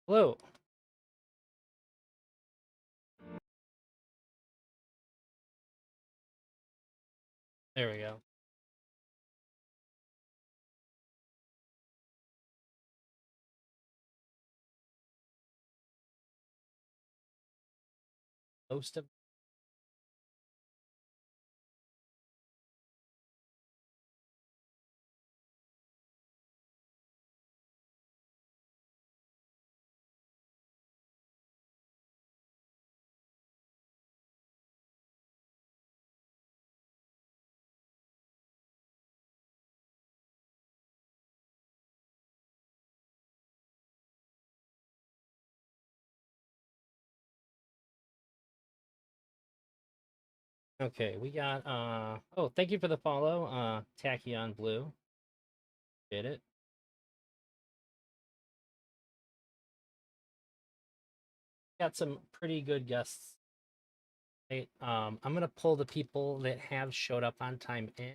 Hello. There we go. Most of okay, we got oh, thank you for the follow, Tachyon Blue. Did it. Got some pretty good guests. Right? I'm gonna pull the people that have showed up on time in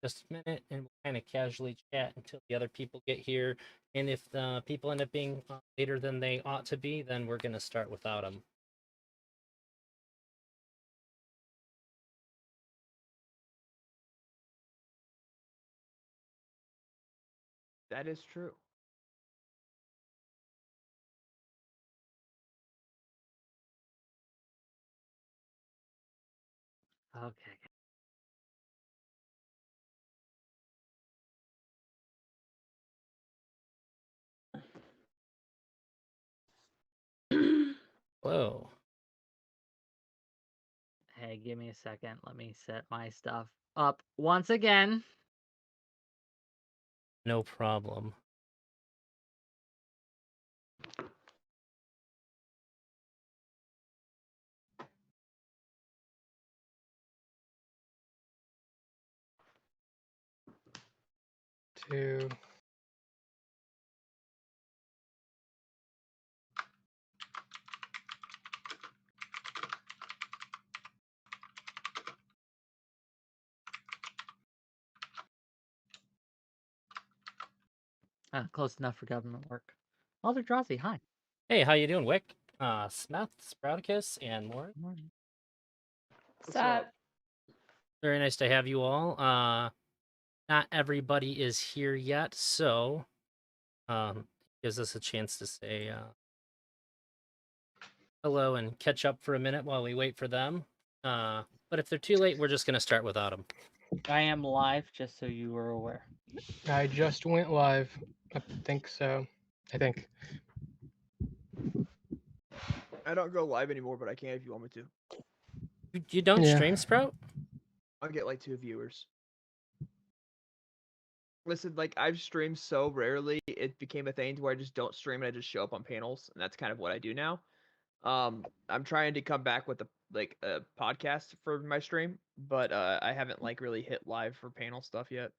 just a minute, and we'll kind of casually chat until the other people get here. And if the people end up being later than they ought to be, then we're gonna start without them. That is true. Okay. Whoa. Hey, give me a second. Let me set my stuff up once again. No problem. Two. Close enough for government work. ElderDrazi, hi. Hey, how you doing, Wick? Smith, Sprouticus, and more. Morning. What's up? Very nice to have you all. Not everybody is here yet, so gives us a chance to say hello and catch up for a minute while we wait for them. But if they're too late, we're just gonna start without them. I am live, just so you are aware. I just went live. I think so. I think. I don't go live anymore, but I can if you want me to. You don't Yeah. stream, Sprout? I'll get like 2 viewers. Listen, like I've streamed so rarely, it became a thing to where I just don't stream and I just show up on panels, and that's kind of what I do now. I'm trying to come back with a podcast for my stream, but I haven't like really hit live for panel stuff yet.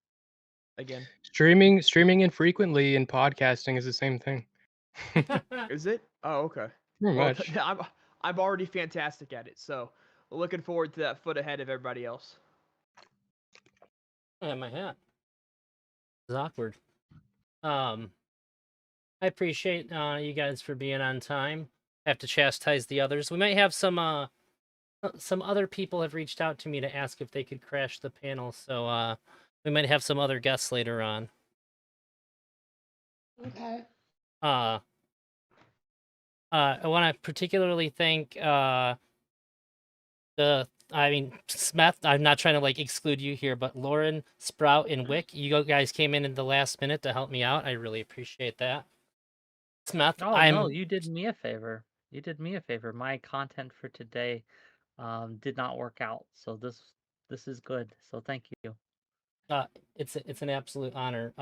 Again, Streaming infrequently and podcasting is the same thing. is it? Oh, okay. Pretty Well, much. I'm already fantastic at it, so looking forward to that foot ahead of everybody else. I have my hat. It's awkward. I appreciate you guys for being on time. I have to chastise the others. We might have some other people have reached out to me to ask if they could crash the panel, so we might have some other guests later on. Okay. I want to particularly thank Smith. I'm not trying to like exclude you here, but Lauren, Sprout, and Wick, you guys came in the last minute to help me out. I really appreciate that. Smith, Oh no, you did me a favor. You did me a favor. My content for today did not work out, so this is good. So thank you. it's an absolute honor.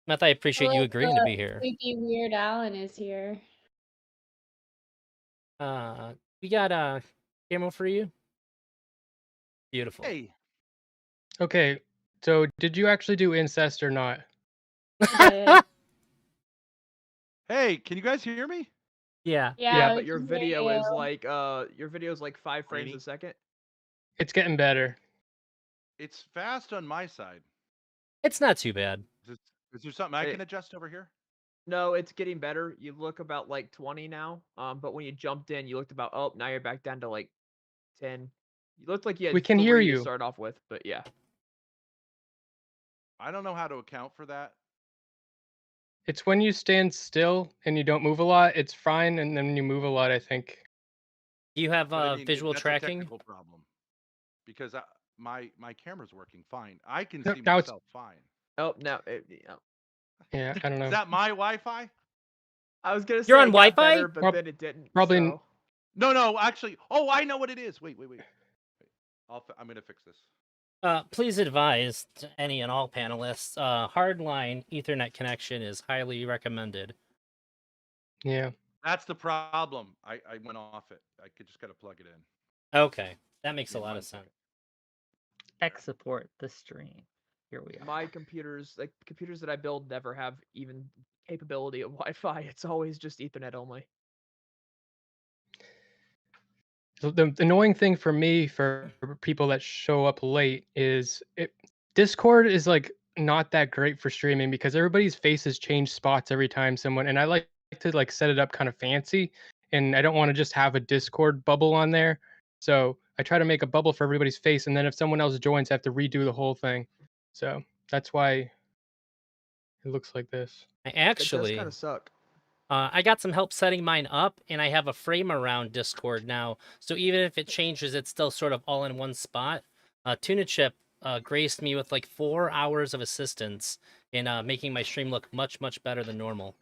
Smith, I appreciate you Look, agreeing to be here. Sleepy Weird Alan is here. We got a camo for you. Beautiful. Hey, Okay. So, did you actually do incest or not? I did. hey, can you guys hear me? Yeah. Yeah, we but your can hear video you. is like 5 frames Rainy. a second. It's getting better. It's fast on my side. It's not too bad. Is there something I Hey. can adjust over here? No, it's getting better. You look about like 20 now. But when you jumped in, you looked about now you're back down to like 10. You looked like you had We can hear 3 to you. start off with, but yeah. I don't know how to account for that. It's when you stand still and you don't move a lot. It's fine, and then when you move a lot, I think. Do you have But I mean, visual that's a tracking? technical problem because my camera's working fine. I can No, see now it's- myself fine. Oh, now Yeah, I don't know. Is that my Wi-Fi? I was gonna say You're it on got Wi-Fi? better, but then it didn't. Probably So. No, actually. Oh, I know what it is. Wait. I'm gonna fix this. Please advise to any and all panelists, hardline Ethernet connection is highly recommended. Yeah. That's the problem. I went off it. I could just gotta plug it in. Okay, that makes a Yeah, lot 1 of sense. second. Tech support the stream. Here we are. My computers, like computers that I build, never have even capability of Wi-Fi. It's always just Ethernet only. The annoying thing for me, for people that show up late, is Discord is like not that great for streaming because everybody's faces change spots every time someone, and I like to like set it up kind of fancy, and I don't want to just have a Discord bubble on there. So I try to make a bubble for everybody's face, and then if someone else joins, I have to redo the whole thing. So that's why it looks like this. I It does actually, kind of suck. I got some help setting mine up, and I have a frame around Discord now. So even if it changes, it's still sort of all in one spot. Tuna Chip graced me with like 4 hours of assistance in making my stream look much, much better than normal.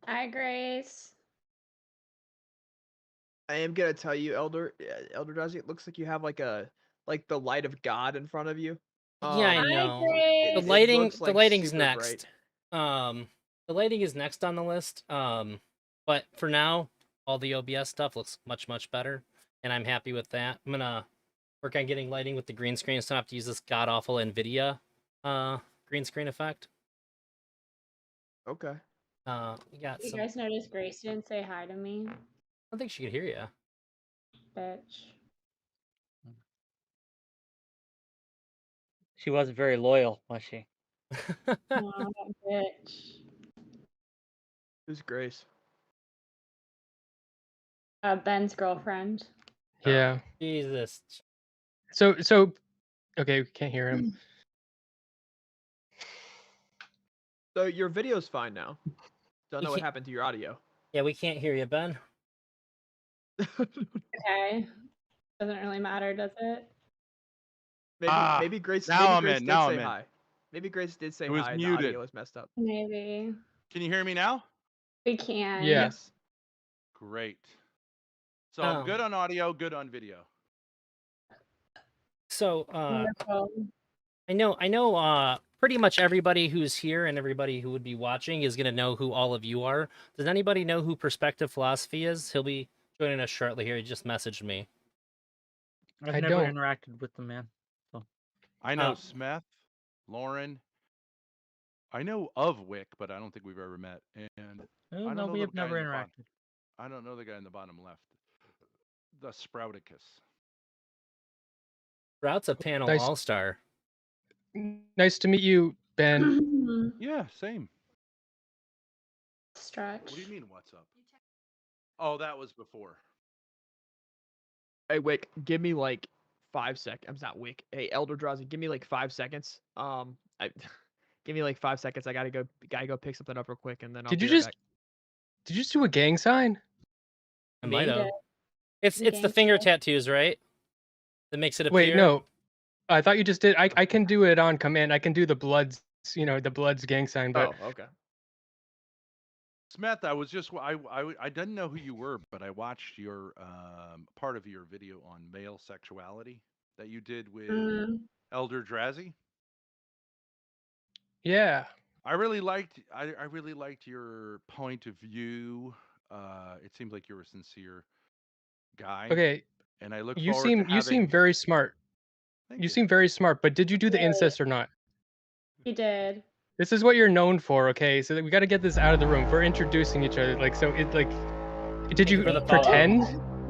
Hi, Grace. I am gonna tell you, ElderDrazi, it looks like you have like the light of God in front of you. Yeah, I Hi, know. Grace. The It lighting, looks, the like, lighting's super next. The lighting is next on the list. But for now, all the OBS stuff looks much, much better, and I'm happy with that. I'm gonna work on getting lighting with the green screen, so I don't have to use this god awful NVIDIA green screen effect. Okay. We got You some. guys notice Grace didn't say hi to me? I don't think she could hear you. Bitch. She wasn't very loyal, was she? No, bitch. Who's Grace? Ben's girlfriend. Yeah. Jesus. So okay, we can't hear him. So your video's fine now. Don't You know what can't- happened to your audio. Yeah, we can't hear you, Ben. Okay. Doesn't really matter, does it? Maybe Grace. now Maybe I'm Grace in, did now say I'm in. hi. Maybe Grace did say It was hi. And the muted. audio was messed up. Maybe. Can you hear me now? We can. Yeah. Yes. Great. So I'm Oh. good on audio, good on video. So Wonderful. I know pretty much everybody who's here and everybody who would be watching is gonna know who all of you are. Does anybody know who Perspective Philosophy is? He'll be joining us shortly here. He just messaged me. I've I never don't. interacted with the man. I know Oh. Smith, Lauren. I know of Wick, but I don't think we've ever met. And Oh, I don't no, know we the have guy never in the bottom. interacted. I don't know the guy in the bottom left. The Sprouticus. Sprout's a panel Nice. all-star. Nice to meet you, Ben. Yeah, same. Stretch. What do you mean, what's up? Oh, that was before. Hey, Wick, give me like 5 seconds. I'm not Wick. Hey, ElderDrazi, give me like 5 seconds. Give me like 5 seconds. I gotta go pick something up real quick, and then I'll Did be you right just back. did you just do a gang sign? I Me? might have. Yeah. It's the Gangster. finger tattoos, right? That makes it appear. Wait, no. I thought you just did. I can do it on command. I can do the Bloods, the Bloods gang sign, but Oh, okay. Smith, I was just I didn't know who you were, but I watched your part of your video on male sexuality that you did with ElderDrazi. yeah. I really liked your point of view. It seems like you're a sincere guy. Okay. And I look You forward to seem having very smart. Thank You seem very smart, but did you do the Really? incest or not? He did. This is what you're known for, okay? So we got to get this out of the room. We're introducing each other, like so. It like, did you you for the follow. pretend?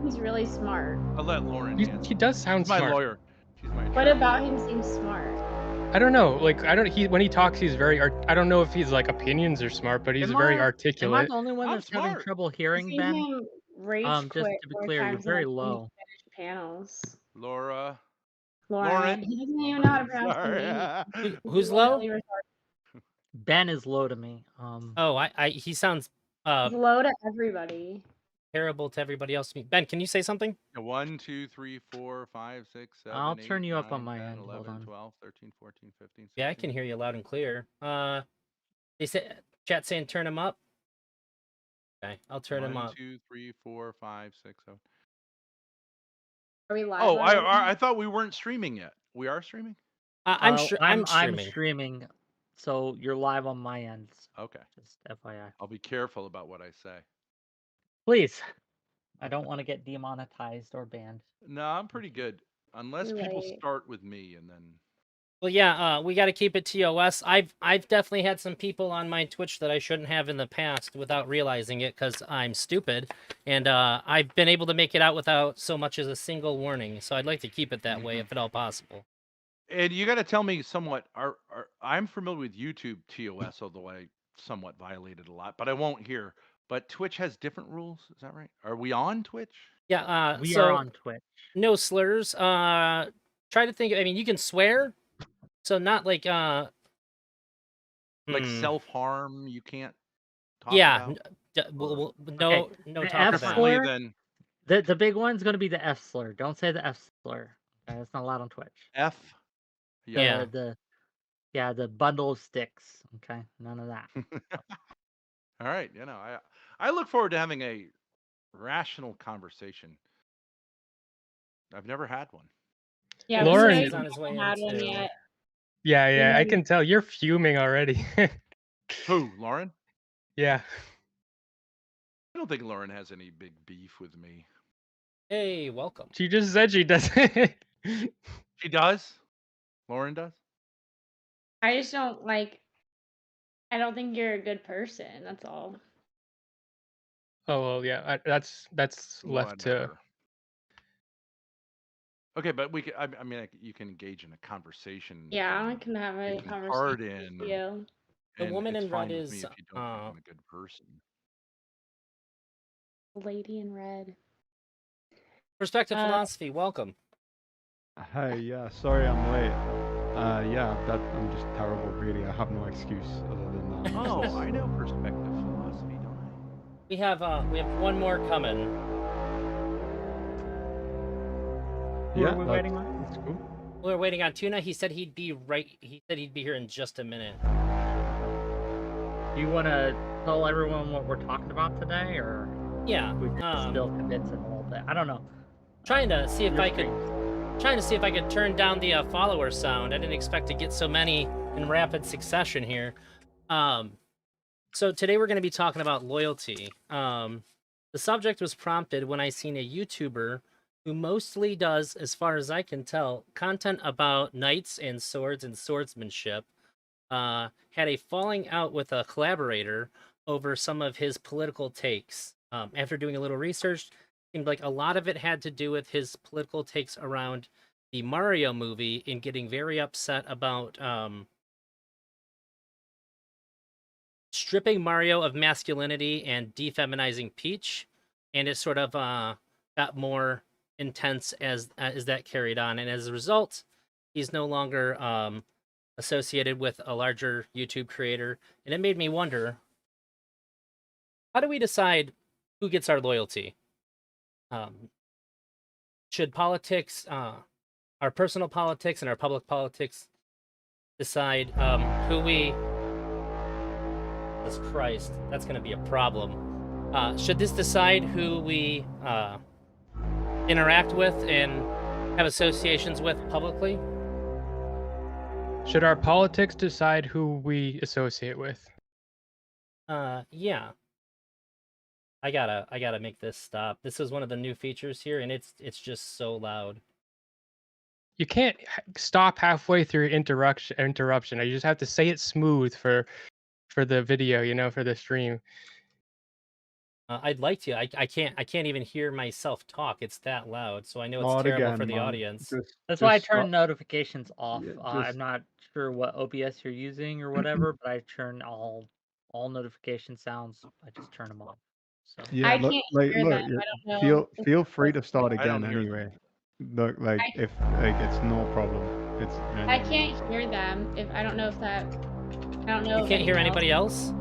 He's really smart. I'll let Lauren answer. He does sound She's my smart. lawyer. She's my What attorney. about him seems smart? I don't know. Like I don't. When he talks, he's very. I don't know if he's like opinions are smart, but he's very Am I articulate. the only one I'm that's having smart. trouble I've hearing seen Ben? him rage Just quit to be 4 clear, you're times and very I can't low. finish panels. Laura. Laura, Lauren. he doesn't even know how to pronounce the Sorry. name. He's Who's low? literally retarded. Ben is low to me. Oh, he sounds He's low to everybody. terrible to everybody else. Ben, can you say something? 1, 2, 3, 4, 5, 6, 7, I'll 8, turn you up on 9, my 10, end. Hold 11, on. 12, 13, 14, 15, 16. Yeah, I can hear you loud and clear. They said chat saying turn him up. Okay, I'll turn him 1, up. 2, 3, 4, 5, 6, 7. Are we live Oh, already? I thought we weren't streaming yet. We are streaming? I'm I'm streaming. streaming, so you're live on my end. Okay. Just FYI. I'll be careful about what I say. Please. I don't want to get demonetized or banned. No, I'm pretty good. Unless Too people late. start with me and then Well, yeah, we got to keep it TOS. I've definitely had some people on my Twitch that I shouldn't have in the past without realizing it because I'm stupid, and I've been able to make it out without so much as a single warning. So I'd like to keep it that way if at all possible. And you got to tell me somewhat. I'm familiar with YouTube TOS, although I somewhat violated a lot, but I won't here. But Twitch has different rules. Is that right? Are we on Twitch? Yeah. We so are on Twitch. no slurs. Try to think. I mean, you can swear, so not like Like self-harm, you can't talk yeah. about? No, Okay, no the talk F about. Differently slur? than The big one's gonna be the F slur. Don't say the F slur. Okay, it's not allowed on Twitch. F. Yeah. The bundle of sticks. Okay, none of that. All right. I look forward to having a rational conversation. I've never had one. Yeah, Lauren- we He's on his way haven't had in, one too. yet. Yeah, I Mhm. can tell you're fuming already. Who, Lauren? Yeah. I don't think Lauren has any big beef with me. Hey, welcome. She just said she doesn't. She does? Lauren does? I just don't like. I don't think you're a good person. That's all. Oh well, yeah. That's left to. Whatever. Okay, but we can. I mean, you can engage in a conversation. Yeah, I and can have a taking part conversation in, with you. The and woman it's in red fine with me is if you don't think I'm a good person. Lady in red. Perspective Philosophy. Welcome. Hey, yeah, sorry I'm late. Yeah, I'm just terrible, really. I have no excuse other than that. Oh, I know perspective philosophy, don't I? We have one more coming. Yeah, Who are we waiting on? that's cool. We're waiting on Tuna. He said he'd be here in just a minute. Do you want to tell everyone what we're talking about today, or Yeah. we can still convince it a little bit? I don't know. Trying to see if Your I could turn down the follower sound. I didn't expect to get so many in rapid succession here. So today we're going to be talking about loyalty. The subject was prompted when I seen a YouTuber who mostly does, as far as I can tell, content about knights and swords and swordsmanship, had a falling out with a collaborator over some of his political takes. After doing a little research, seemed like a lot of it had to do with his political takes around the Mario movie and getting very upset about stripping Mario of masculinity and defeminizing Peach, and it sort of got more intense as that carried on, and as a result, he's no longer associated with a larger YouTube creator, and it made me wonder, how do we decide who gets our loyalty? Should politics, our personal politics and our public politics, decide who we... Jesus Christ, that's going to be a problem. Should this decide who we interact with and have associations with publicly? Should our politics decide who we associate with? Yeah. I gotta make this stop. This is one of the new features here, and it's just so loud. You can't stop halfway through interruption. You just have to say it smooth for the video, for the stream. I'd like to. I can't even hear myself talk. It's that loud. So I know it's Start terrible again, for the man. audience. That's why I just start. turn notifications off. Yeah, I'm just not sure what OBS you're using or whatever, but I turn all notification sounds. I just turn them off. So yeah. I Look, can't like hear look. them. I don't know. Feel free to start I don't again hear anyway. them. Look, like I- if like it's no problem. It's I genuinely no can't problem. hear them. If I don't know if that. I don't know. You if can't hear anyone anybody else?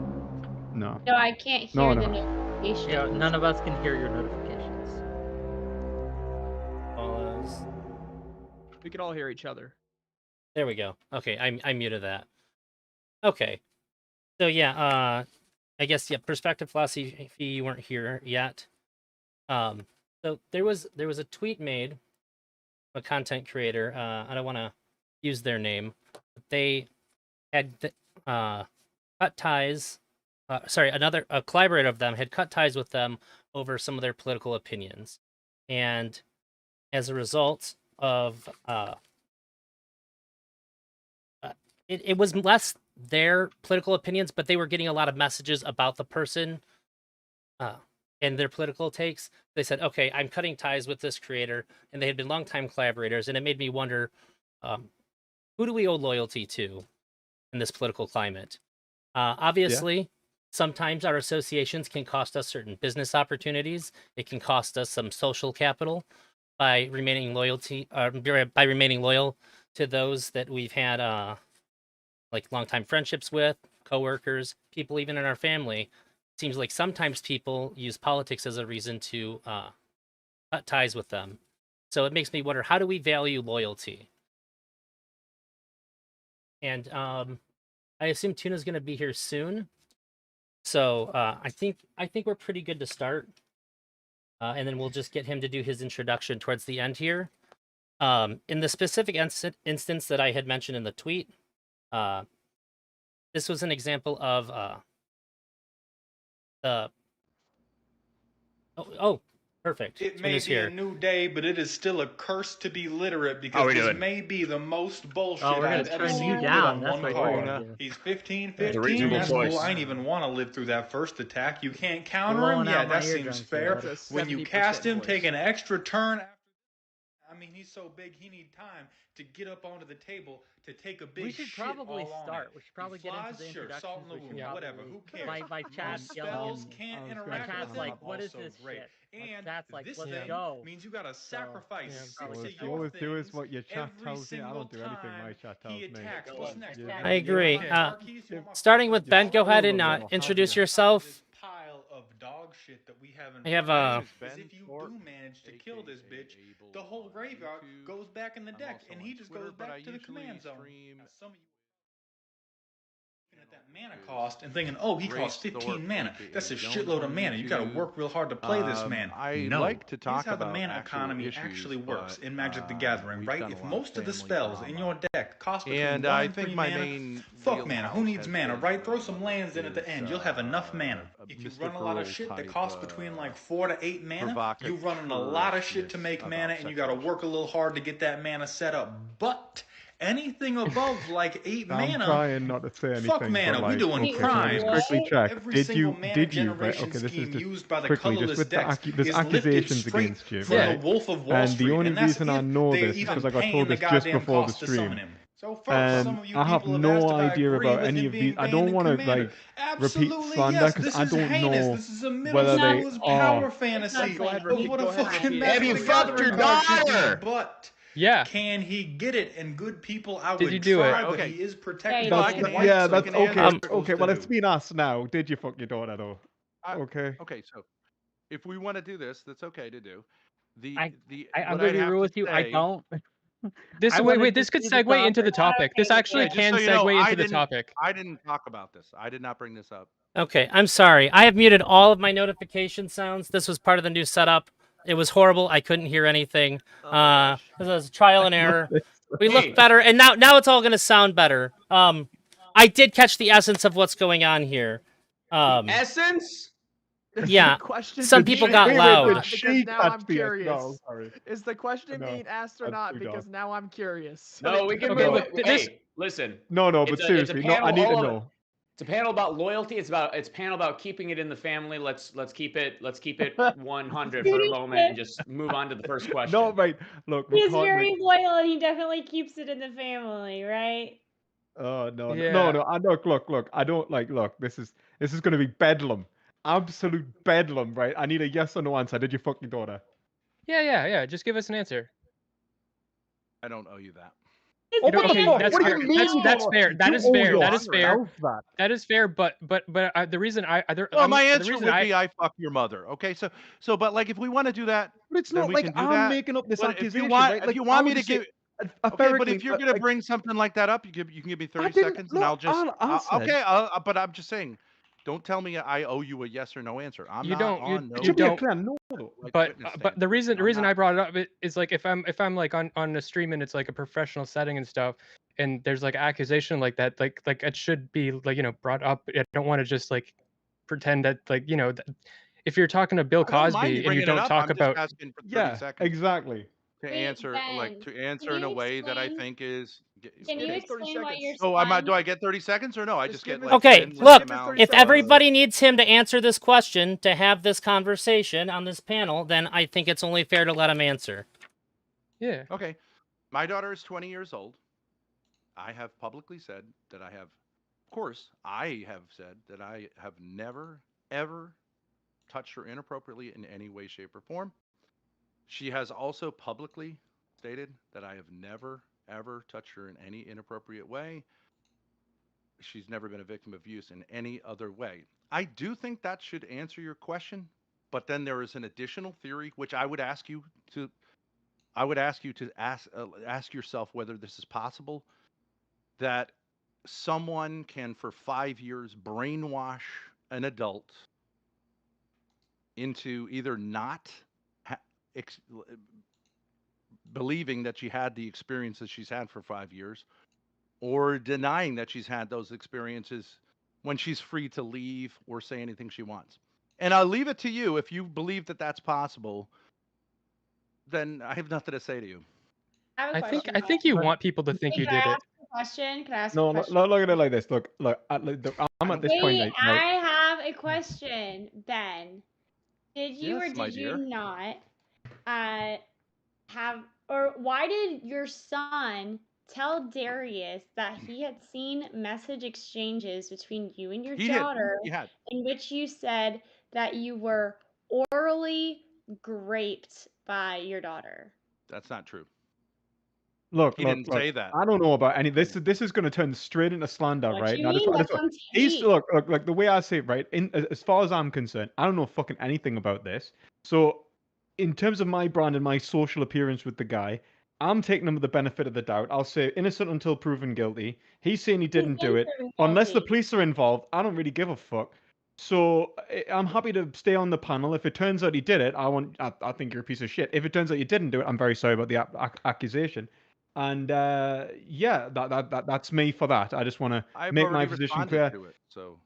No. No, I can't No, hear the no. notifications. yeah, none of us can hear your notifications. Follows. We can all hear each other. There we go. Okay, I muted that. Okay. So yeah, I guess yeah, perspective philosophy, you weren't here yet. So there was a tweet made, a content creator. I don't want to use their name, but they had cut ties. Sorry, a collaborator of them had cut ties with them over some of their political opinions, and as a result of it was less their political opinions, but they were getting a lot of messages about the person and their political takes. They said, okay, I'm cutting ties with this creator, and they had been longtime collaborators, and it made me wonder, who do we owe loyalty to in this political climate? Obviously, sometimes our associations can cost us certain business opportunities. It can cost us some social capital by remaining loyal to those that we've had like longtime friendships with, coworkers, people even in our family. Seems like sometimes people use politics as a reason to cut ties with them. So it makes me wonder, how do we value loyalty? And I assume Tuna's going to be here soon. So I think we're pretty good to start. And then we'll just get him to do his introduction towards the end here. In the specific instance that I had mentioned in the tweet, this was an example of the perfect. It may Tuna's be here. a new day, but it is still a curse to be literate because we this doing? may be the most bullshit Oh, we're gonna I've ever turn seen you put down. on That's one what you're card. gonna do. He's 15, a 15. reasonable That's choice. cool. I ain't even want to live through that first attack. You can't counter him. Blowing Yeah, out my that seems eardrums here, fair. buddy. That's a When you 70% cast him, voice. take an extra turn. I mean, he's so big, he need time to get up onto the table to take a big We should shit probably all on start. it. We should probably He get into flies, the sure, salt in introductions. the We should wound, whatever. probably- Who cares? My chat's Most yelling spells at me. can't I was interact My gonna with chat's him. like, what is Also this great. shit? My And chat's like, this let's thing go. means you gotta sacrifice yeah, six probably of if your you do is things what your chat every tells me, I single don't do anything my time chat he tells me. attacks. Go What's on. next? You- Ben? I agree. Okay, Marquise, you want my Starting fucking with Ben, go ahead and How introduce do you- yourself. This pile of dog shit that we have in I have, front of My name us is Ben is if you Thorpe, do manage to kill this aka bitch, Abel the whole on graveyard YouTube. goes back in the I'm deck, also and on he just Twitter, goes but I back to the usually command zone. stream Now, some of you looking at that mana cost and thinking, oh, he costs Grace 15 Thorpe, mana. aka That's a Jones shitload of on mana. You gotta YouTube. work real hard to play this man. I No. like to Here's talk how the about mana actual economy issues, actually works but, in Magic the Gathering, we've right? done a If lot most of the family spells in your drama. deck cost between And 1 I and 3 think my mana, main fuck mana. Who wheelhouse needs has mana, been right? Throw my some mother lands in at the is, end. You'll have enough mana. a If you Mr. run a lot of Girl shit that type, costs between like 4 to 8 mana, you running a lot of shit to make provocateurishness mana, about and you gotta sexual work a little hard to get that mana set up. But anything above like 8 I'm mana, trying not to say anything. fuck but, mana, we like, doing okay, can I crimes. just quickly check? Every Did single you? mana Did you? Right. generation Okay. This is scheme just used by the quickly, just colorless with the decks there's is lifted accusations straight against you, from right? the Wolf of Wall And Street, the only and that's reason I if know they're this is even because I got paying told the this just goddamn before the cost to summon stream. him. So first, some of you I have people have no asked if I idea agree about with any him of being these. I banned don't in want to Commander. like repeat Absolutely slander yes. because This I is don't heinous. know This is a Middle whether they School's are. power It's fantasy not Go ahead, playing. of repeat. what a Go ahead, fucking repeat. Magic Have you the fucked your Gathering card should be. daughter? But Yeah. can he get it? And good people, I Did would you do try, it? but Okay. he is protected Yeah, by you the did. white, Yeah, so that's he can okay. answer what he's Okay, supposed well, to it's do. been asked now. Did you fuck your daughter though? I- Okay. Okay, so if we want to do this, that's okay to do. I'm What gonna I'd be have real to with you. I say- don't. This I wait, wanted to this could see the segue into the topic. topic. This Okay, actually just can so you know, segue I into the didn't- topic. I didn't talk about this. I did not bring this up. Okay, I'm sorry. I have muted all of my notification sounds. This was part of the new setup. It was horrible. I couldn't hear anything. This was trial and error. We Hey. look better, and now it's all going to sound better. I did catch the essence of what's going on here. Essence? Yeah, Question some is people being got asked or loud. not, Did because she now touch I'm the- curious. No, sorry. Is the question No, being asked or that's not? too Because dark. now I'm curious. No, we can Okay, move look, it. this- Hey, listen. No, It's but a seriously, no. panel, I need to all of it. know. It's a panel about loyalty. It's a panel about keeping it in the family. Let's keep it 100 for a moment and just move on to the first question. No, right. Look, He is very loyal, and he definitely keeps it in the family, right? Oh no, Yeah. no. Look. I don't like. Look, this is going to be bedlam, absolute bedlam, right? I need a yes or no answer. Did you fuck your daughter? Yeah. Just give us an answer. I don't owe you that. Oh You know, my okay, God, that's what do fair. you mean? That's fair. That You is owe fair. That is yourself fair. that. That is fair. But the reason Well, my answer would be I fuck your mother. Okay, so but like if we want to do that, But it's then not we like can do I'm that. making up this But accusation, if you want, right? if Like, you I want me would to just say, give, okay, but if you're gonna like, bring something like that up, you can give me 30 didn't- seconds, no, and I'll just I said- okay. But I'm just saying, don't tell me I owe you a yes or no answer. I'm You not don't. on no. To be clear, no. like, But witness but stand the here. reason I'm not. I brought it up is like if I'm like on a stream and it's like a professional setting and stuff, and there's like accusation like that, like it should be like brought up. I don't want to just like pretend that like if you're talking to Bill I don't mind you Cosby and you bringing it don't up. talk I'm just about asking for 30 Yeah, seconds exactly. to Wait, answer, like Ben, to answer can in a you way that I explain- think is. Can you It takes 30 explain what seconds. your Oh, I might. son? Do I get 30 seconds or no? I just give get us- like Okay, 10 look, amount if of, everybody needs him to answer this question to have this conversation on this panel, then I think it's only fair to let him answer. yeah. Okay, my daughter is 20 years old. I have publicly said that I have, of course, I have said that I have never, ever touched her inappropriately in any way, shape, or form. She has also publicly stated that I have never, ever touched her in any inappropriate way. She's never been a victim of abuse in any other way. I do think that should answer your question, but then there is an additional theory which I would ask you to ask yourself whether this is possible, that someone can for 5 years brainwash an adult into either not ha- ex- believing that she had the experiences she's had for 5 years, or denying that she's had those experiences when she's free to leave or say anything she wants. And I'll leave it to you. If you believe that that's possible, then I have nothing to say to you. I have a question. I think you want people to think Hey, you can I did it. ask a question? Can I ask No, a question? look at it like this. Look, I'm at this point. Wait, Right? I have a question, Ben. Did you Yes, or my did dear. you not have, or why did your son tell Darius that he had seen message exchanges between you and your daughter in which you said that you were orally raped by your daughter? That's not true. Look, He didn't say that. I don't know about any. This is going to turn straight into slander, What right? you Now, mean? this, That's on he's tape. look, the way I say it, right? As far as I'm concerned, I don't know fucking anything about this. So, in terms of my brand and my social appearance with the guy, I'm taking him with the benefit of the doubt. I'll say innocent until proven guilty. He's saying he didn't do it. Unless the police are involved, I don't really give a fuck. So I'm happy to stay on the panel. If it turns out he did it, I think you're a piece of shit. If it turns out you didn't do it, I'm very sorry about the accusation. And yeah, that's me for that. I just want to make my position clear. To it, so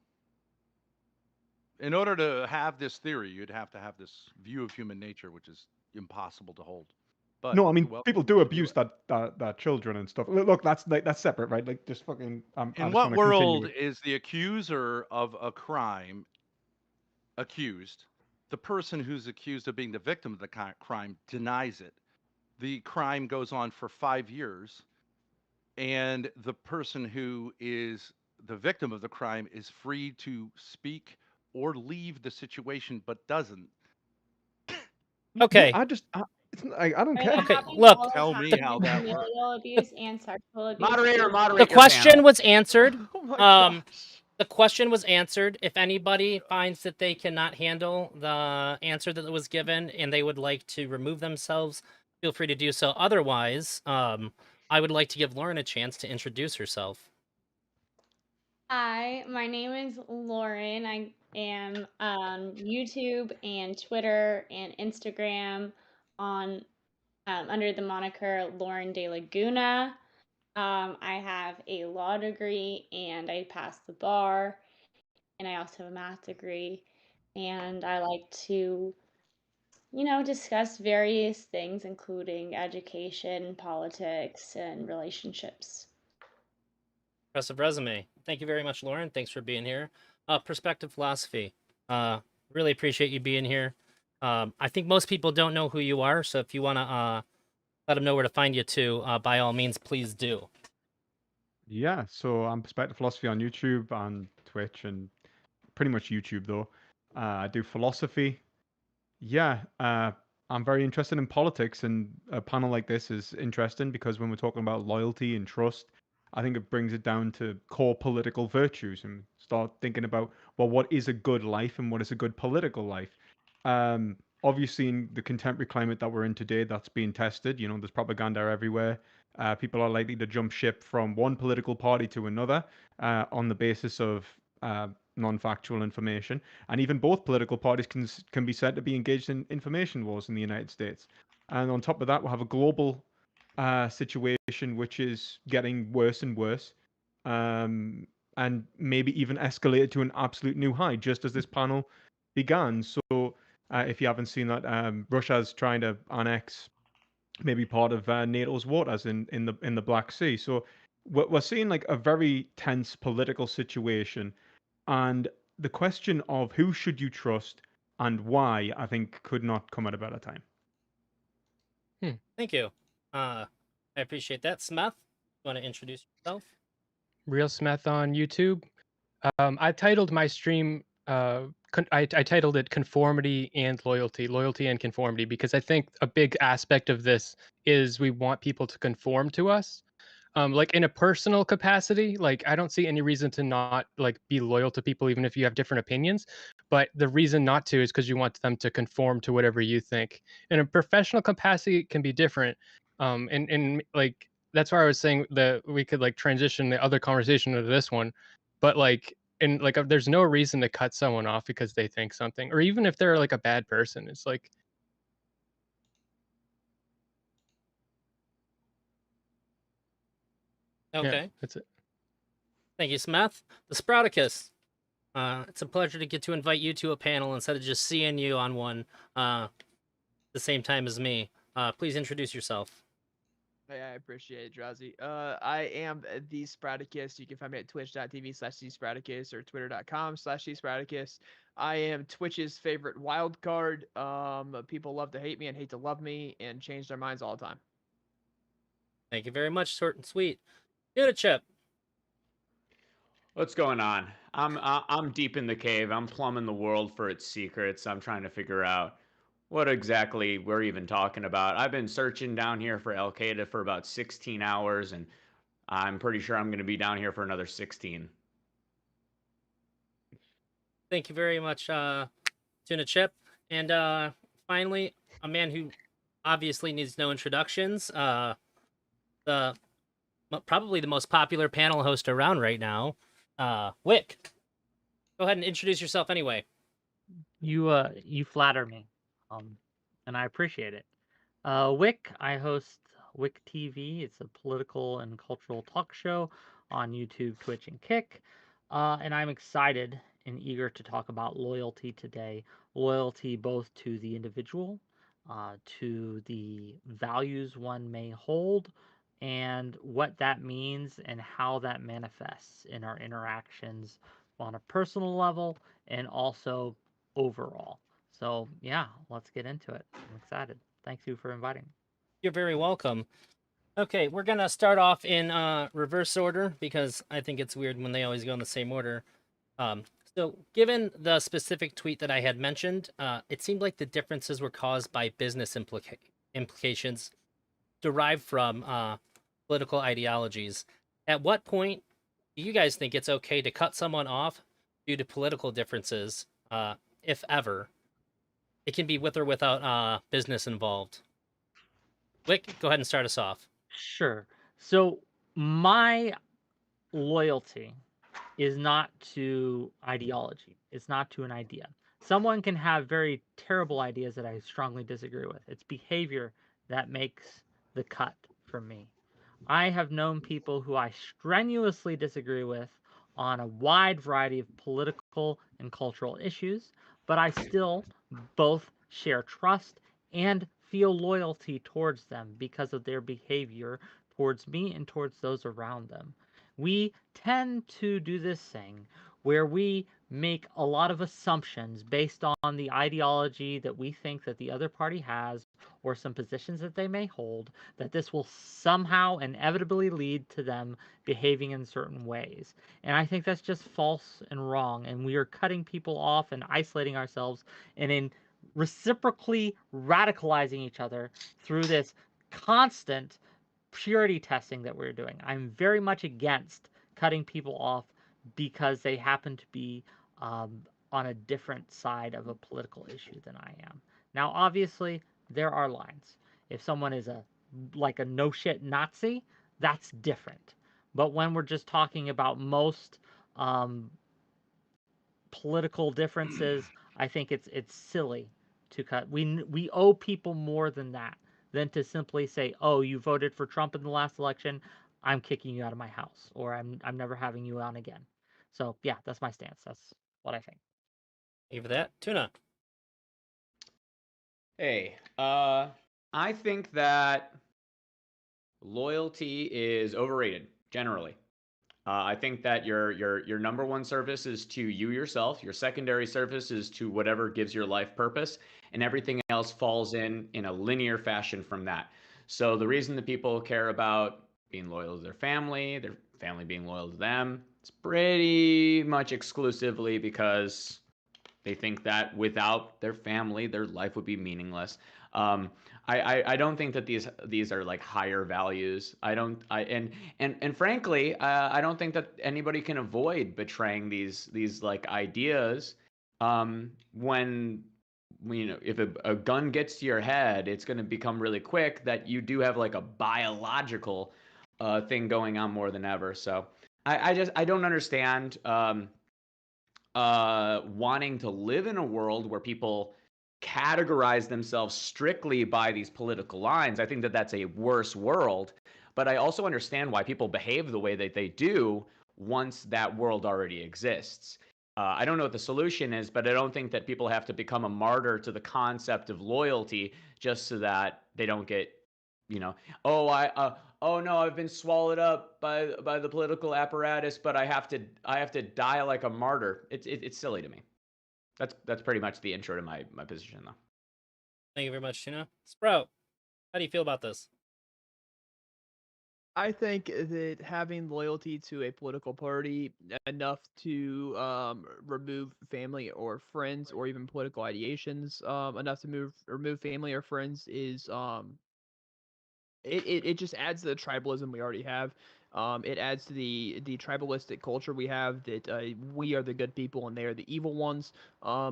in order to have this theory, you'd have to have this view of human nature, which is impossible to hold. But no, I mean, people do abuse that children and stuff. Look, that's separate, right? Like, just fucking. In what world is the accuser of a crime accused? The person who's accused of being the victim of the crime denies it. The crime goes on for 5 years, and the person who is the victim of the crime is free to speak or leave the situation, but doesn't. Okay. No, I don't care. Okay, look. Tell me how that works. Familial abuse and sexual abuse. Moderate The question was answered. Oh my gosh. The question was answered. If anybody finds that they cannot handle the answer that was given and they would like to remove themselves, feel free to do so. Otherwise, I would like to give Lauren a chance to introduce herself. Hi, my name is Lauren. I am on YouTube and Twitter and Instagram on under the moniker Lauren De Laguna. I have a law degree and I passed the bar, and I also have a math degree, and I like to, discuss various things, including education, politics, and relationships. Impressive resume. Thank you very much, Lauren. Thanks for being here. Perspective philosophy. Really appreciate you being here. I think most people don't know who you are, so if you want to let them know where to find you too, by all means, please do. Yeah, so I'm Perspective Philosophy on YouTube and Twitch and pretty much YouTube though. I do philosophy. Yeah, I'm very interested in politics, and a panel like this is interesting because when we're talking about loyalty and trust, I think it brings it down to core political virtues and start thinking about, well, what is a good life and what is a good political life? Obviously, in the contemporary climate that we're in today, that's being tested. You know, there's propaganda everywhere. People are likely to jump ship from one political party to another on the basis of non-factual information, and even both political parties can be said to be engaged in information wars in the United States. And on top of that, we'll have a global situation which is getting worse and worse, and maybe even escalated to an absolute new high, just as this panel began. So, if you haven't seen that, Russia's trying to annex maybe part of NATO's waters in the Black Sea. So we're seeing like a very tense political situation, and the question of who should you trust and why, I think, could not come at a better time. Thank you. I appreciate that. Smith, you want to introduce yourself? Real Smith on YouTube. I titled my stream. I titled it "Conformity and Loyalty," loyalty and conformity, because I think a big aspect of this is we want people to conform to us. Like in a personal capacity, like I don't see any reason to not like be loyal to people, even if you have different opinions. But the reason not to is because you want them to conform to whatever you think. In a professional capacity, it can be different. And like that's why I was saying that we could like transition the other conversation to this one, but like and like there's no reason to cut someone off because they think something, or even if they're like a bad person. It's like Okay. yeah, that's it. Thank you, Smith. The Sprouticus. It's a pleasure to get to invite you to a panel instead of just seeing you on one the same time as me. Please introduce yourself. Hey, I appreciate it, Drazi. I am the Sprouticus. You can find me at twitch.tv/thesprouticus or twitter.com/thesprouticus. I am Twitch's favorite wild card. People love to hate me and hate to love me and change their minds all the time. Thank you very much, short and sweet. Chip. What's going on? I'm deep in the cave. I'm plumbing the world for its secrets. I'm trying to figure out what exactly we're even talking about. I've been searching down here for Al Qaeda for about 16 hours, and I'm pretty sure I'm going to be down here for another 16. Thank you very much, Tuna Chip. And finally, a man who obviously needs no introductions. Probably the most popular panel host around right now, Wick. Go ahead and introduce yourself anyway. You flatter me, and I appreciate it. Wick, I host Wick TV. It's a political and cultural talk show on YouTube, Twitch, and Kick. And I'm excited and eager to talk about loyalty today. Loyalty both to the individual, to the values one may hold, and what that means and how that manifests in our interactions on a personal level and also overall. So, yeah, let's get into it. I'm excited. Thank you for inviting me. You're very welcome. Okay, we're gonna start off in reverse order because I think it's weird when they always go in the same order. So, given the specific tweet that I had mentioned, it seemed like the differences were caused by business implications derived from political ideologies. At what point do you guys think it's okay to cut someone off due to political differences, if ever? It can be with or without business involved. Wick, go ahead and start us off. Sure. So, my loyalty is not to ideology, it's not to an idea. Someone can have very terrible ideas that I strongly disagree with. It's behavior that makes the cut for me. I have known people who I strenuously disagree with on a wide variety of political and cultural issues, but I still both share trust and feel loyalty towards them because of their behavior towards me and towards those around them. we tend to do this thing where we make a lot of assumptions based on the ideology that we think that the other party has or some positions that they may hold, that this will somehow inevitably lead to them behaving in certain ways. And I think that's just false and wrong, and we are cutting people off and isolating ourselves and in reciprocally radicalizing each other through this constant purity testing that we're doing. I'm very much against cutting people off because they happen to be on a different side of a political issue than I am. Now, obviously, there are lines. If someone is a no shit Nazi, that's different. But when we're just talking about most political differences, I think it's silly to cut. We owe people more than that, than to simply say, "Oh, you voted for Trump in the last election, I'm kicking you out of my house, or I'm never having you on again." So yeah, that's my stance. That's what I think. Thank you for that. Tuna. Hey, I think that loyalty is overrated generally. I think that your number one service is to you yourself. Your secondary service is to whatever gives your life purpose, and everything else falls in a linear fashion from that. So the reason that people care about being loyal to their family being loyal to them, it's pretty much exclusively because they think that without their family, their life would be meaningless. Um, I don't think that these are like higher values. I don't. And frankly, I don't think that anybody can avoid betraying these like ideas. When if a gun gets to your head, it's going to become really quick that you do have like a biological thing going on more than ever. So I don't understand. Wanting to live in a world where people categorize themselves strictly by these political lines. I think that that's a worse world. But I also understand why people behave the way that they do once that world already exists. I don't know what the solution is, but I don't think that people have to become a martyr to the concept of loyalty just so that they don't get, you know, oh, oh no, I've been swallowed up by the political apparatus, but I have to die like a martyr. It's silly to me. That's pretty much the intro to my position though. Thank you very much, Tuna. Sprout, how do you feel about this? I think that having loyalty to a political party enough to remove family or friends or even political ideations enough to remove family or friends is it just adds to the tribalism we already have. It adds to the tribalistic culture we have that we are the good people and they are the evil ones,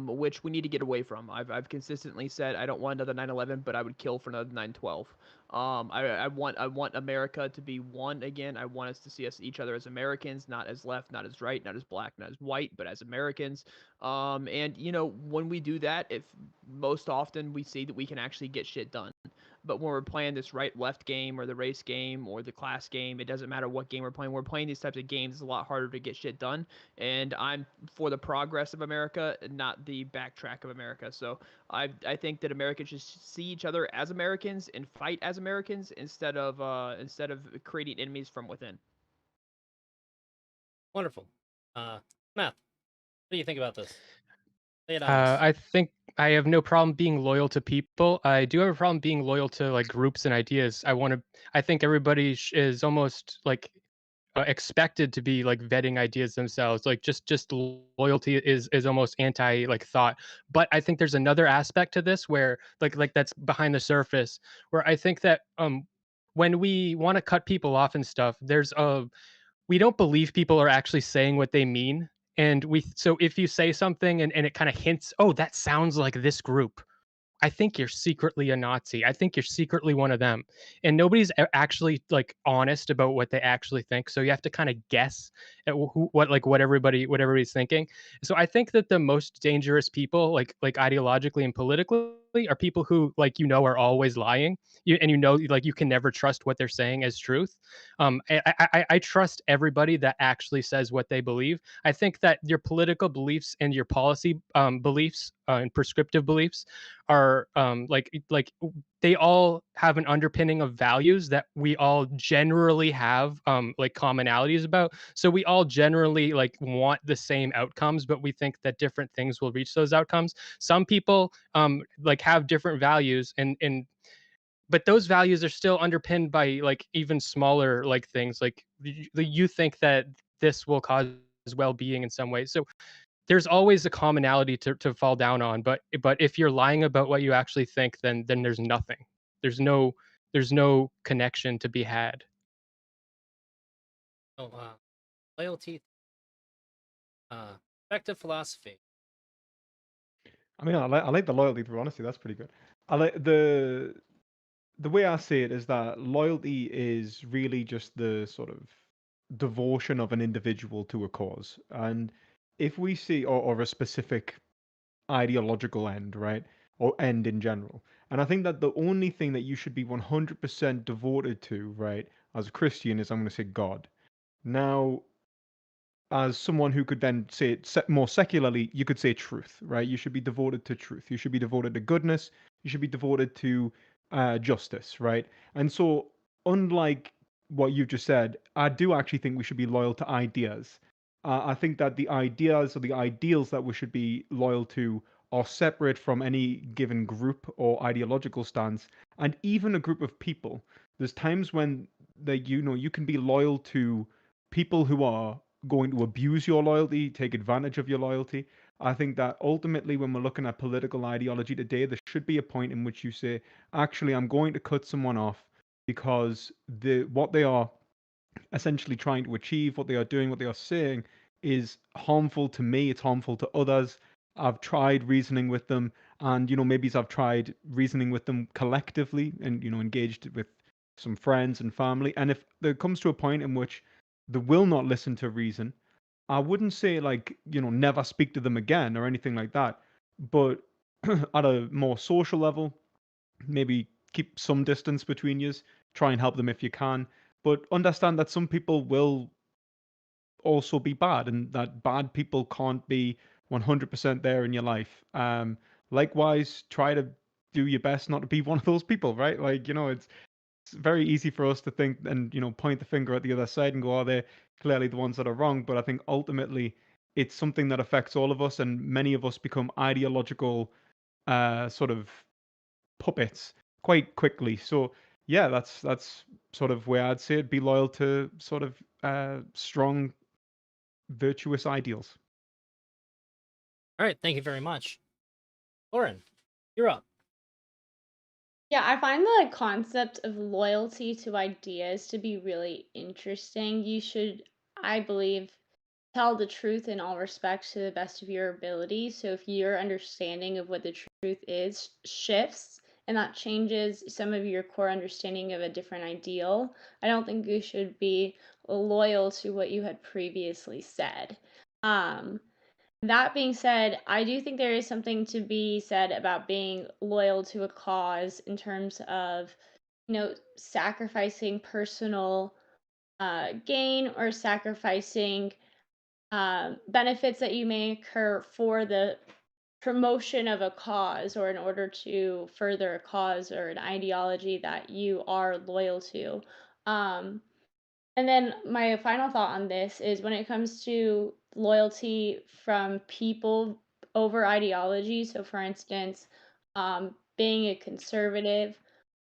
which we need to get away from. I've consistently said I don't want another 9/11, but I would kill for another 9/12. I want America to be one again. I want us to see us each other as Americans, not as left, not as right, not as black, not as white, but as Americans. And when we do that, if most often we see that we can actually get shit done. But when we're playing this right left game or the race game or the class game, it doesn't matter what game we're playing. We're playing these types of games. It's a lot harder to get shit done. And I'm for the progress of America, not the backtrack of America. So I think that Americans should see each other as Americans and fight as Americans instead of creating enemies from within. Wonderful. Matt, what do you think about this? Lay it on us. I think I have no problem being loyal to people. I do have a problem being loyal to like groups and ideas. I think everybody is almost like expected to be like vetting ideas themselves. Like just loyalty is almost anti like thought. But I think there's another aspect to this where like that's behind the surface where I think that when we want to cut people off and stuff, we don't believe people are actually saying what they mean. And so if you say something and it kind of hints, oh, that sounds like this group, I think you're secretly a Nazi. I think you're secretly one of them. And nobody's actually like honest about what they actually think. So you have to kind of guess at what everybody's thinking. So I think that the most dangerous people, like ideologically and politically, are people who are always lying. You can never trust what they're saying as truth. I trust everybody that actually says what they believe. I think that your political beliefs and your policy beliefs and prescriptive beliefs are they all have an underpinning of values that we all generally have like commonalities about. So we all generally like want the same outcomes, but we think that different things will reach those outcomes. Some people like have different values, and but those values are still underpinned by like even smaller like things like you think that this will cause well-being in some way. So there's always a commonality to fall down on, but if you're lying about what you actually think, then there's nothing. There's no there's no connection to be had. So, loyalty, effective philosophy. I mean, I like the loyalty through honesty. That's pretty good. I like the way I see it is that loyalty is really just the sort of devotion of an individual to a cause. And if we see, or a specific ideological end, right? Or end in general. And I think that the only thing that you should be 100% devoted to, right, as a Christian is, I'm going to say, God. Now, as someone who could then say it more secularly, you could say truth, right? You should be devoted to truth. You should be devoted to goodness. You should be devoted to justice, right? And so, unlike what you just said, I do actually think we should be loyal to ideas. I think that the ideas or the ideals that we should be loyal to are separate from any given group or ideological stance, and even a group of people. There's times when you can be loyal to people who are going to abuse your loyalty, take advantage of your loyalty. I think that ultimately, when we're looking at political ideology today, there should be a point in which you say, actually, I'm going to cut someone off because what they are essentially trying to achieve, what they are doing, what they are saying is harmful to me, it's harmful to others. I've tried reasoning with them, and maybe I've tried reasoning with them collectively and engaged with some friends and family. And if there comes to a point in which they will not listen to reason, I wouldn't say like, never speak to them again or anything like that. But at a more social level, maybe keep some distance between you, try and help them if you can, but understand that some people will also be bad and that bad people can't be 100% there in your life. Likewise, try to do your best not to be one of those people, right? Like, it's very easy for us to think and, point the finger at the other side and go, oh, they're clearly the ones that are wrong. But I think ultimately it's something that affects all of us, and many of us become ideological sort of puppets quite quickly. So yeah, that's sort of where I'd say it. Be loyal to sort of strong, virtuous ideals. All right, thank you very much. Lauren, you're up. Yeah, I find the concept of loyalty to ideas to be really interesting. You should, I believe, tell the truth in all respects to the best of your ability. So if your understanding of what the truth is shifts and that changes some of your core understanding of a different ideal, I don't think you should be loyal to what you had previously said. That being said, I do think there is something to be said about being loyal to a cause in terms of, sacrificing personal gain or sacrificing benefits that you may incur for the promotion of a cause or in order to further a cause or an ideology that you are loyal to. Um, and then my final thought on this is when it comes to loyalty from people over ideology. So, for instance, being a conservative,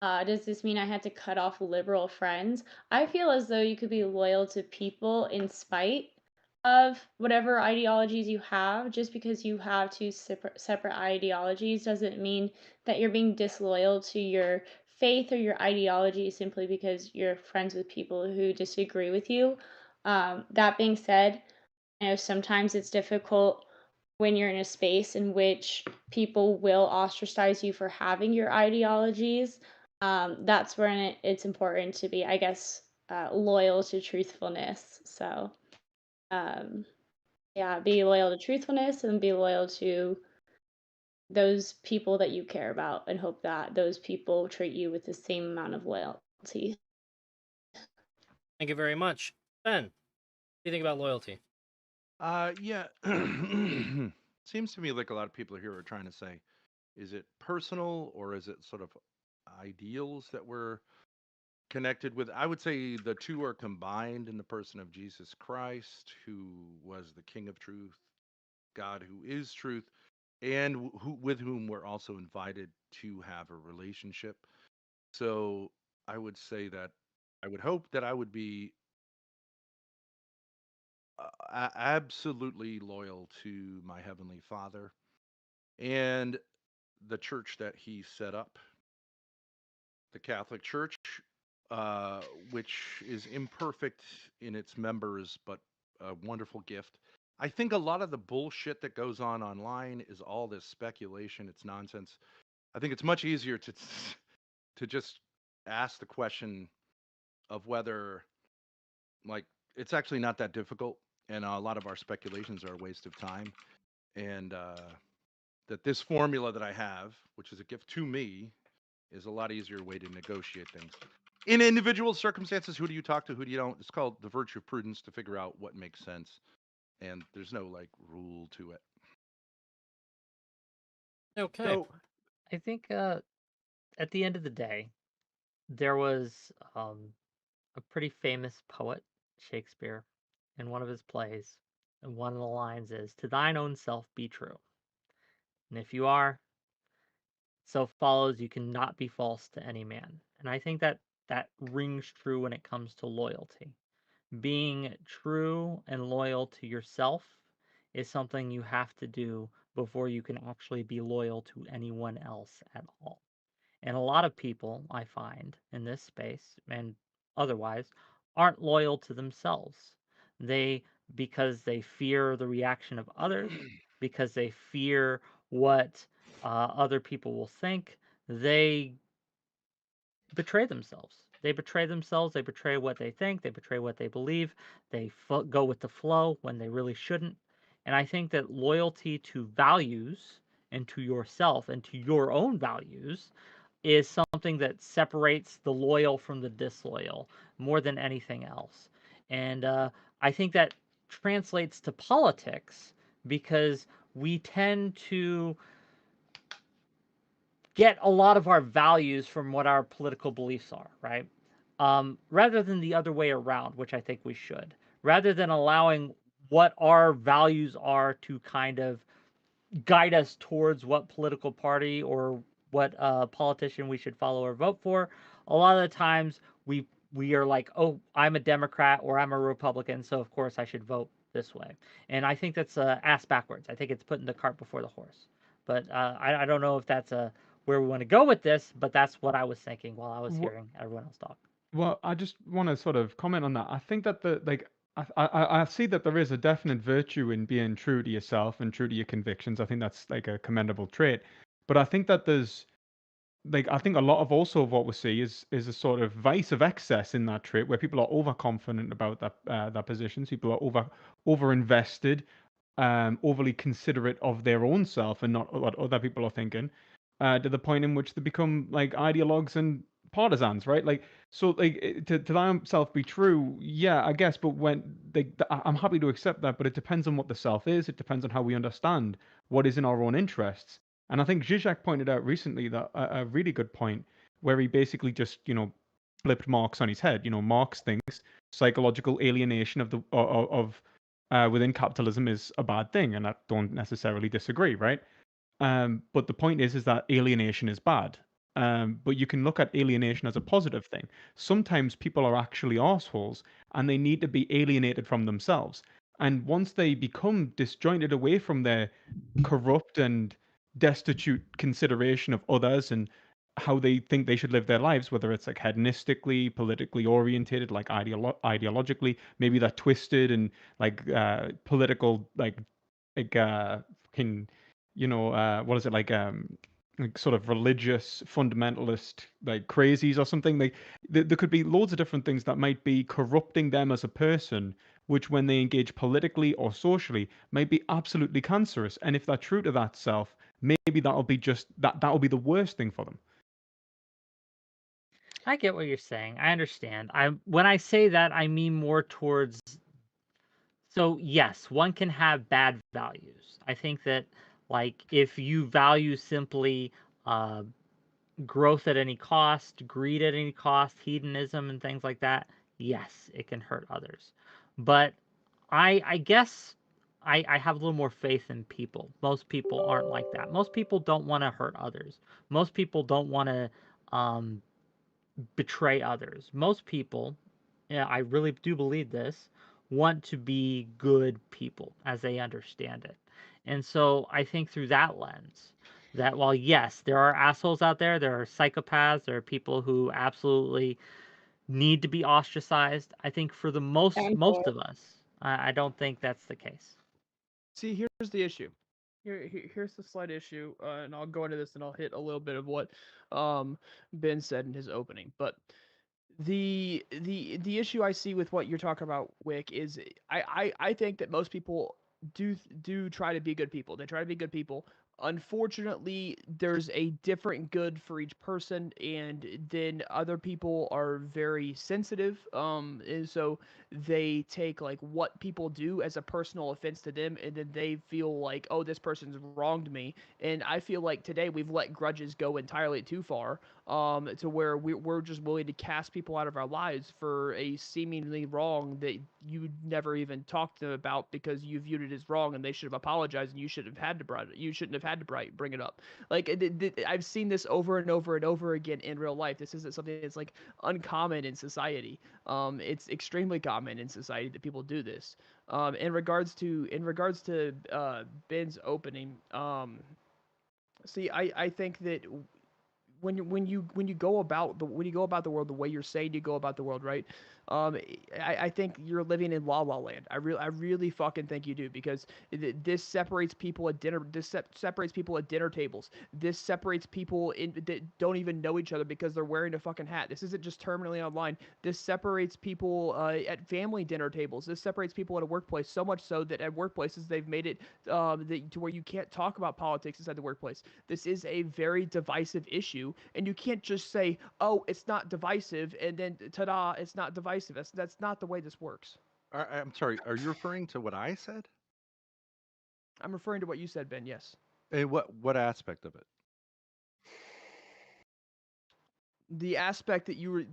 does this mean I had to cut off liberal friends? I feel as though you could be loyal to people in spite of whatever ideologies you have. Just because you have two separate ideologies doesn't mean that you're being disloyal to your faith or your ideology simply because you're friends with people who disagree with you. That being said, I know sometimes it's difficult when you're in a space in which people will ostracize you for having your ideologies. That's when it's important to be, I guess, loyal to truthfulness. So, um, yeah, be loyal to truthfulness and be loyal to those people that you care about and hope that those people treat you with the same amount of loyalty. Thank you very much. Ben, what do you think about loyalty? Yeah. Seems to me like a lot of people here are trying to say, is it personal or is it sort of ideals that we're connected with. I would say the two are combined in the person of Jesus Christ, who was the King of Truth, God who is truth, and with whom we're also invited to have a relationship. So I would say that I would hope that I would be absolutely loyal to my Heavenly Father and the church that He set up, the Catholic Church, uh, which is imperfect in its members, but a wonderful gift. I think a lot of the bullshit that goes on online is all this speculation. It's nonsense. I think it's much easier to just ask the question of whether, like, it's actually not that difficult, and a lot of our speculations are a waste of time. And that this formula that I have, which is a gift to me, is a lot easier way to negotiate things. In individual circumstances, who do you talk to, who do you don't? It's called the virtue of prudence to figure out what makes sense. And there's no like rule to it. Okay. So I think at the end of the day, there was a pretty famous poet, Shakespeare, in one of his plays, and one of the lines is, "To thine own self be true. And if you are, so follows you cannot be false to any man." And I think that that rings true when it comes to loyalty. Being true and loyal to yourself is something you have to do before you can actually be loyal to anyone else at all. And a lot of people, I find, in this space and otherwise, aren't loyal to themselves. They, because they fear the reaction of others, because they fear what other people will think, they betray themselves. They betray themselves. They betray what they think. They betray what they believe. They go with the flow when they really shouldn't. And I think that loyalty to values and to yourself and to your own values is something that separates the loyal from the disloyal more than anything else. And I think that translates to politics because we tend to get a lot of our values from what our political beliefs are, right? Rather than the other way around, which I think we should. Rather than allowing what our values are to kind of guide us towards what political party or what politician we should follow or vote for, a lot of the times we are like, oh, I'm a Democrat or I'm a Republican, so of course I should vote this way. And I think that's ass backwards. I think it's putting the cart before the horse. But I don't know if that's where we want to go with this, but that's what I was thinking while I was Wha- hearing everyone else talk. Well, I just want to sort of comment on that. I think that I see that there is a definite virtue in being true to yourself and true to your convictions. I think that's like a commendable trait. But I think that there's I think a lot of also of what we see is a sort of vice of excess in that trait where people are overconfident about their positions. People are over invested, overly considerate of their own self and not what other people are thinking, to the point in which they become like ideologues and partisans, right? Like, so, to thyself be true, yeah, I guess, but I'm happy to accept that, but it depends on what the self is. It depends on how we understand what is in our own interests. And I think Zizek pointed out recently that a really good point where he basically just, flipped Marx on his head. Marx thinks psychological alienation of within capitalism is a bad thing, and I don't necessarily disagree, right? But the point is that alienation is bad. But you can look at alienation as a positive thing. Sometimes people are actually assholes, and they need to be alienated from themselves. And once they become disjointed away from their corrupt and destitute consideration of others and how they think they should live their lives, whether it's like hedonistically, politically orientated, like ideologically, maybe they're twisted and like political, fucking, what is it like sort of religious fundamentalist like crazies or something. There could be loads of different things that might be corrupting them as a person, which when they engage politically or socially might be absolutely cancerous. And if they're true to that self, maybe that'll be just that'll be the worst thing for them. I get what you're saying. I understand. When I say that, I mean more towards, so yes, one can have bad values. I think that, like, if you value simply growth at any cost, greed at any cost, hedonism and things like that, yes, it can hurt others. But I guess I have a little more faith in people. Most people aren't like that. Most people don't want to hurt others. Most people don't want to betray others. Most people, yeah, I really do believe this, want to be good people as they understand it. And so I think through that lens, that while yes, there are assholes out there, there are psychopaths, there are people who absolutely need to be ostracized. I think for the most of us, I don't think that's the case. See, here's the issue. Here's the slight issue, and I'll go into this and I'll hit a little bit of what Ben said in his opening. But the issue I see with what you're talking about, Wick, is I think that most people do try to be good people. They try to be good people. Unfortunately, there's a different good for each person, and then other people are very sensitive. And so they take like what people do as a personal offense to them, and then they feel like, oh, this person's wronged me. And I feel like today we've let grudges go entirely too far, to where we're just willing to cast people out of our lives for a seemingly wrong that you never even talked to them about because you viewed it as wrong and they should have apologized and you shouldn't have had to bring it up. Like I've seen this over and over and over again in real life. This isn't something that's like uncommon in society. It's extremely common in society that people do this. In regards to Ben's opening, see, I think that when you go about the world the way you're saying you go about the world, right? I think you're living in la la land. I really fucking think you do, because this separates people at dinner. This separates people at dinner tables. This separates people that don't even know each other because they're wearing a fucking hat. This isn't just terminally online. This separates people at family dinner tables. This separates people at a workplace, so much so that at workplaces they've made it to where you can't talk about politics inside the workplace. This is a very divisive issue, and you can't just say, "Oh, it's not divisive," and then ta-da, it's not divisive. That's not the way this works. I'm sorry. Are you referring to what I said? I'm referring to what you said, Ben. Yes. What aspect of it? The aspect that you were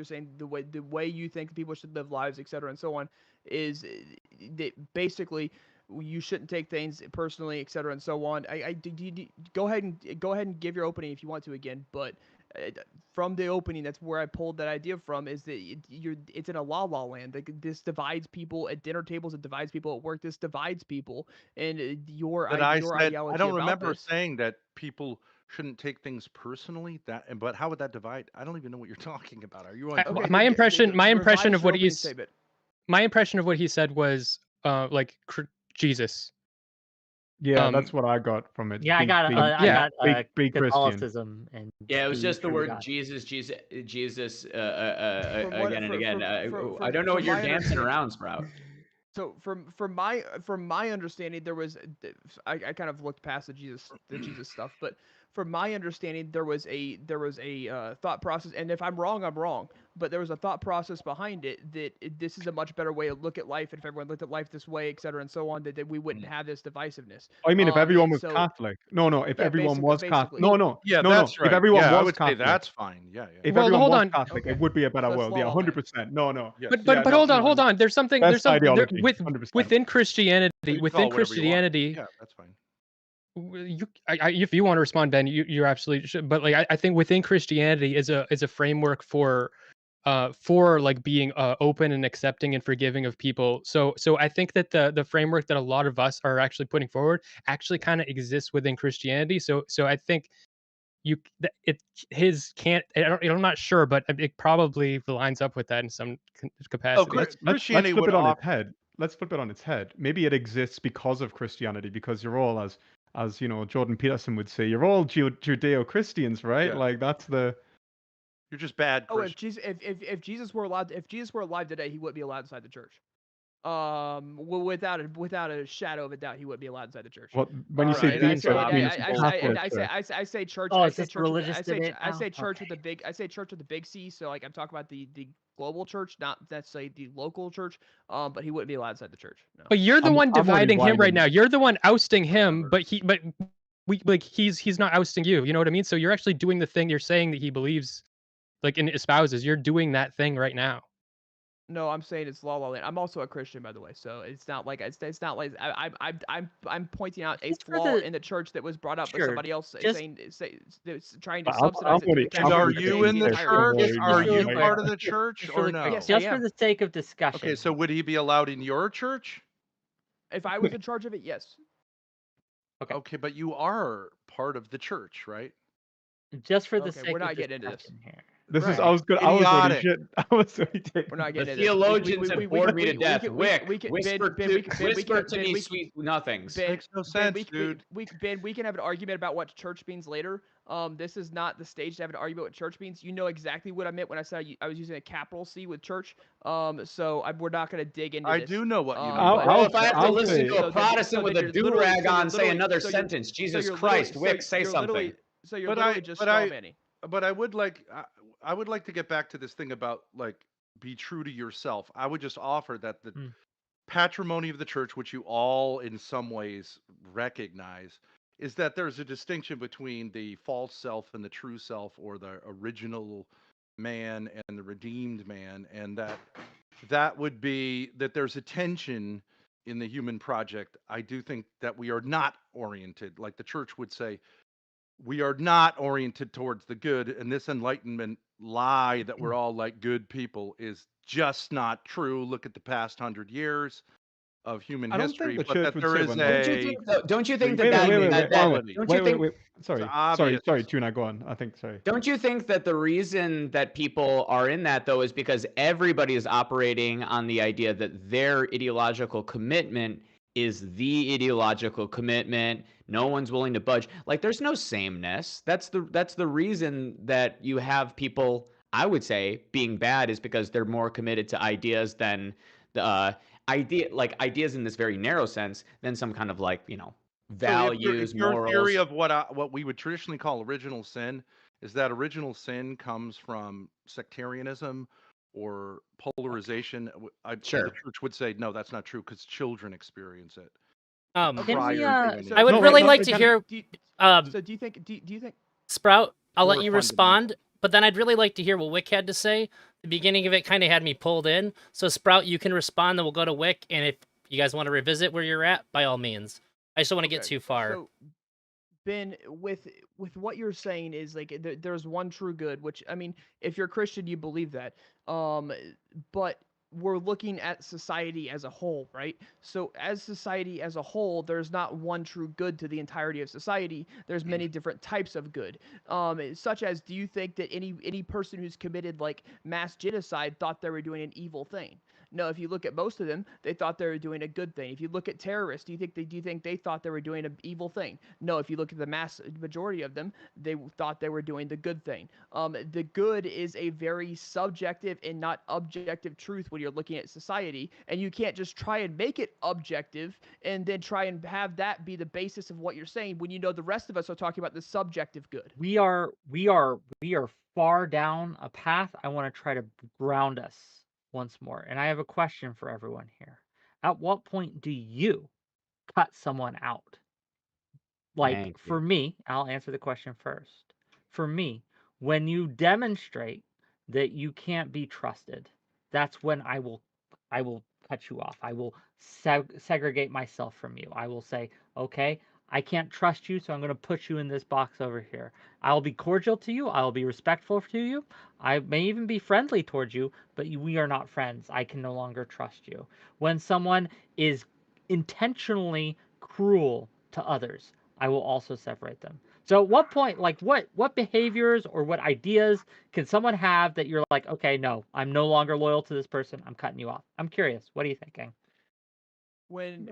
saying, the way you think people should live lives, etc., and so on, is that basically you shouldn't take things personally, etc., and so on. Go ahead and give your opening if you want to again, but from the opening, that's where I pulled that idea from. Is that it's in a la la land. Like, this divides people at dinner tables. It divides people at work. This divides people, and your ideology. I don't about remember this. saying that people shouldn't take things personally. But how would that divide? I don't even know what you're talking about. Are you on? Okay, my impression of what he's my impression of what he said was like Jesus. Yeah, that's what I got from it. Yeah, I got be Christian. Catholicism and Yeah, it was just the true word God. Jesus, what- again and again. I don't from know what you're my dancing understanding- around, Sprout. So from my understanding, there was I kind of looked past the Jesus stuff, but from my understanding, there was a thought process, and if I'm wrong, I'm wrong. But there was a thought process behind it that this is a much better way to look at life, and if everyone looked at life this way, et cetera, and so on, that we wouldn't have this divisiveness. I mean, if everyone was so- Catholic. No. If Yeah, everyone was Catholic. basically. No. Yeah, no. that's right. If everyone I was would Catholic, say that's fine. Yeah. if Well, everyone hold was on. Catholic, Okay. it would be a better So it's world. Yeah, la la land. 100%. No. Yes. But Yeah, hold on, no. hold on. There's something Best within ideology, 100%. Christianity. You can Within call it whatever you want. Christianity, Yeah, that's fine. if you want to respond, Ben, you're absolutely should. But like I think within Christianity is a framework for like being open and accepting and forgiving of people. So I think that the framework that a lot of us are actually putting forward actually kind of exists within Christianity. So I think I'm not sure, but it probably lines up with that in some capacity. Christianity let's flip would it on its offer. head. Let's flip it on its head. Maybe it exists because of Christianity, because you're all, as you know, Jordan Peterson would say, you're all Judeo-Christians, right? Yeah. Like that's the. You're just bad. Oh, if Jesus were alive today, he wouldn't be allowed inside the church. Well, without a shadow of a doubt, he wouldn't be allowed inside the church. What when you say Alright, being that's I say church. Oh, I it's say just church. religious I say debate I now? say church with Okay. the big. I say church with the big C. So like I'm talking about the global church, not necessarily the local church. But he wouldn't be allowed inside the church. No. But you're the one I'm only dividing him right whining. now. You're the one ousting him, Whatever. but he's not ousting you. You know what I mean? So you're actually doing the thing you're saying that he believes, like, and espouses. You're doing that thing right now. No, I'm saying it's La La Land. I'm also a Christian, by the way, so it's not like it's not like I'm pointing out a Just for flaw the in the church that was brought up by sure, somebody else just that's trying to I'll subsidize it to already- the I'm And Catholic are already Church you saying in the the entire Don't church? worry, Are man. you really part quick. of the church just or really quick. no? Yes, I Just for am. the sake of discussion. Okay, so would he be allowed in your church? If I was in charge of it, yes. Okay. Okay, but you are part of the church, right? Just for the Okay, sake we're of not getting into this. discussion here. This is. Right. I was good. I was already Idiotic. shit. I was already taking. We're not The getting into this. theologians have bored me to death. we Wick, can whisper Ben, to we can Ben, we whisper can to Ben, me we sweet nothings. Ben, Makes no Ben, sense, dude. Ben, we can have an argument about what church means later. This is not the stage to have an argument what church means. You know exactly what I meant when I said I was using a capital C with church. So we're not gonna dig into I this. do know what you mean. I'll- Bro, if I have to I'll listen to say- a Protestant with a do-rag on say another sentence, Jesus Christ, Wick, say something. So you're But literally just straw manning. But I would like I would like to get back to this thing about like be true to yourself. I would just offer that the patrimony of the church, which you all in some ways recognize, is that there's a distinction between the false self and the true self, or the original man and the redeemed man, and that would be that there's a tension in the human project. I do think that we are not oriented, like the church would say, we are not oriented towards the good, and this enlightenment lie that we're all like good people is just not true. Look at the past 100 years of human I don't history, think the but church that would there say is we're not. Don't you think Wait, that wait, wait, that reality. don't you think obvious. Sorry, Tuna, go on. Don't you think that the reason that people are in that, though, is because everybody is operating on the idea that their ideological commitment is the ideological commitment? No one's willing to budge. Like, there's no sameness. That's the reason that you have people, I would say, being bad is because they're more committed to ideas than the ideas in this very narrow sense than some kind of, like, values, if your morals. theory of what we would traditionally call original sin is that original sin comes from sectarianism or polarization, Sure. the church would say no, that's not true because children experience it. Can we, I would really like to hear. So do you think Sprout, I'll let More you fundamental. respond, but then I'd really like to hear what Wick had to say. The beginning of it kind of had me pulled in. So Sprout, you can respond, then we'll go to Wick, and if you guys want to revisit where you're at, by all means. I just don't want to get too far. So, Ben, with what you're saying is like there's one true good, which I mean, if you're Christian, you believe that. But we're looking at society as a whole, right? So as society as a whole, there's not one true good to the entirety of society. There's many different types of good. Such as, do you think that any person who's committed like mass genocide thought they were doing an evil thing? No, if you look at most of them, they thought they were doing a good thing. If you look at terrorists, do you think they thought they were doing an evil thing? No, if you look at the mass majority of them, they thought they were doing the good thing. The good is a very subjective and not objective truth when you're looking at society, and you can't just try and make it objective and then try and have that be the basis of what you're saying when you know the rest of us are talking about the subjective good. We are far down a path. I want to try to ground us once more. And I have a question for everyone here. At what point do you cut someone out? Like, Thank you. for me, I'll answer the question first. For me, when you demonstrate that you can't be trusted, that's when I will cut you off. I will segregate myself from you. I will say, okay, I can't trust you, so I'm going to put you in this box over here. I'll be cordial to you. I'll be respectful to you. I may even be friendly towards you, but we are not friends. I can no longer trust you. When someone is intentionally cruel to others, I will also separate them. So at what point, like what behaviors or what ideas can someone have that you're like, okay, no, I'm no longer loyal to this person. I'm cutting you off. I'm curious. What are you thinking? When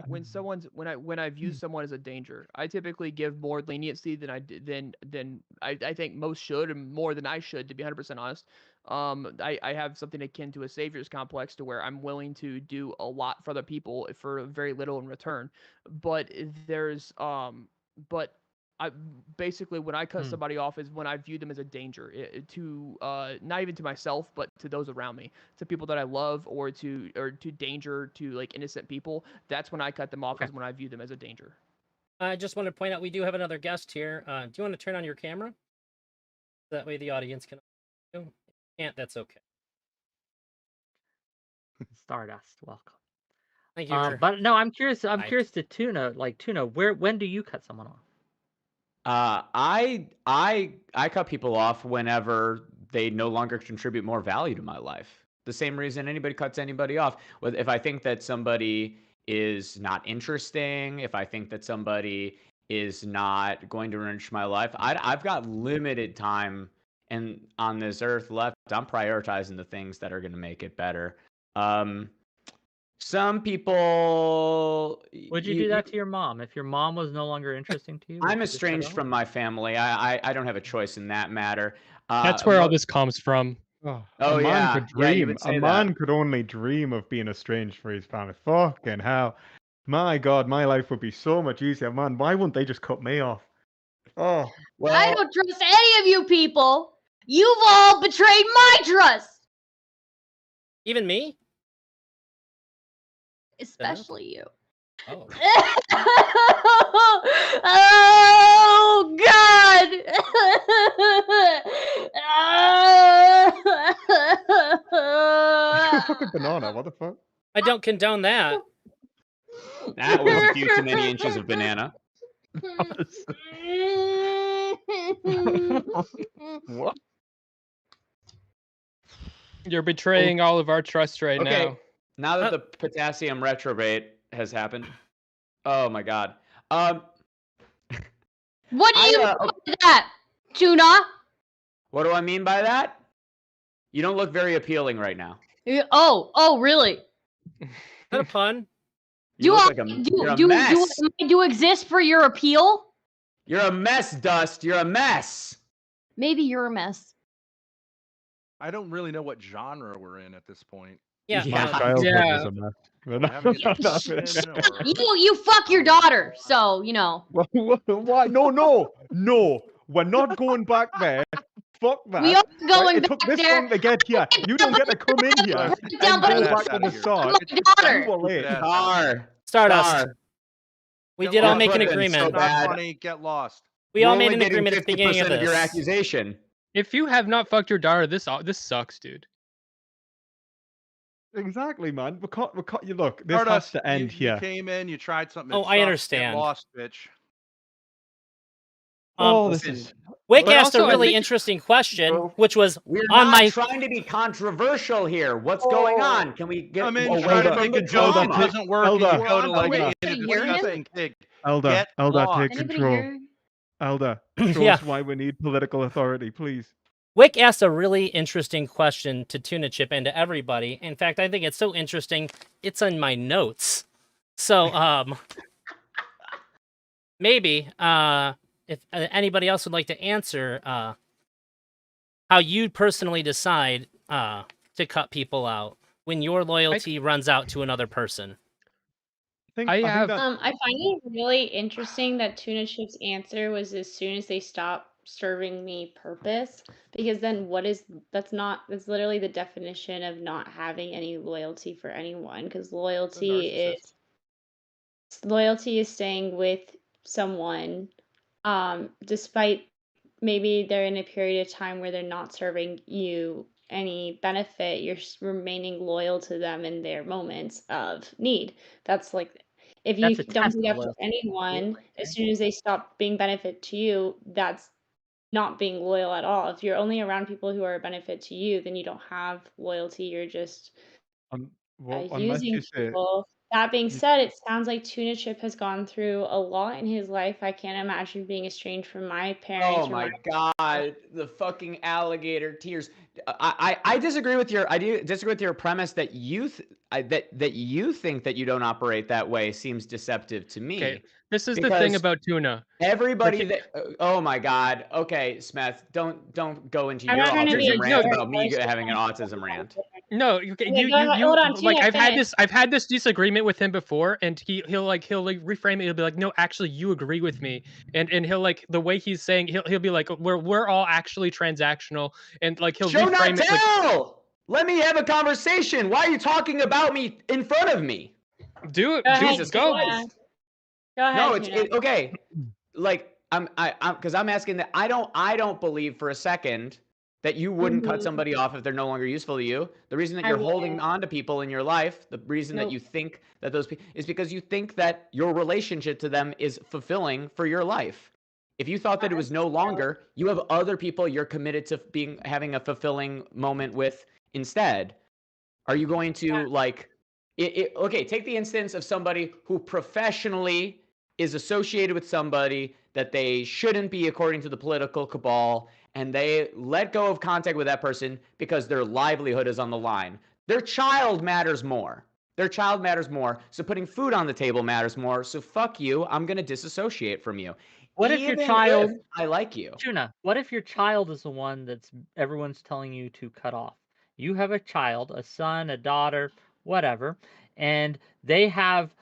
I view someone as a danger, I typically give more leniency than I think most should, and more than I should, to be 100% honest. I have something akin to a savior's complex to where I'm willing to do a lot for other people for very little in return. But but I basically, when I cut somebody off, is when I view them as a danger to not even to myself, but to those around me, to people that I love, or to danger to like innocent people. That's when I cut them off, is when I view them as a danger. I just want to point out we do have another guest here. Do you want to turn on your camera? That way the audience can. If you can't, that's okay. Stardust, welcome. Thank you. But no, I'm curious. I'm Right. curious to Tuna. Like Tuna, when do you cut someone off? I cut people off whenever they no longer contribute more value to my life. The same reason anybody cuts anybody off. If I think that somebody is not interesting, if I think that somebody is not going to enrich my life, I've got limited time and on this earth left. I'm prioritizing the things that are going to make it better. Some people. Would you do that to your mom if your mom was no longer interesting to you? would I'm you just cut estranged her off? from my family. I don't have a choice in that matter. That's where all this comes from. Oh, Oh, a man yeah. could Yeah, you dream. would A say man that. could only dream of being estranged from his family. Fucking hell. My God, my life would be so much easier. Man, why wouldn't they just cut me off? Oh, I Well, don't trust any of you people. You've all betrayed my trust, Even me? especially you. Oh. Oh you're a fucking God! banana. What the fuck? I don't condone that. that was a few too many inches of banana. What? You're betraying all of our trust right Okay, now. now that the potassium retrograde has happened. Oh my God. What do you I, mean by that, Tuna? What do I mean by that? You don't look very appealing right now. Oh, really? Is that a pun? You Do look I like you're a do mess. do exist for your appeal? You're a mess, Dust. You're a mess. Maybe you're a mess. I don't really know what genre we're in at this point. Yeah. Yeah. My childhood Yeah. was a mess. We're having a discussion, or You fuck your daughter, so you know. Why? No. We're not going back there. Fuck that. We are Right? going It took back this there. long to get here. You don't get to come in here Russ, and down, go but get back that to out the of here. start. my daughter. You were late. Get that. Tar. Stardust. Tar. We Get did all lost. make an Flippin' agreement. so Not bad. funny. Get lost. We You're all made only an getting agreement at the beginning of 50% of your this. accusation. If you have not fucked your daughter, this sucks, dude. Exactly, man. You look. This has Stardust, to end you here. came in, you tried something. Oh, it I sucked, understand. Get lost, bitch. Oh, this listen, is. Wick But asked also, a I really think- interesting question, Bro, which was we're on not my. trying to be controversial here. What's going on? Can we get I mean, you away try to from make the a joke, it drama? doesn't work, and you Elder, go to like Elder. the end of Hear him? discussing pig. Elder, Get lost. take Anybody control. hear? Elder, show Yeah. us why we need political authority, please. Wick asked a really interesting question to Tuna Chip and to everybody. In fact, I think it's so interesting, it's in my notes. So, maybe, if anybody else would like to answer, how you personally decide to cut people out when your loyalty runs out to another person. I have- I find it really interesting that Tuna Chip's answer was as soon as they stop serving me purpose, because then that's literally the definition of not having any loyalty for anyone, because loyalty is staying with someone despite maybe they're in a period of time where they're not serving you any benefit, you're remaining loyal to them in their moments of need. That's like, if you That's a don't test do of that for loyalty. anyone, Right as there. soon as they stop being benefit to you, that's not being loyal at all. If you're only around people who are a benefit to you, then you don't have loyalty. You're just Unless using you say people. That being said, it sounds like Tuna Chip has gone through a lot in his life. I can't imagine being estranged from my parents. Oh my God, the fucking alligator tears. I disagree with your disagree with your premise that that you think that you don't operate that way seems deceptive to me. Okay, this is the thing about Tuna. Everybody that oh my God. Okay, Smith, don't go into I'm your not trying to be autism a rant jerk. about me having an autism rant. No, Okay, you go ahead. Hold on, like Tina, finish. I've had this disagreement with him before, and he'll reframe it. He'll be like, no, actually, you agree with me, and he'll like the way he's saying he'll be like, we're all actually transactional, and like he'll Show not reframe it like, tell. Let me have a conversation. Why are you talking about me in front of me? do it, Go ahead, Jesus, go. Tina. Go ahead, No, it's Tuna. okay. Like I'm asking that I don't believe for a second that you wouldn't cut Mhm. somebody off if they're no longer useful to you. The reason that I you're holding wouldn't. on to people in your life, the reason that Nope. you think that those people is because you think that your relationship to them is fulfilling for your life. If you thought that it was no longer, you have other people you're committed to having a fulfilling moment with instead. Are you going to like okay, take the instance of somebody who professionally is associated with somebody that they shouldn't be according to the political cabal, and they let go of contact with that person because their livelihood is on the line. Their child matters more. Their child matters more. So putting food on the table matters more. So fuck you. I'm going to disassociate from you. What if your Even child, if I like you. Tuna, what if your child is the one that's everyone's telling you to cut off? You have a child, a son, a daughter, whatever, and they have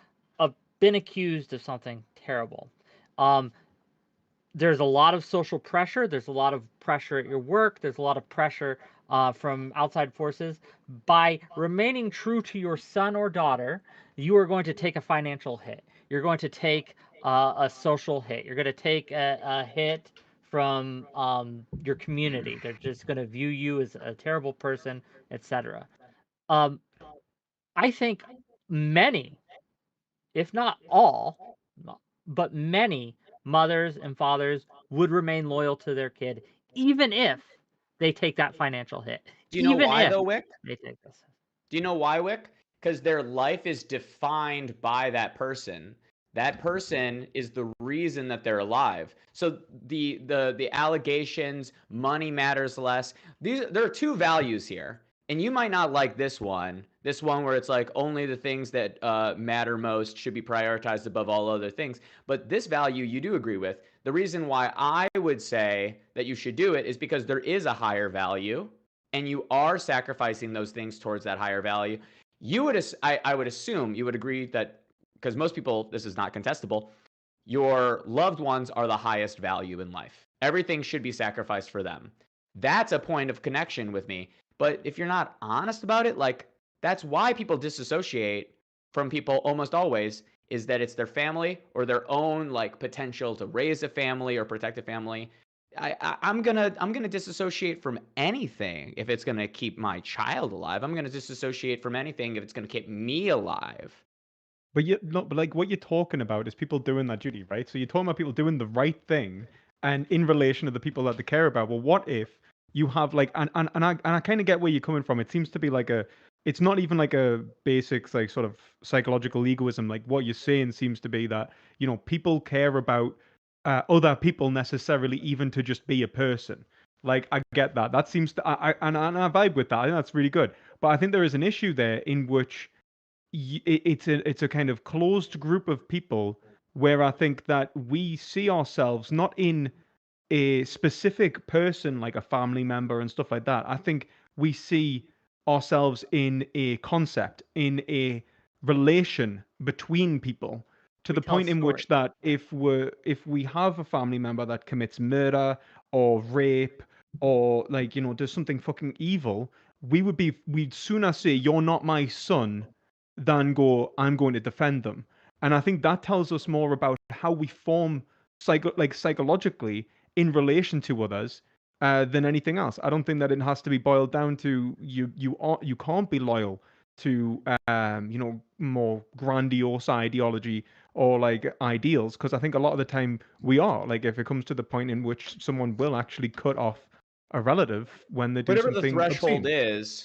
been accused of something terrible. Um, there's a lot of social pressure. There's a lot of pressure at your work. There's a lot of pressure from outside forces. By remaining true to your son or daughter, you are going to take a financial hit. You're going to take a social hit. You're going to take a hit from your community. They're just going to view you as a terrible person, etc. Um, I think many, if not all, but many mothers and fathers would remain loyal to their kid, even if they take that financial hit. Do you know Even why if though, Wick? they take this. Do you know why, Wick? Because their life is defined by that person. That person is the reason that they're alive. So the allegations, money matters less. There are two values here, and you might not like this one. This one where it's like only the things that matter most should be prioritized above all other things. But this value you do agree with. The reason why I would say that you should do it is because there is a higher value, and you are sacrificing those things towards that higher value. I would assume you would agree that, because most people, this is not contestable, your loved ones are the highest value in life. Everything should be sacrificed for them. That's a point of connection with me. But if you're not honest about it, like that's why people disassociate from people almost always, is that it's their family or their own like potential to raise a family or protect a family. I'm gonna disassociate from anything if it's gonna keep my child alive. I'm gonna disassociate from anything if it's gonna keep me alive. But like what you're talking about is people doing that duty, right? So you're talking about people doing the right thing and in relation to the people that they care about. Well, what if you have like and I kind of get where you're coming from. It seems to be like it's not even like a basic like sort of psychological egoism. Like what you're saying seems to be that, people care about other people necessarily even to just be a person. Like I get that. That seems to and I vibe with that. I think that's really good. But I think there is an issue there in which it's a kind of closed group of people where I think that we see ourselves not in a specific person like a family member and stuff like that. I think we see ourselves in a concept, in a relation between people, to We the tell point in stories. which that if we have a family member that commits murder or rape or like does something fucking evil, we'd sooner say you're not my son than go I'm going to defend them. And I think that tells us more about how we form psychologically in relation to others than anything else. I don't think that it has to be boiled down to you can't be loyal to more grandiose ideology or like ideals, because I think a lot of the time we are, like, if it comes to the point in which someone will actually cut off a relative when they do something obscene.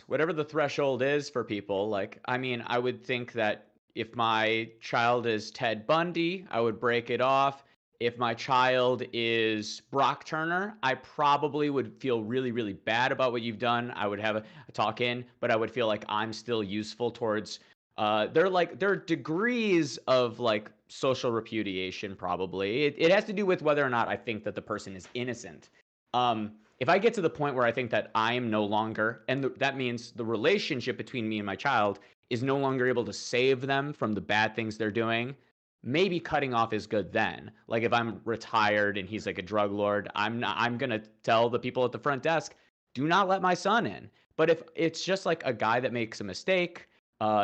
Whatever the threshold is for people, like, I mean, I would think that if my child is Ted Bundy, I would break it off. If my child is Brock Turner, I probably would feel really, really bad about what you've done. I would have a talk in, but I would feel like I'm still useful towards. There are degrees of like social repudiation. Probably it has to do with whether or not I think that the person is innocent. If I get to the point where I think that I am no longer, and that means the relationship between me and my child is no longer able to save them from the bad things they're doing, maybe cutting off is good then. Like if I'm retired and he's like a drug lord, I'm gonna tell the people at the front desk, do not let my son in. But if it's just like a guy that makes a mistake,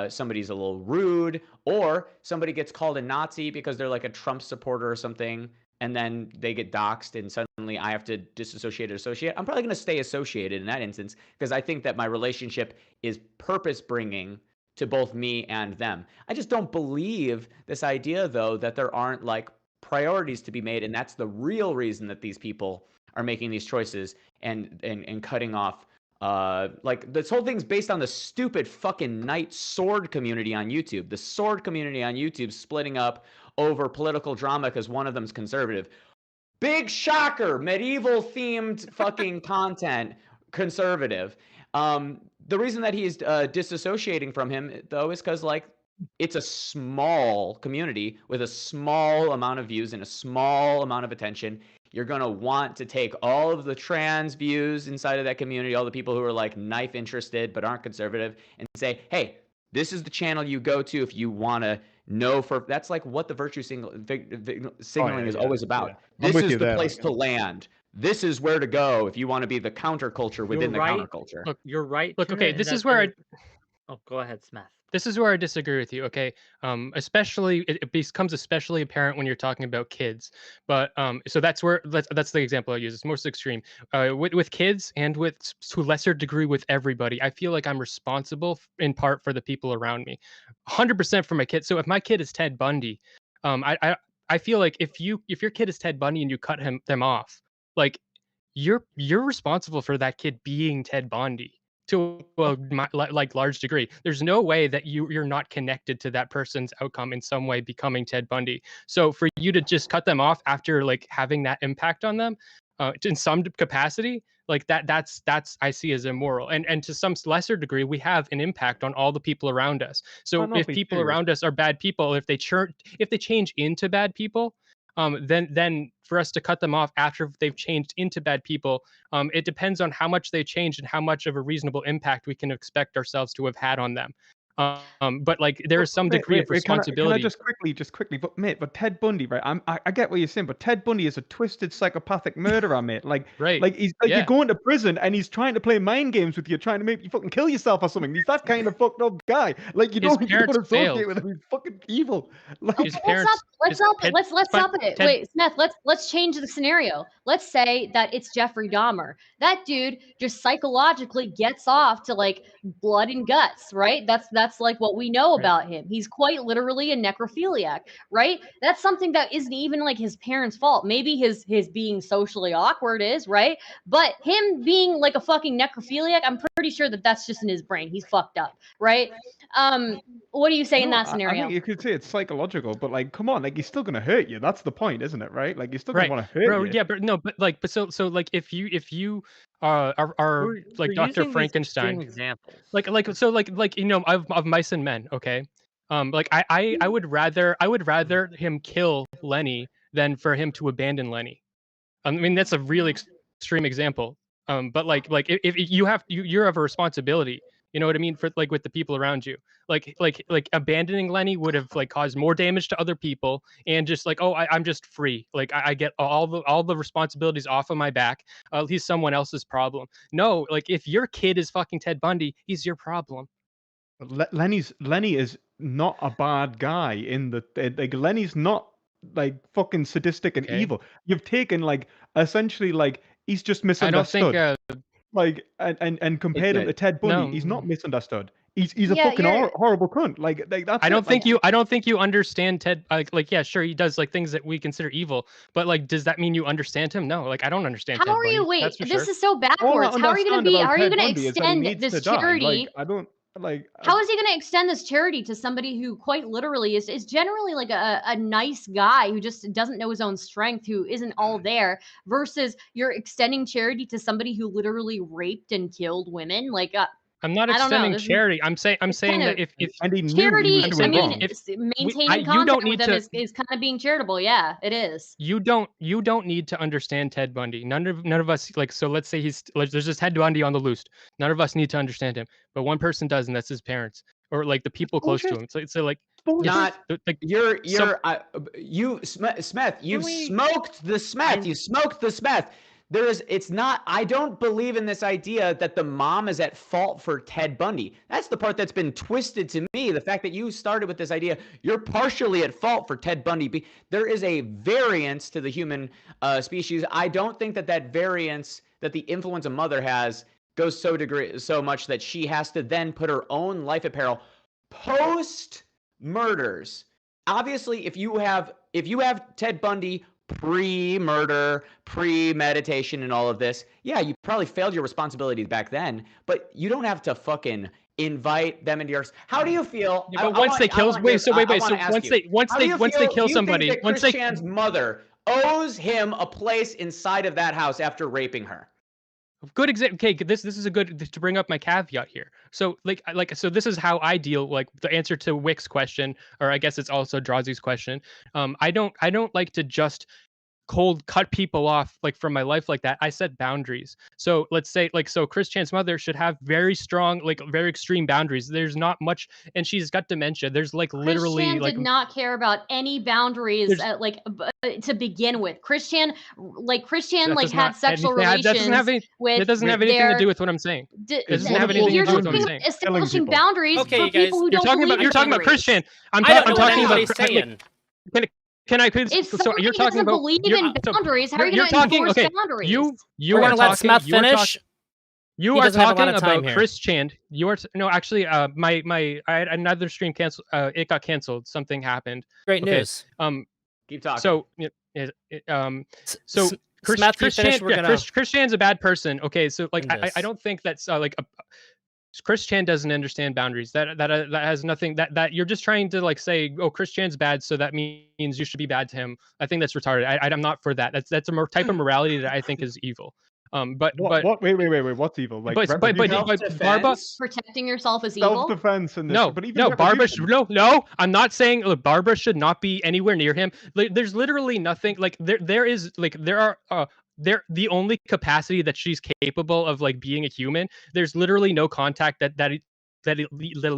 somebody's a little rude, or somebody gets called a Nazi because they're like a Trump supporter or something, and then they get doxxed and suddenly I have to disassociate or associate, I'm probably going to stay associated in that instance because I think that my relationship is purpose bringing to both me and them. I just don't believe this idea, though, that there aren't like priorities to be made, and that's the real reason that these people are making these choices and cutting off. Like this whole thing's based on the stupid fucking Knight Sword community on YouTube. The Sword community on YouTube splitting up over political drama because one of them's conservative. Big shocker, medieval themed fucking content, conservative. The reason that he's disassociating from him, though, is because like it's a small community with a small amount of views and a small amount of attention. You're going to want to take all of the trans views inside of that community, all the people who are like knife interested but aren't conservative, and say, hey, this is the channel you go to if you want to know for. That's like what the virtue signaling is always about. Yeah. This is the place to land. This is where to go if you want to be the counterculture within the counterculture. Look, you're right. Look, okay, and this is that where is- Oh, go ahead, Smith. This is where I disagree with you. Okay, especially it becomes especially apparent when you're talking about kids. But so that's the example I use. It's most extreme. With kids and to a lesser degree with everybody. I feel like I'm responsible in part for the people around me, 100% for my kid. So if my kid is Ted Bundy, I feel like if your kid is Ted Bundy and you cut them off, like you're responsible for that kid being Ted Bundy to a like large degree. There's no way that you're not connected to that person's outcome in some way becoming Ted Bundy. So for you to just cut them off after like having that impact on them in some capacity, like that's I see as immoral. And to some lesser degree, we have an impact on all the people around us. So if people around us are bad people, if they change into bad people, then for us to cut them off after they've changed into bad people, it depends on how much they changed and how much of a reasonable impact we can expect ourselves to have had on them. But like there is some degree of responsibility. Can I just quickly, but Ted Bundy, right? I get what you're saying, but Ted Bundy is a twisted psychopathic murderer, mate. Like, right? Like he's like you're going to prison and he's trying to play mind games with you, trying to make you fucking kill yourself or something. He's that kind of fucked up guy. Like you don't associate with him. He's fucking evil. Like let's up it. Wait, Smith, let's change the scenario. Let's say that it's Jeffrey Dahmer. That dude just psychologically gets off to like blood and guts, right? That's like what we know about him. He's quite literally a necrophiliac, right? That's something that isn't even like his parents' fault. Maybe his being socially awkward is, right? But him being like a fucking necrophiliac, I'm pretty sure that that's just in his brain. He's fucked up, right? What do you say in that scenario? I think you could say it's psychological, but like, come on, like he's still gonna hurt you. That's the point, isn't it? Right? Like he's still gonna want to hurt you. Yeah, but so like if you are like Dr. Frankenstein examples, like you know of Mice and Men, okay? Like I would rather him kill Lenny than for him to abandon Lenny. I mean that's a really extreme example. But like if you have a responsibility. You know what I mean? For like with the people around you, like abandoning Lenny would have like caused more damage to other people, and just like I'm just free. Like I get all the responsibilities off of my back. He's someone else's problem. No, like if your kid is fucking Ted Bundy, he's your problem. Lenny is not a bad guy in the like Lenny's not like fucking sadistic and evil. You've taken like essentially like he's just misunderstood. I don't think. Like and compared him to Ted Bundy, he's not misunderstood. He's a fucking horrible cunt. Like that's. I don't think you understand Ted. Like yeah, sure he does like things that we consider evil, but like does that mean you understand him? No, like I don't understand. How are you? Wait, this is so backwards. How are you going to be? How are you going to extend this charity? I don't like. How is he going to extend this charity to somebody who quite literally is generally like a nice guy who just doesn't know his own strength, who isn't all there, versus you're extending charity to somebody who literally raped and killed women? Like I'm not extending charity. I'm saying that if charity, I mean, maintaining contact with them is kind of being charitable. Yeah, it is. You don't need to understand Ted Bundy. None of us like. So let's say there's just Ted Bundy on the loose. None of us need to understand him, but one person does, and that's his parents or like the people close to him. So like. Not like you Smith. You smoked the Smith. You smoked the Smith. it's not, I don't believe in this idea that the mom is at fault for Ted Bundy. That's the part that's been twisted to me. The fact that you started with this idea, you're partially at fault for Ted Bundy. There is a variance to the human species. I don't think that variance that the influence a mother has goes so much that she has to then put her own life at peril post murders. Obviously, if you have Ted Bundy pre-murder, premeditation, and all of this, yeah, you probably failed your responsibilities back then, but you don't have to fucking invite them into yours. How do you feel? Yeah, but once they kill somebody, Chris Chan's mother owes him a place inside of that house after raping her. Good example. Okay, this is a good to bring up my caveat here. So so this is how I deal, like the answer to Wick's question, or I guess it's also Drazi's question. I don't like to just cold cut people off like from my life like that. I set boundaries. So let's say so Chris Chan's mother should have very strong, like very extreme boundaries. There's not much, and she's got dementia. There's like literally Chris Chan like did not care about any boundaries to begin with. Chris Chan had sexual relations with. It doesn't have anything to do with what I'm saying. It doesn't have anything to do with what I'm saying. Establishing boundaries for people who you're talking about Chris Chan. I'm talking about. Can I? If somebody doesn't believe in boundaries, how are you going to enforce boundaries? We're going to let Smith finish. You are talking about Chris Chan. You are no, actually, I had another stream canceled. It got canceled. Something happened. Great news. Keep talking. So Chris Chan's a bad person. Okay, so like I don't think that's Chris Chan doesn't understand boundaries. That has nothing. That you're just trying to like say, oh, Chris Chan's bad, so that means you should be bad to him. I think that's retarded. I'm not for that. That's a type of morality that I think is evil. But wait, what's evil? Like, but Barba, protecting yourself is evil. Self-defense and no. I'm not saying Barbara should not be anywhere near him. Like, there's literally nothing. Like the only capacity that she's capable of like being a human. There's literally no contact that'll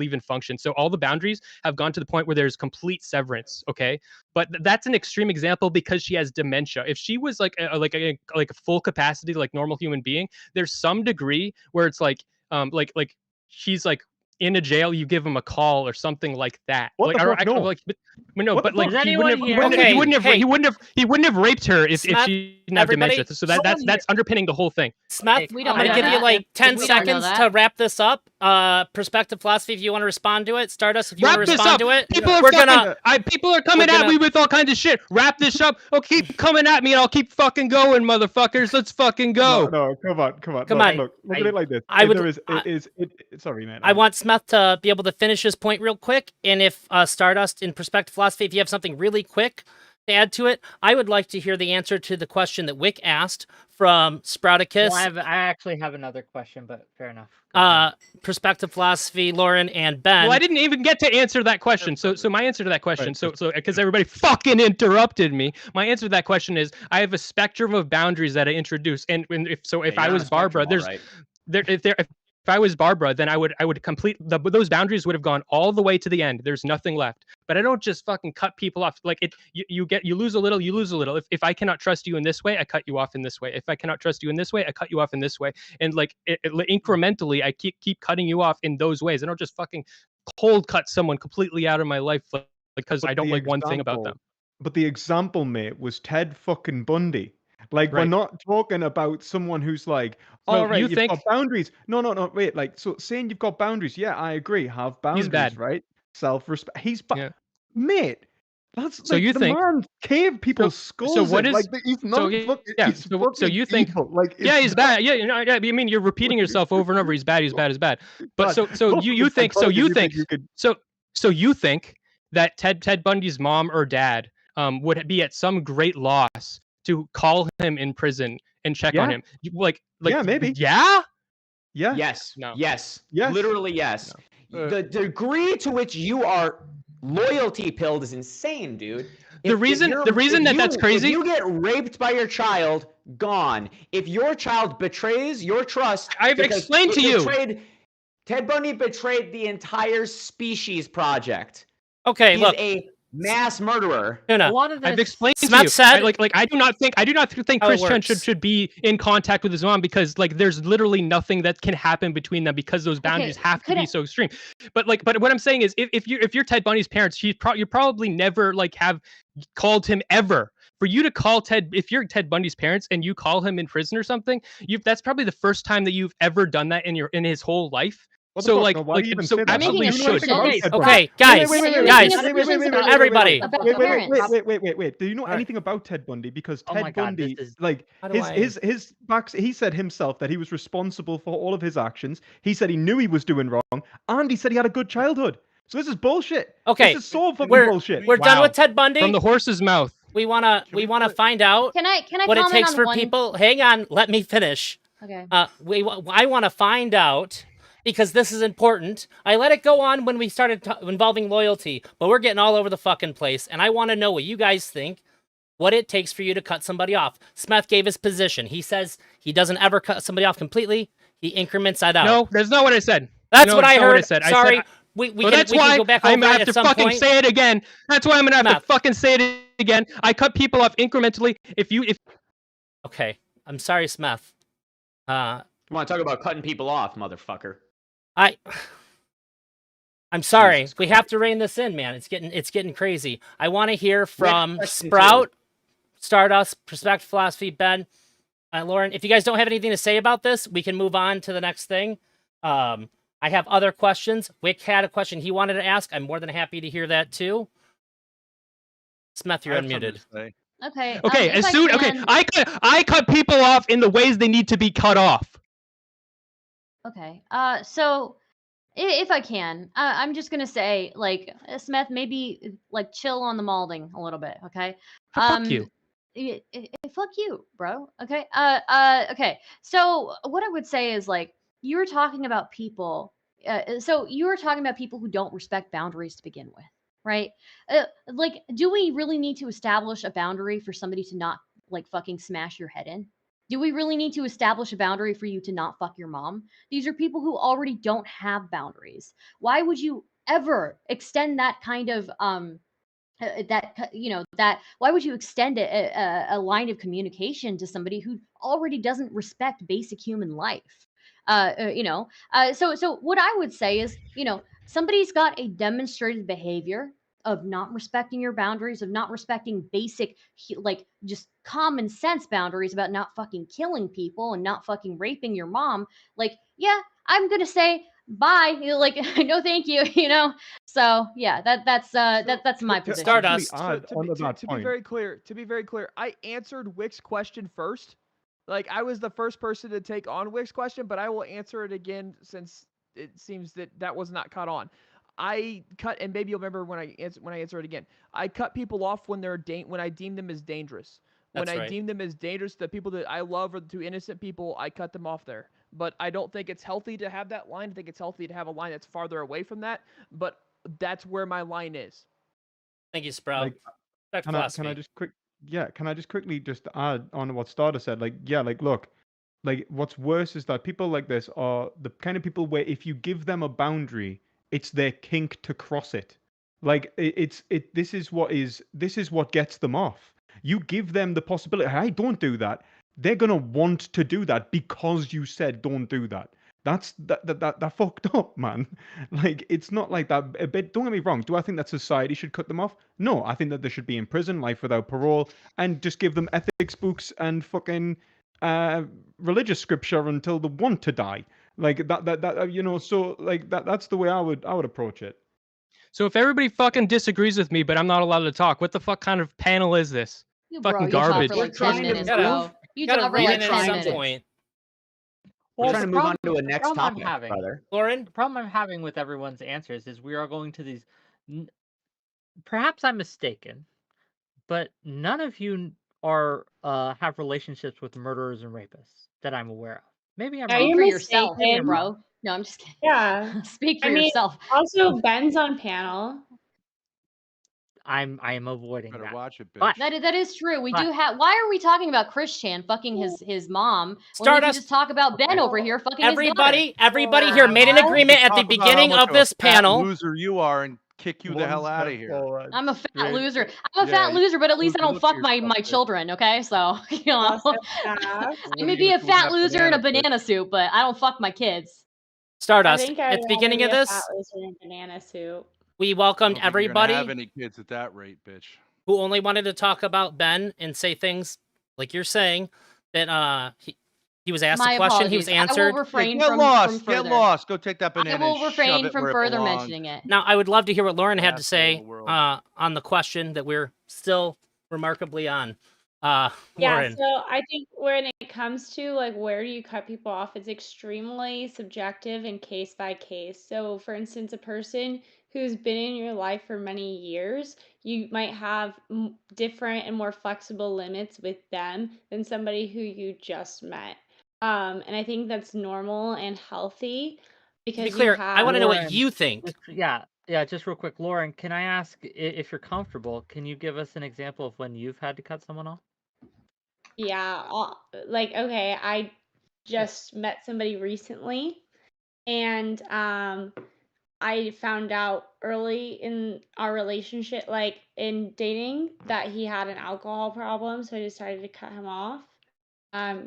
even function. So all the boundaries have gone to the point where there's complete severance. Okay, but that's an extreme example because she has dementia. If she was like a full capacity, like normal human being, there's some degree where it's like she's like in a jail, you give him a call or something like that. He wouldn't have raped her if she didn't have dementia. So that's underpinning the whole thing. Smith, I'm going to give you like 10 seconds to wrap this up. Perspective Philosophy, if you want to respond to it. Stardust, if you want to respond to it. People are coming at me with all kinds of shit. Wrap this up. Oh, keep coming at me and I'll keep fucking going, motherfuckers. Let's fucking go. No, come on. Look at it like this. Sorry, man. I want Smith to be able to finish his point real quick, and if Stardust in Perspective Philosophy, if you have something really quick to add to it, I would like to hear the answer to the question that Wick asked from Sprouticus. Well, I actually have another question, but fair enough. Perspective Philosophy, Lauren, and Ben. Well, I didn't even get to answer that question. So my answer to that question, so because everybody fucking interrupted me, my answer to that question is I have a spectrum of boundaries that I introduce, and if I was Barbara, if I was Barbara, then I would complete those boundaries would have gone all the way to the end. There's nothing left. But I don't just fucking cut people off. Like you lose a little, you lose a little. If I cannot trust you in this way, I cut you off in this way. If I cannot trust you in this way, I cut you off in this way. And like incrementally, I keep cutting you off in those ways. I don't just fucking cold cut someone completely out of my life because I don't like one thing about them. But the example, mate, was Ted fucking Bundy. Like, we're not talking about someone who's like, all right, you've got boundaries. No, wait. Like, so saying you've got boundaries, yeah, I agree. Have boundaries, he's bad. Right? Self-respect. He's bad. Mate, that's so like you the think man cave people's skulls. So what is like he's not so you think evil. Like, he's bad. Yeah, I mean you're repeating yourself over and over. He's bad. But you think that Ted Bundy's mom or dad would be at some great loss to call him in prison and check on him, like maybe, yes, literally yes. No. The degree to which you are loyalty pilled is insane, dude. The reason that's crazy. If you get raped by your child, gone. If your child betrays your trust, I've explained to you. Ted Bundy betrayed the entire species project. Okay, He's look. a mass murderer. A lot of this. I've explained to Smut you. said- I do not think How it Chris Chen works. should be in contact with his mom, because like there's literally nothing that can happen between them, because those boundaries have to be so extreme. But what I'm saying is, if you're Ted Bundy's parents, you probably never like have called him ever. For you to call if you're Ted Bundy's parents and you call him in prison or something, that's probably the first time that you've ever done that in his whole life. What the So fuck? like, No, why do you even say that? absolutely Making should. assumptions. Okay, guys, everybody. Wait. Do you know anything about Ted Bundy? Because Oh my Ted God, Bundy, this is- like How do his back, he said himself that he was responsible for all of his actions. He said he knew he was doing wrong, and he said he had a good childhood. So this is bullshit. Okay, This is so fucking we're bullshit. we're done with Ted Bundy. From the horse's mouth. we wanna find out Can I what it comment takes on for one? people. Hang on, let me finish. Okay. I want to find out, because this is important. I let it go on when we started involving loyalty, but we're getting all over the fucking place, and I want to know what you guys think, what it takes for you to cut somebody off. Smith gave his position. He says he doesn't ever cut somebody off completely. He increments that out. No, that's not what I said. That's No, what I that's not heard. what I said. Sorry. Well, we that's can why go back I'm over gonna it have at to some fucking point. say it again. That's why I'm gonna have to fucking say it again. I cut people off incrementally. Okay, I'm sorry, Smith. You want to talk about cutting people off, motherfucker? I'm sorry. Jesus We have to rein this in, man. It's getting crazy. I want to hear from question Sprout, Stardust, Perspective Philosophy, Ben, Lauren. If you guys don't have anything to say about this, we can move on to the next thing. I have other questions. Wick had a question he wanted to ask. I'm more than happy to hear that too. Smith, you're I have something unmuted. to say. Okay. Okay, if I cut people off in the ways they need to be cut off. Okay. So if I can, I'm just gonna say, like, Smith, maybe like chill on the malding a little bit, okay? Fuck you. Fuck you, bro. Okay. Okay. So what I would say is, like, you were talking about people. So you were talking about people who don't respect boundaries to begin with, right? Like, do we really need to establish a boundary for somebody to not like fucking smash your head in? Do we really need to establish a boundary for you to not fuck your mom? These are people who already don't have boundaries. Why would you ever extend that kind of why would you extend a line of communication to somebody who already doesn't respect basic human life? So what I would say is, somebody's got a demonstrated behavior of not respecting your boundaries, of not respecting basic, like, just common sense boundaries about not fucking killing people and not fucking raping your mom. Like, yeah, I'm gonna say bye. Like, no, thank you. So yeah, that's my position. Stardust. To be very clear, I answered Wick's question first. Like, I was the first person to take on Wick's question, but I will answer it again since it seems that was not caught on. I cut, and maybe you'll remember when I answer it again. I cut people off when when I deem them as dangerous. That's When I right. deem them as dangerous, the people that I love or to innocent people, I cut them off there. But I don't think it's healthy to have that line. I think it's healthy to have a line that's farther away from that. But that's where my line is. Thank you, Sprout. Like, can I just quickly just add on to what Starter said? Like, yeah, like, look, like, what's worse is that people like this are the kind of people where if you give them a boundary, it's their kink to cross it. Like, this is what gets them off. You give them the possibility, hey, don't do that. They're gonna want to do that because you said don't do that. That's that fucked up, man. Like, it's not like that. But don't get me wrong. Do I think that society should cut them off? No, I think that they should be in prison, life without parole, and just give them ethics books and fucking religious scripture until they want to die. Like that. So like that's the way I would approach it. So if everybody fucking disagrees with me, but I'm not allowed to talk, what the fuck kind of panel is this? Fucking garbage. You talk for like 10 minutes, bro. You talk for like 10 minutes. We're trying to move on to a next topic, having, brother. Lauren? The problem I'm having with everyone's answers is we are going to these. Perhaps I'm mistaken, but none of you are have relationships with murderers and rapists that I'm aware of. Maybe I'm wrong. For yourself, bro. No, I'm just kidding. Yeah. Speak for yourself. Also, Ben's on panel. I am avoiding Better that. watch it, bitch. But That is true. We do have. Why are we talking about Chris Chan fucking his mom? When we can Stardust. just talk about Ben over here fucking Everybody his daughter. here made an agreement at the Talk about beginning how much of this a fat panel. loser you are, and kick you the hell out of here. I'm a fat loser. I'm a fat loser, but at least I don't fuck my children. Okay, so you know, I may be a fat loser in a banana soup, but I don't fuck my kids. Stardust, at the beginning of this, fat loser in a banana soup. we I welcomed don't think you're gonna everybody have any kids at that rate, bitch. who only wanted to talk about Ben and say things like you're saying that he was asked My a question, he was apologies. answered. I will refrain Get from lost. further. Get lost. Go take that I banana will and shove refrain it from where it further belongs. mentioning it. Now, I would love to hear what Lauren had to Asshole say of the world. on the question that we're still remarkably on. Yeah, Lauren. so I think when it comes to like where do you cut people off, it's extremely subjective and case by case. So, for instance, a person who's been in your life for many years, you might have different and more flexible limits with them than somebody who you just met. And I think that's normal and healthy To be because clear, you I want to know what you think. Yeah, just real quick, Lauren, can I ask if you're comfortable? Can you give us an example of when you've had to cut someone off? Yeah, like okay, I just met somebody recently, and I found out early in our relationship, like in dating, that he had an alcohol problem, so I decided to cut him off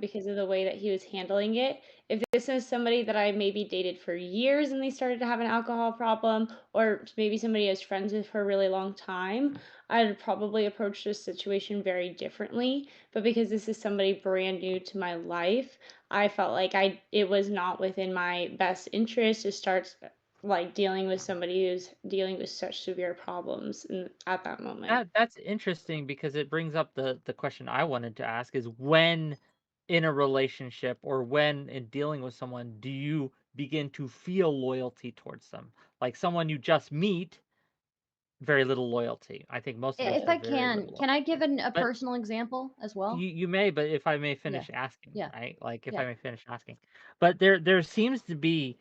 because of the way that he was handling it. If this is somebody that I maybe dated for years and they started to have an alcohol problem, or maybe somebody I was friends with for a really long time, I'd probably approach this situation very differently. But because this is somebody brand new to my life, I felt like it was not within my best interest to start like dealing with somebody who's dealing with such severe problems at that moment. That's interesting because it brings up the question I wanted to ask is when in a relationship or when in dealing with someone do you begin to feel loyalty towards them? Like someone you just meet, very little loyalty. I think most of us If have I very little can I loyalty. give a But personal example as well? you may, but if I may finish asking, Yeah. right? Like if Yeah. I may finish asking. But there seems to be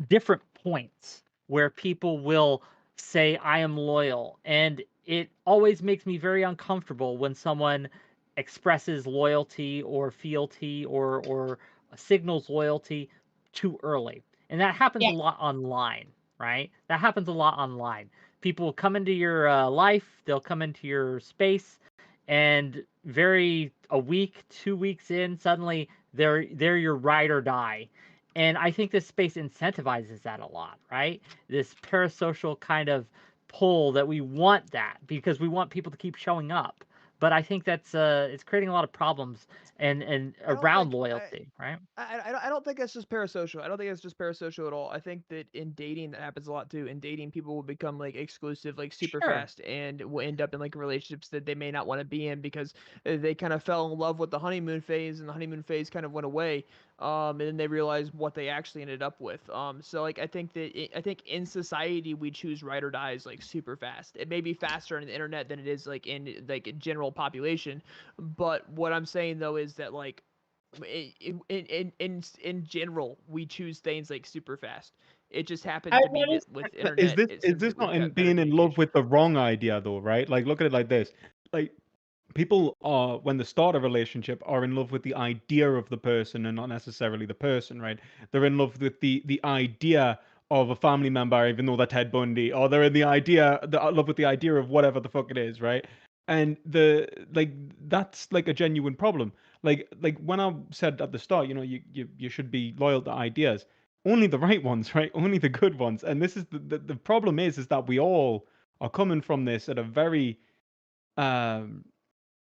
different points where people will say I am loyal, and it always makes me very uncomfortable when someone expresses loyalty or fealty or signals loyalty too early. And that happens a lot online, right? That happens a lot online. People come into your life, they'll come into your space, and a week, 2 weeks in, suddenly they're your ride or die. And I think this space incentivizes that a lot, right? This parasocial kind of pull that we want that because we want people to keep showing up. But I think that's it's creating a lot of problems and around loyalty, right? I don't think that's just parasocial. I don't think it's just parasocial at all. I think that in dating that happens a lot too. In dating, people will become like exclusive, like super fast, and will end up in like relationships that they may not want to be in because they kind of fell in love with the honeymoon phase, and the honeymoon phase kind of went away. And then they realize what they actually ended up with. So like I think I think in society we choose ride or dies like super fast. It may be faster on the internet than it is like in like general population, but what I'm saying though is that like in general we choose things like super fast. It just happens to be that with internet Is this not in being in love with the wrong idea though, right? Like look at it like this. Like people are when they start a relationship are in love with the idea of the person and not necessarily the person, right? They're in love with the idea of a family member, even though they're Ted Bundy, or they're in love with the idea of whatever the fuck it is, right? And that's like a genuine problem. Like when I said at the start, you should be loyal to ideas, only the right ones, right? Only the good ones. And this is the problem is that we all are coming from this at a very um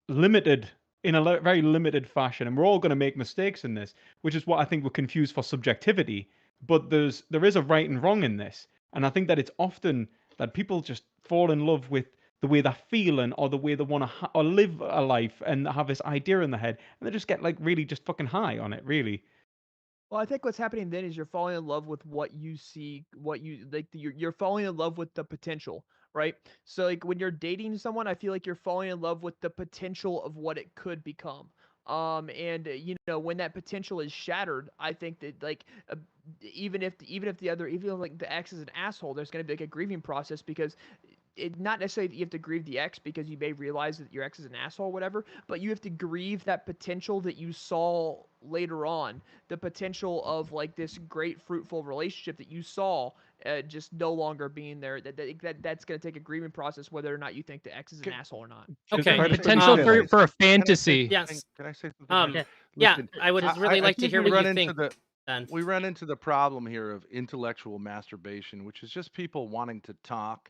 limited very limited fashion, and we're all going to make mistakes in this, which is what I think we're confused for subjectivity. But there is a right and wrong in this, and I think that it's often that people just fall in love with the way they're feeling or the way they want to or live a life and have this idea in their head, and they just get like really just fucking high on it, really. Well, I think what's happening then is you're falling in love with what you see, what you like. You're falling in love with the potential, right? So like when you're dating someone, I feel like you're falling in love with the potential of what it could become. And when that potential is shattered, I think that like even if the other even if like the ex is an asshole, there's gonna be like a grieving process because not necessarily that you have to grieve the ex because you may realize that your ex is an asshole or whatever, but you have to grieve that potential that you saw later on, the potential of like this great fruitful relationship that you saw just no longer being there. That's going to take a grieving process, whether or not you think the ex is an asshole or not. Okay. Try to Potential put for a fantasy. Yes. Can I say something? here? Yeah, Listen, I would really like to think hear we what run you into think. the Then we run into the problem here of intellectual masturbation, which is just people wanting to talk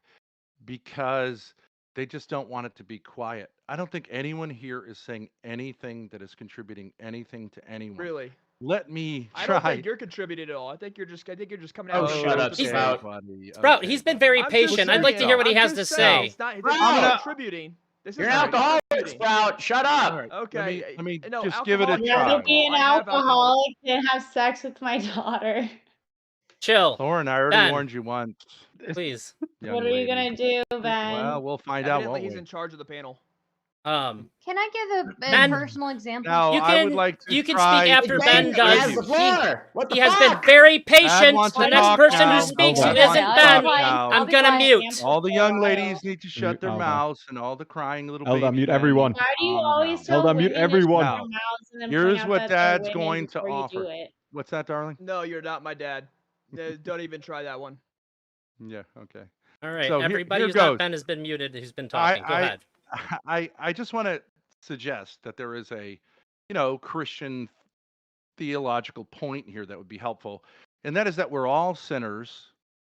because they just don't want it to be quiet. I don't think anyone here is saying anything that is contributing anything to anyone. Really? Let me I try. don't think you're contributing at all. I think you're just coming out. Oh, of the shut blue up, for the Sprout. sake. buddy. Sprout, Okay, he's been buddy. very I'm just patient. I'd like to hear what he I'm has just to saying, say. It's not Sprout! contributing. This You're is an not alcoholic, contributing. Sprout. Shut up. All right. Okay. Let me No, just give it a alcoholic is try. Rather be alcohol. an I have alcohol. alcoholic than have sex with my daughter. Chill. Lauren, I already Ben. warned you once. Please. young What are you lady. gonna do, Ben? Well, we'll find out, Evidently, won't he's we? in charge of the panel. Can I give a Ben- personal example? Now, You I would can- like to you can try speak to after Ben Ben agree does. has with the you. floor. What the He has fuck? been very patient. wants The to next talk person now. who speaks who Dad isn't wants to Ben, talk now. I'm gonna mute. All the young Amplifier. ladies need to shut Mute their Elder. mouths, and all the crying little Elder, baby mute men everyone. need to Why do you calm always down. tell Elder, mute women to everyone. shut their Now, mouths and then here's point out what that they're Dad's women going to before you do offer. it? What's that, darling? No, you're not my dad. Don't even try that one. Yeah, okay. All right, So everybody here who's not goes. Ben has been muted. Who's been talking? Go ahead. I just want to suggest that there is a, Christian theological point here that would be helpful, and that is that we're all sinners,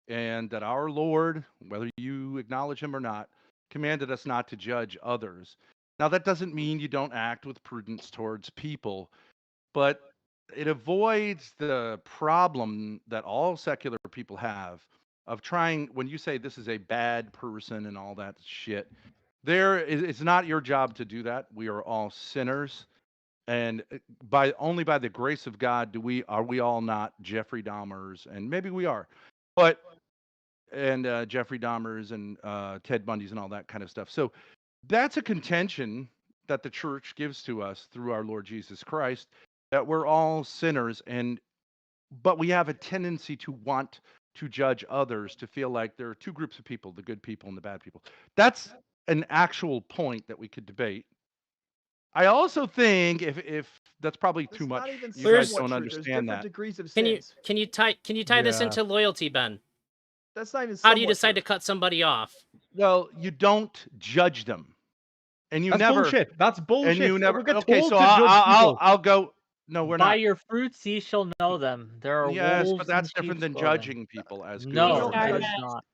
and that our Lord, whether you acknowledge him or not, commanded us not to judge others. Now, that doesn't mean you don't act with prudence towards people, but it avoids the problem that all secular people have of trying, when you say this is a bad person and all that shit, it's not your job to do that. We are all sinners. And only by the grace of God are we all not Jeffrey Dahmers, and maybe we are, but Jeffrey Dahmers and Ted Bundy's and all that kind of stuff. So that's a contention that the church gives to us through our Lord Jesus Christ, that we're all sinners, but we have a tendency to want to judge others, to feel like there are two groups of people, the good people and the bad people. That's an actual point that we could debate. I also think if that's probably too That's much, not even you guys somewhat don't true. There's understand different that. degrees of Can you sins. can you tie this Yeah. into loyalty, Ben? That's not even. How do you somewhat decide true. to cut somebody off? Well, you don't judge them, and you That's never. bullshit. That's bullshit. And you never. We get Okay, told so to judge I'll people. I'll go. No, we're By not. your fruits ye shall know them. There are Yes, wolves but that's in different sheep's than clothing. judging people as good No, or don't bad. it is judge. not.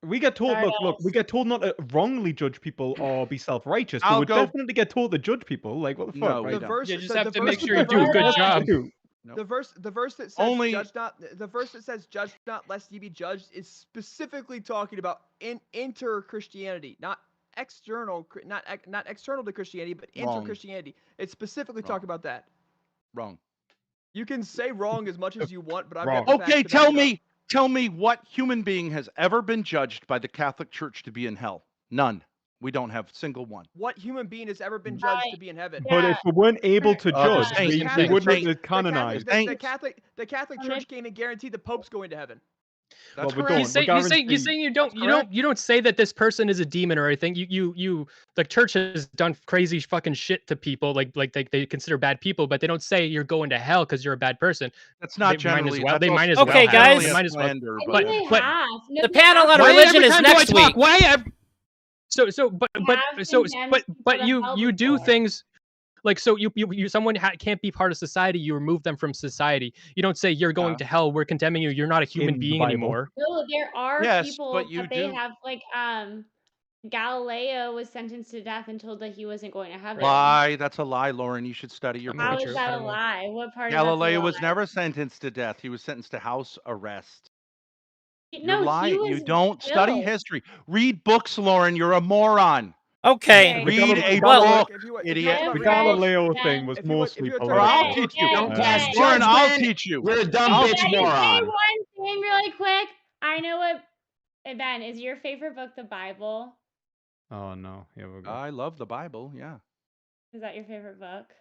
We get told, look, we Stardust. get told not to wrongly judge people or be self-righteous, but I'll we go- definitely get told to judge people. Like, what the No, fuck, we right? The don't. verse. You just so have the to verse- make sure the you do a verse- good job. Nope. The verse that says Only- judge not. The verse that says judge not lest ye be judged is specifically talking about inter Christianity, not external, not external to Christianity, but inter Christianity. It's specifically Wrong. talking about that. Wrong. You can say wrong as much as you want, but I've Wrong. got the facts Okay, to back it up. tell me what human being has ever been judged by the Catholic Church to be in hell? None. We don't have a single one. What human being has ever been judged to be in heaven? But if we weren't able to Oh, the judge, saints, we the saints, wouldn't the have canonized. The Catholic Church came and guaranteed the Pope's going to heaven. That's Well, we correct. don't. You're saying you don't say that this person is a demon or anything. You the church has done crazy fucking shit to people, like they consider bad people, but they don't say you're going to hell because you're a bad person. That's not They generally. might as well. They that's might as also well. Okay, have it. guys. They might as well. Slander, I but- think they but- have. No, The they panel have on to. Why religion every is time do I next talk? week. Why? But You do before. things like, so someone can't be part of society. You remove them from society. You don't say you're going Yeah. to hell. We're condemning you. You're not a human In the being Bible. anymore. No, there are Yes, people but you that they do- have like Galileo was sentenced to death and told that he wasn't going to heaven. Lie. That's a lie, Lauren. You should study your How books. is true. that I a don't know. lie? What part Galileo of was that's a lie? never sentenced to death. He was sentenced to house arrest. You're No, he lying. was You don't study killed. history. Read books, Lauren. You're a moron. Okay. The Read a Well- book, If you idiot. talk The about Galileo Ben, thing was if you were- if mostly you were Or I'll talking- teach you. Don't cast Lauren, I'll judgment. teach you. You're a dumb I'll bitch Can I say moron. one thing really quick? I know what. Ben, is your favorite book the Bible? Oh no, here we go. I love the Bible. Yeah. Is that your favorite book?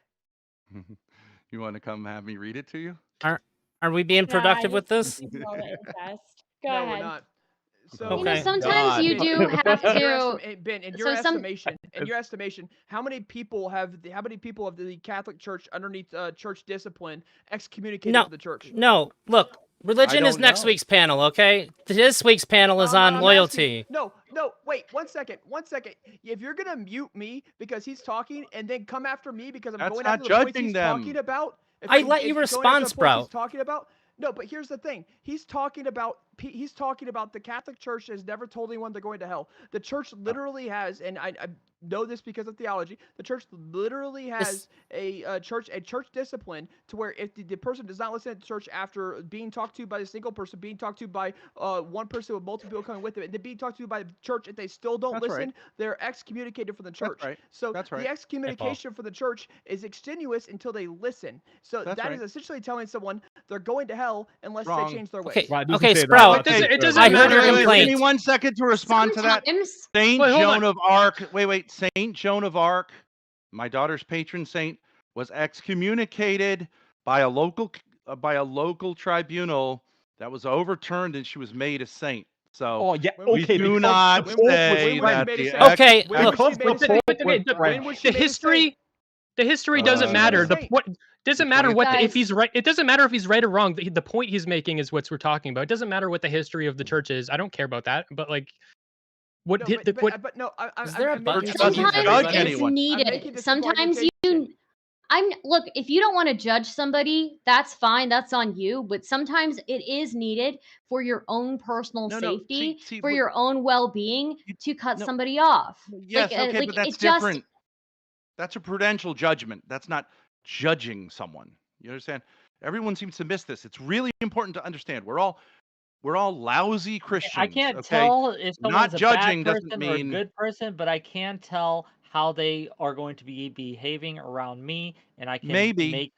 You want to come have me read it to you? Are we being No, I productive with just this? think it's all the incest. Go No, ahead. we're not. So Okay. sometimes you do have to. Ben, in your So some estimation, how many people have the Catholic Church underneath church discipline excommunicated No, from the church? no. Look, religion is don't next know. week's panel. Okay, this week's panel is on I'm loyalty. asking, no, wait, 1 second. If you're gonna mute me because he's talking and then come after me because I'm That's going not after the points judging he's them. talking about, I let you going after respond, the points Sprout. he's talking about. No, but here's the thing. He's talking about the Catholic Church has never told anyone they're going to hell. The church literally has, and I know this because of theology. The church literally has a church discipline to where if the person does not listen to the church after being talked to by a single person, being talked to by one person with multiple people coming with them, and then being talked to by the church, if they still don't That's listen, right. they're excommunicated from the church. right. So That's right. the excommunication from the church is extenuous until they listen. So That's that right. is essentially telling someone they're going to hell unless Wrong. they change their ways. Okay, Right, it doesn't okay, say that. Sprout. It doesn't I heard your matter. complaint. Give me 1 second to respond to that. sometimes Saint Wait, hold Joan on. of Arc. Wait. Saint Joan of Arc, my daughter's patron saint, was excommunicated by a local tribunal that was overturned, and she was made a saint. So Oh yeah, When was okay. she do because not the Pope was say When was she that made a the saint? Okay, When look. was she because made a the saint? Pope was When was she The made a saint? history doesn't When was she made a matter. The saint? point doesn't The matter what if 20th he's right. It doesn't matter if he's right or wrong. The point he's making is what we're talking about. It doesn't matter what the history of the church is. I don't care about that. But like, what No, did what? but no, Is there a I'm button making to a simple mute sometimes judge it's everybody? anyone. I'm needed. making the simple Sometimes argumentation. look, if you don't want to judge somebody, that's fine, that's on you, but sometimes it is needed for your own personal No, safety, see, for your own well-being you- to cut no, somebody off. yes, okay, Like but that's it just different. That's a prudential judgment. That's not judging someone. You understand? Everyone seems to miss this. It's really important to understand. We're all lousy Christians. I can't okay? tell if Not someone's a judging bad doesn't person or a mean good person, but I can tell how they are going to be behaving around me, and I can maybe.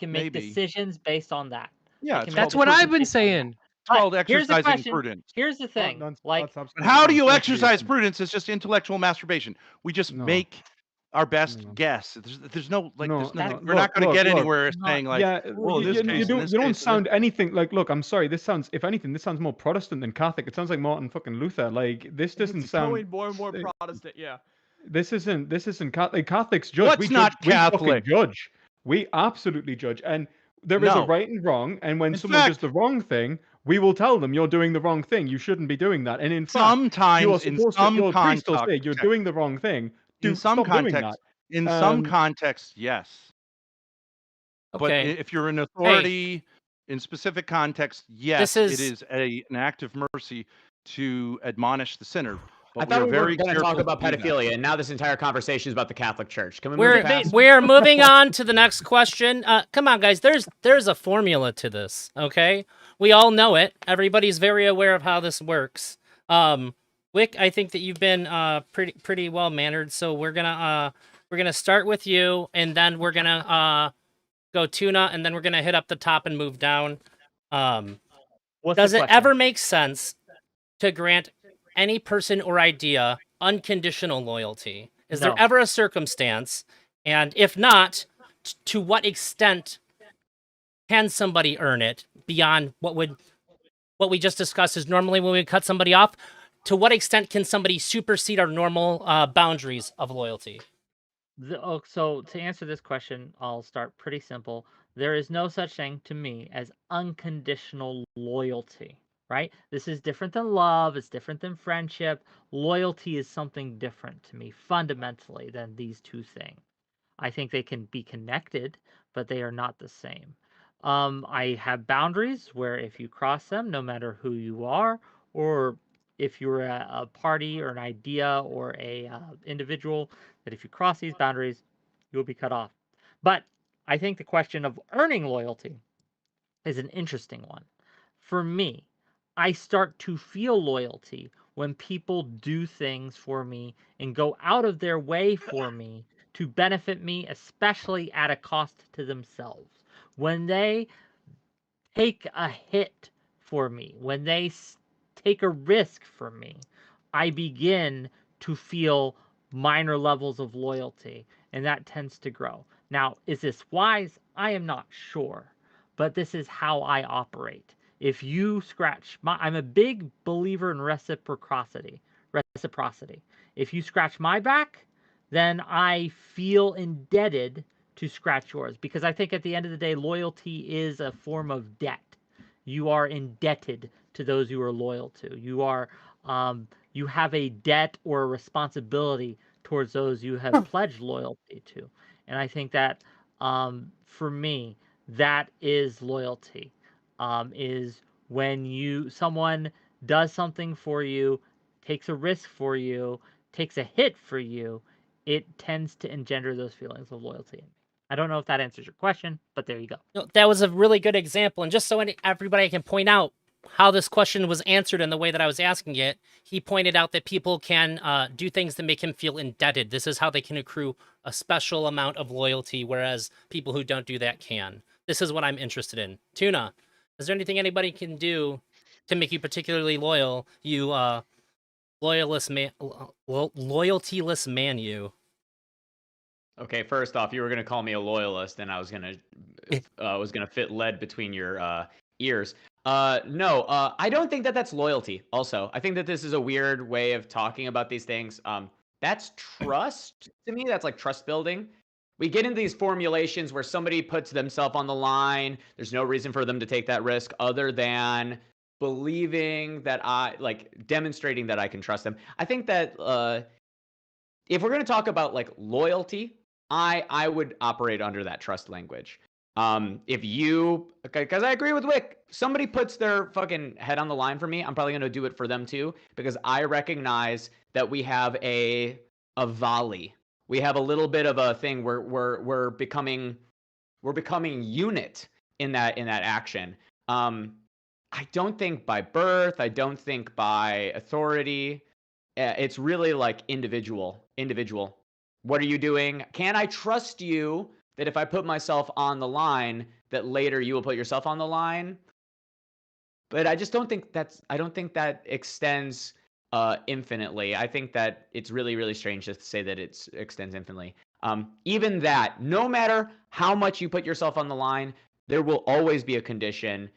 make decisions based on that. Yeah, I it's can called That's make what decisions I've been based on that. saying. It's called But here's the exercising question. prudence. Here's the thing. Like, that's And how do you nonsense. exercise prudence? It's just intellectual masturbation. We just No. make our best No. guess. There's no like No, there's no, nothing. We're not going to look, get look. anywhere not saying like, Yeah, well, in this case, in this you don't case, sound anything like. Look, I'm sorry. This sounds, if anything, this sounds more Protestant than Catholic. It sounds like Martin fucking Luther. Like this doesn't It's sound. going more and more Protestant, yeah. This isn't Catholic. Catholics judge. What's We not judge. We fucking Catholic? judge. We absolutely judge. And there is a No. right and wrong. And when In someone does fact- the wrong thing, we will tell them you're doing the wrong thing. You shouldn't be doing that. And in fact, you are Sometimes in supposed to. some Your priest will say context, you're doing the wrong thing. in some Stop doing that. context, in some context, yes. But Okay. if you're an authority in specific context, yes, This it is an act of mercy to admonish the sinner. I But thought we were very going to talk careful about to do that. pedophilia, and now this entire conversation is about the Catholic Church. Can we move We're it past? we're moving on to the next question. Come on, guys. There's a formula to this. Okay, we all know it. Everybody's very aware of how this works. Wick, I think that you've been pretty well mannered. So we're gonna start with you, and then we're gonna go Tuna, and then we're gonna hit up the top and move down. Does it ever make sense to grant any person or idea unconditional loyalty? Is there No. ever a circumstance, and if not, to what extent can somebody earn it beyond what we just discussed is normally when we cut somebody off? To what extent can somebody supersede our normal boundaries of loyalty? So to answer this question, I'll start pretty simple. There is no such thing to me as unconditional loyalty, right? This is different than love. It's different than friendship. Loyalty is something different to me fundamentally than these two things. I think they can be connected, but they are not the same. I have boundaries where if you cross them, no matter who you are, or if you're a party or an idea or a individual, that if you cross these boundaries, you'll be cut off. But I think the question of earning loyalty is an interesting one. For me, I start to feel loyalty when people do things for me and go out of their way for me to benefit me, especially at a cost to themselves. When they take a hit for me, when they take a risk for me, I begin to feel minor levels of loyalty, and that tends to grow. Now, is this wise? I am not sure, but this is how I operate. If you scratch I'm a big believer in reciprocity. If you scratch my back, then I feel indebted to scratch yours, because I think at the end of the day, loyalty is a form of debt. You are indebted to those you are loyal to. You have a debt or a responsibility towards those you have pledged loyalty to. And I think that for me, that is loyalty. Is when someone does something for you, takes a risk for you, takes a hit for you, it tends to engender those feelings of loyalty in me. I don't know if that answers your question, but there you go. No, that was a really good example. And just so everybody can point out how this question was answered in the way that I was asking it, he pointed out that people can do things that make him feel indebted. This is how they can accrue a special amount of loyalty, whereas people who don't do that can. This is what I'm interested in. Tuna, is there anything anybody can do to make you particularly loyal, you loyaltless man, you? Okay, first off, you were gonna call me a loyalist, and I was gonna fit lead between your ears. No, I don't think that that's loyalty. Also, I think that this is a weird way of talking about these things. That's trust to me. That's like trust building. We get into these formulations where somebody puts themselves on the line. There's no reason for them to take that risk other than believing that demonstrating that I can trust them. I think that if we're going to talk about like loyalty, I would operate under that trust language. If you, because I agree with Wick, somebody puts their fucking head on the line for me, I'm probably going to do it for them too, because I recognize that we have a volley. We have a little bit of a thing where we're becoming unit in that action. I don't think by birth, I don't think by authority. It's really like individual. What are you doing? Can I trust you that if I put myself on the line, that later you will put yourself on the line? But I just don't think that extends infinitely. I think that it's really, really strange just to say that it extends infinitely. Even that, no matter how much you put yourself on the line, there will always be a condition.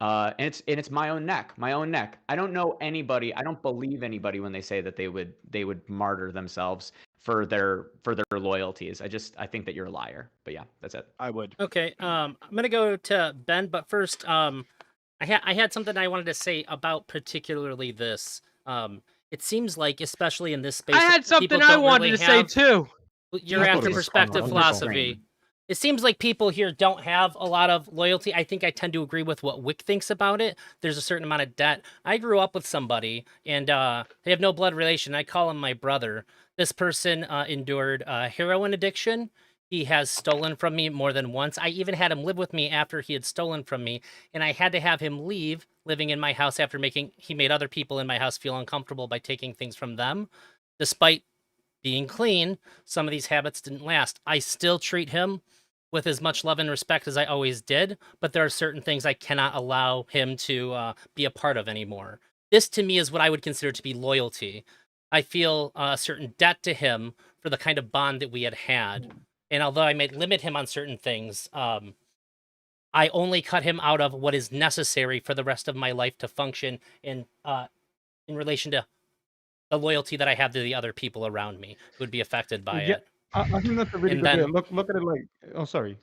And it's my own neck. I don't know anybody. I don't believe anybody when they say that they would martyr themselves for their loyalties. I think that you're a liar. But yeah, that's it. I would. Okay, I'm gonna go to Ben, but first, I had something I wanted to say about particularly this. It seems like, especially in this space, I had something people I don't wanted really to say have. too. You're That's after what he's perspective on. philosophy. It seems like people here don't have a lot of loyalty. I think I tend to agree with what Wick thinks about it. There's a certain amount of debt. I grew up with somebody, and they have no blood relation. I call him my brother. This person endured heroin addiction. He has stolen from me more than once. I even had him live with me after he had stolen from me, and I had to have him leave living in my house after he made other people in my house feel uncomfortable by taking things from them. Despite being clean, some of these habits didn't last. I still treat him with as much love and respect as I always did, but there are certain things I cannot allow him to be a part of anymore. This, to me, is what I would consider to be loyalty. I feel a certain debt to him for the kind of bond that we had had. And although I may limit him on certain things, I only cut him out of what is necessary for the rest of my life to function in relation to the loyalty that I have to the other people around me who would be affected by it. I think that's a really And good then- way. Look at it like. Oh, sorry.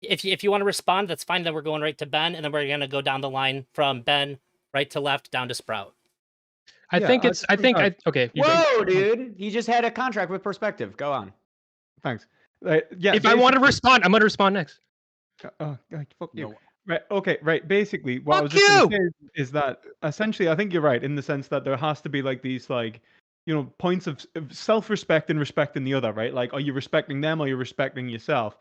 If you want to respond, that's fine. Then we're going right to Ben, and then we're gonna go down the line from Ben right to left down to Sprout. Okay. Whoa, dude! He just had a contract with Perspective. Go on. Thanks. If I want to respond, I'm going to respond next. Fuck you. No. Right. Okay. Right. Basically, what I was just going to say is that essentially, I think you're right in the sense that there has to be like these points of self-respect and respecting the other. Right. Like, are you respecting them? Or are you respecting yourself?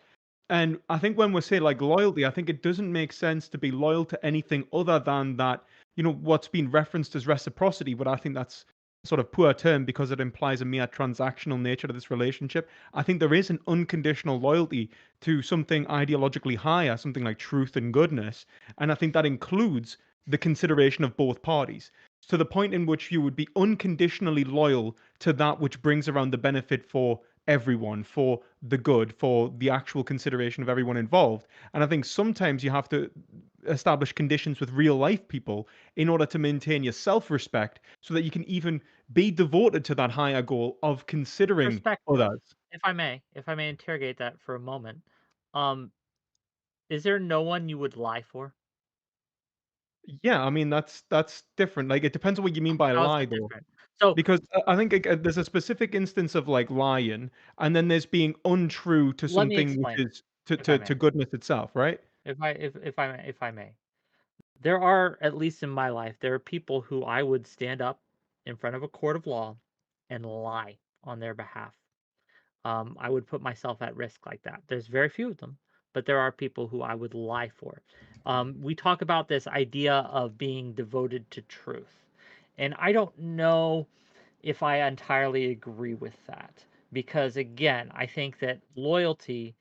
And I think when we say like loyalty, I think it doesn't make sense to be loyal to anything other than that. What's been referenced as reciprocity, but I think that's sort of poor term because it implies a mere transactional nature to this relationship. I think there is an unconditional loyalty to something ideologically higher, something like truth and goodness. And I think that includes the consideration of both parties to the point in which you would be unconditionally loyal to that which brings around the benefit for everyone, for the good, for the actual consideration of everyone involved. And I think sometimes you have to establish conditions with real life people in order to maintain your self-respect, so that you can even be devoted to that higher goal of considering Perspective. others. If I may interrogate that for a moment. Is there no one you would lie for? Yeah, I mean that's different. Like it depends on what you mean by How is lie, that though. different? So Because I think there's a specific instance of like lying, and then there's being untrue to let me something which explain, is if I to may. goodness itself, right? If I may. There are, at least in my life, there are people who I would stand up in front of a court of law and lie on their behalf. I would put myself at risk like that. There's very few of them, but there are people who I would lie for. We talk about this idea of being devoted to truth. And I don't know if I entirely agree with that. Because again, I think that loyalty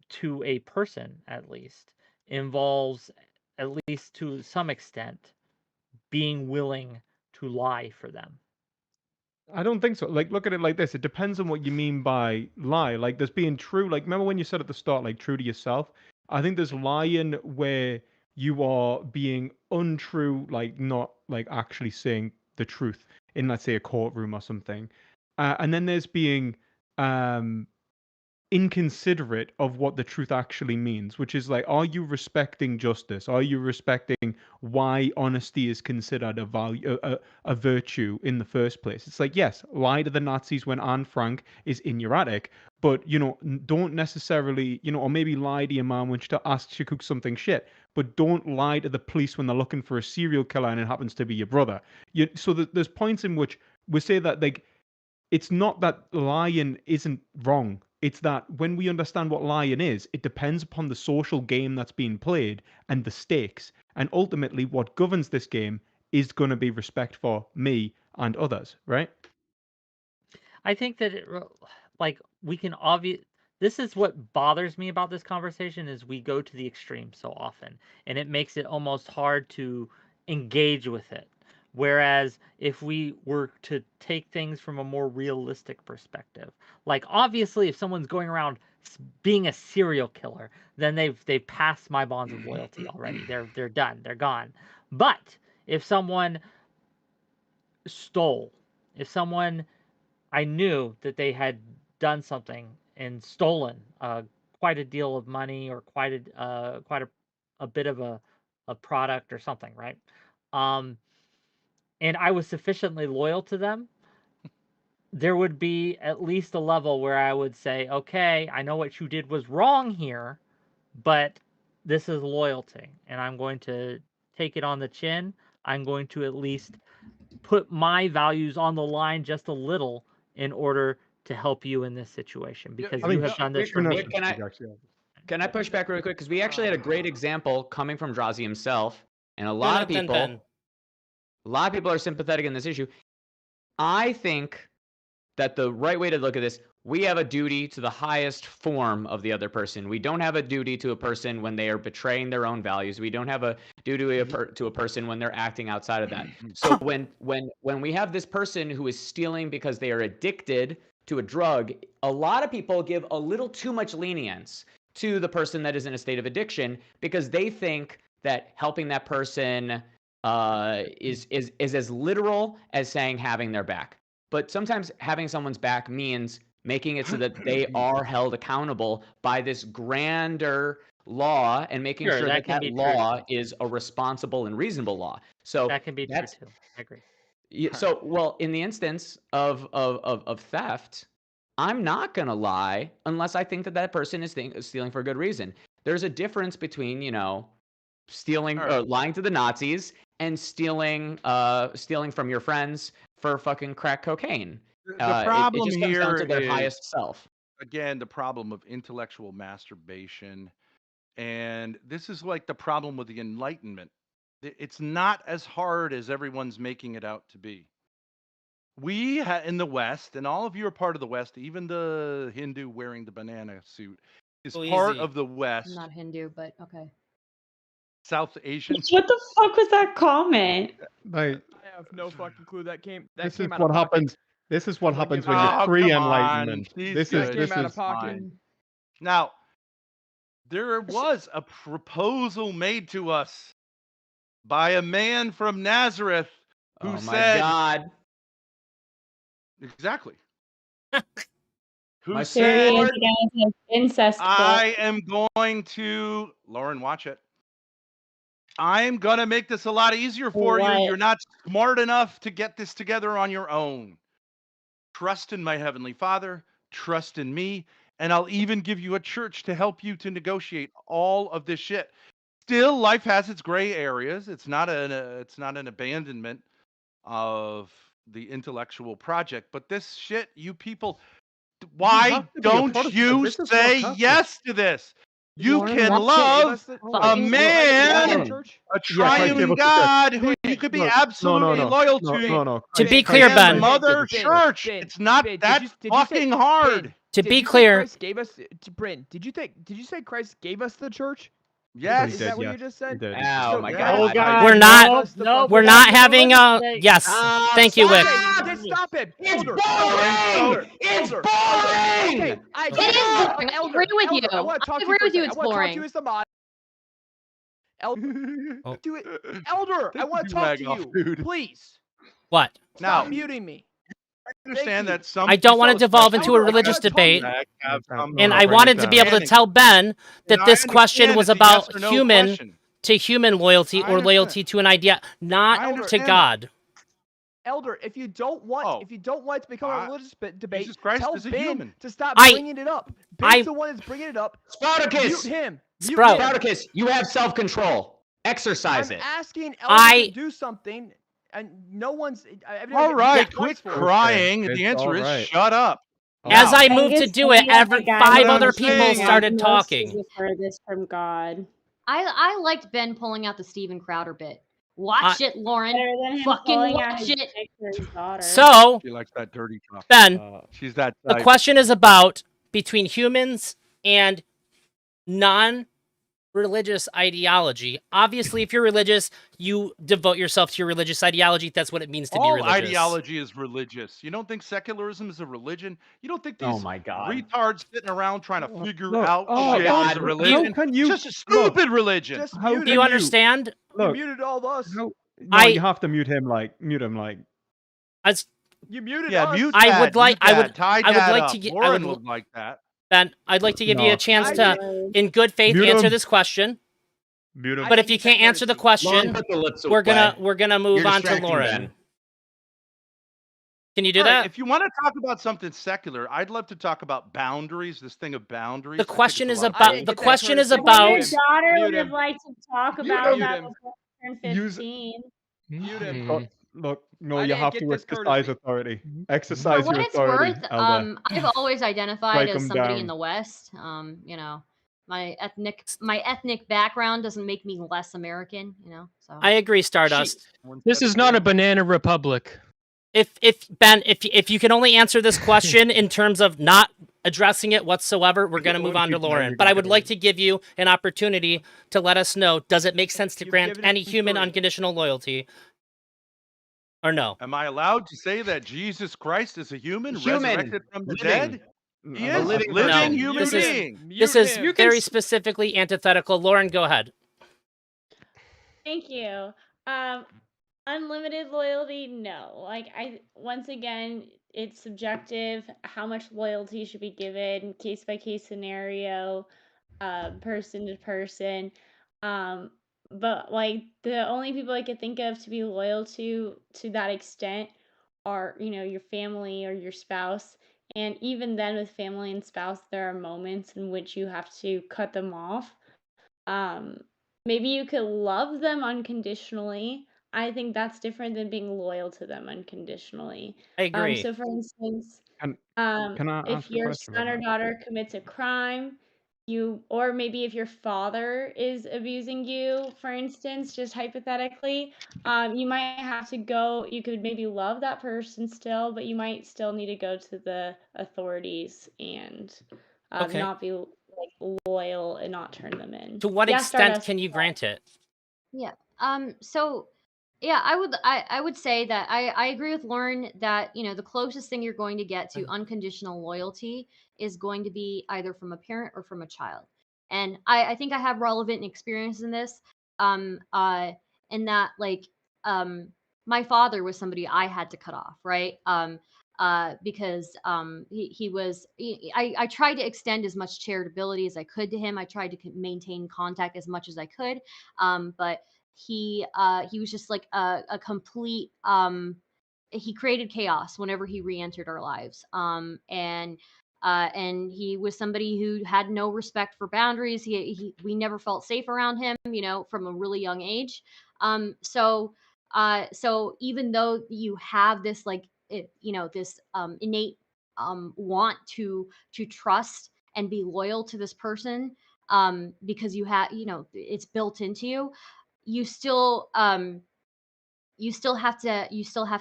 to a person, at least, involves, at least to some extent, being willing to lie for them. I don't think so. Like, look at it like this. It depends on what you mean by lie. Like, there's being true. Like, remember when you said at the start, like, true to yourself? I think there's lying where you are being untrue, like, not, like, actually saying the truth in, let's say, a courtroom or something. And then there's being inconsiderate of what the truth actually means, which is like, are you respecting justice? Are you respecting why honesty is considered a value, a virtue in the first place? It's like, yes, lie to the Nazis when Anne Frank is in your attic, but don't necessarily, or maybe lie to your mom when she asks you to cook something shit, but don't lie to the police when they're looking for a serial killer and it happens to be your brother. So there's points in which we say that, like, it's not that lying isn't wrong. It's that when we understand what lying is, it depends upon the social game that's being played and the stakes. And ultimately, what governs this game is going to be respect for me and others, right? I think that we can this is what bothers me about this conversation is we go to the extreme so often, and it makes it almost hard to engage with it. Whereas if we were to take things from a more realistic perspective, like obviously if someone's going around being a serial killer, then they've passed my bonds of loyalty already. They're done. They're gone. But if someone stole, if someone I knew that they had done something and stolen quite a deal of money or quite a bit of a product or something, right? And I was sufficiently loyal to them, there would be at least a level where I would say, okay, I know what you did was wrong here, but this is loyalty, and I'm going to take it on the chin. I'm going to at least put my values on the line just a little in order to help you in this situation because you have done this for me. Can I push back really quick? Because we actually had a great example coming from Drazi himself, and a lot of people are sympathetic in this issue. I think that the right way to look at this, we have a duty to the highest form of the other person. We don't have a duty to a person when they are betraying their own values. We don't have a duty to a person when they're acting outside of that. So when we have this person who is stealing because they are addicted to a drug, a lot of people give a little too much lenience to the person that is in a state of addiction because they think that helping that person is as literal as saying having their back. But sometimes having someone's back means making it so that they are held accountable by this grander law and making sure that law is a responsible and reasonable law. So that can be true too. I agree. So, well, in the instance of theft, I'm not going to lie unless I think that person is stealing for a good reason. There's a difference between, stealing or lying to the Nazis and stealing from your friends for fucking crack cocaine. The problem it just comes down to their highest self. Again, the problem of intellectual masturbation. And this is like the problem with the Enlightenment. It's not as hard as everyone's making it out to be. We in the West, and all of you are part of the West, even the Hindu wearing the banana suit is part of the West. I'm not Hindu, but okay. South Asian. What the fuck was that comment? I have no fucking clue. This is what happens. This is what happens when you're pre-enlightenment. This is out of pocket. Now, There was a proposal made to us by a man from Nazareth who Oh my said, God. exactly, who My There he said, is again with his incest book. I am going to, Lauren, watch it. I'm going to make this a lot easier for you. What? You're not smart enough to get this together on your own. Trust in my Heavenly Father, trust in me, and I'll even give you a church to help you to negotiate all of this shit. Still, life has its gray areas. It's not an abandonment of the intellectual project, but this shit, you people, why have to be a don't Protestant. you This is say sarcastic. yes to this? You Lauren, can what? love a fucking man, Lauren. Church? a Yeah, Christ gave triune us the church. God who you Ben, could be Look, absolutely loyal no, to. no, no. To Christ- be Christ- clear, And Ben. Mother Ben, Church. Ben, It's not Ben, that did you say- fucking hard. Ben, To did be you say clear- Christ gave us Bryn, did you say Christ gave us the church? Yes. Is that what you just said? He did. Oh So my yeah. God. God, We're not- nope, nope, We're we not gotta having do a it. yes. Thank you, Wick. Just stop it. It's Elder, boring! It's boring! Okay, I It get is boring. I agree with you. Elder, I want to talk I to you agree for a with you. second. It's I want to talk to you boring. as the mod. Elder, Oh. do it. Elder, I Take want the to talk do-rag to off, you, dude. please. What? Now, Stop muting me. I understand you. that some I don't want to people, devolve into a Elder, I religious wanna talk to debate, you. have some and no, I bring it wanted to be able to down. tell Ben that And this I question understand was it's a yes about or no human question. to human loyalty I or loyalty understand. to an idea, I not to understand that. God. Elder, if you don't want it to become a religious debate, Jesus Christ tell is a Ben human. to stop I- bringing it up. Ben's I- the one that's bringing it up. Spartacus! Mute him. Mute Sprout. him. Spartacus, you have self-control. Exercise I'm it. asking Elder I- to do something, and no one's. All right, twice quit for it. crying. Okay, The it's answer all is right. shut up. As Now, I moved to do it, every 5 What other I'm people saying is- started talking. The furthest from God. I liked Ben pulling out the Steven Crowder bit. Watch it, Lauren. Better than him Fucking pulling out watch his it. dick for his daughter. So, she likes that dirty talk. Ben, She's that the type. question is about between humans and non-religious ideology. Obviously, if you're religious, you devote yourself to your religious ideology. That's what it means to be All religious. ideology is religious. You don't think secularism is a religion? You don't think Oh these my God. retards sitting around trying to figure Look, out oh, shit God. is a religion? How can you It's just a stupid religion. Just How mute Do you him. understand? You Look, muted all of us. no, I- you have to mute him. Like. As You muted Yeah, us. mute I that, would like- mute I would- that, tie I would that like up. to get- I Lauren would- would like that. Ben, I'd like to give you No. a chance I to, did. in good faith, Mute answer him. this question. Mute him. I But if didn't you use that can't answer the courtesy. Lauren, question, put the lips we're gonna away. move You're on to distracting Lauren. Ben. Can you do All right, that? if you want to talk about something secular, I'd love to talk about boundaries. This thing of boundaries. The I think question it's is a lot of I about didn't the get that question is courtesy. about His daughter Mute would have him. liked to talk Mute about him. that Mute before he turned Use- 15. Mute him. Oh, look, no, I you didn't have get to this exercise courtesy. authority. For Exercise what your it's authority, worth, Elder. I've always identified Strike as 'em somebody down. in the West. You know, my ethnic background doesn't make me less American. You know, so I agree, Stardust. This is not a banana republic. If Ben, if you can only answer this question in terms of not addressing it whatsoever, we're gonna move on to Lauren. But I would like to give you an opportunity to let us know: does it make sense to You've grant given it any human majority. unconditional loyalty, or no? Am I allowed to say that Jesus Christ is a human, Human. resurrected from the Living. dead? He No, is a living living person. human This is- being. This is Mute him. very specifically antithetical. Lauren, go ahead. Thank you. Unlimited loyalty, no. Like once again, it's subjective. How much loyalty should be given, case by case scenario, person to person. But like the only people I could think of to be loyal to that extent are, your family or your spouse. And even then with family and spouse, there are moments in which you have to cut them off. Maybe you could love them unconditionally. I think that's different than being loyal to them unconditionally. I agree. So for instance, Can I if ask a your question son about or that? daughter commits a crime, or maybe if your father is abusing you, for instance, just hypothetically, you might have to go. You could maybe love that person still, but you might still need to go to the authorities and Okay. not be like loyal and not turn them in. To what Yeah, extent Stardust. can you grant it? yeah. So yeah, I would say that I agree with Lauren that the closest thing you're going to get to unconditional loyalty is going to be either from a parent or from a child. And I think I have relevant experience in this. In that, like, my father was somebody I had to cut off, right? Because I tried to extend as much charitability as I could to him. I tried to maintain contact as much as I could, but he was just like a complete he created chaos whenever he re-entered our lives. And he was somebody who had no respect for boundaries. We never felt safe around him, from a really young age. So even though you have this, like, this innate want to trust and be loyal to this person, because it's built into you, you still you still have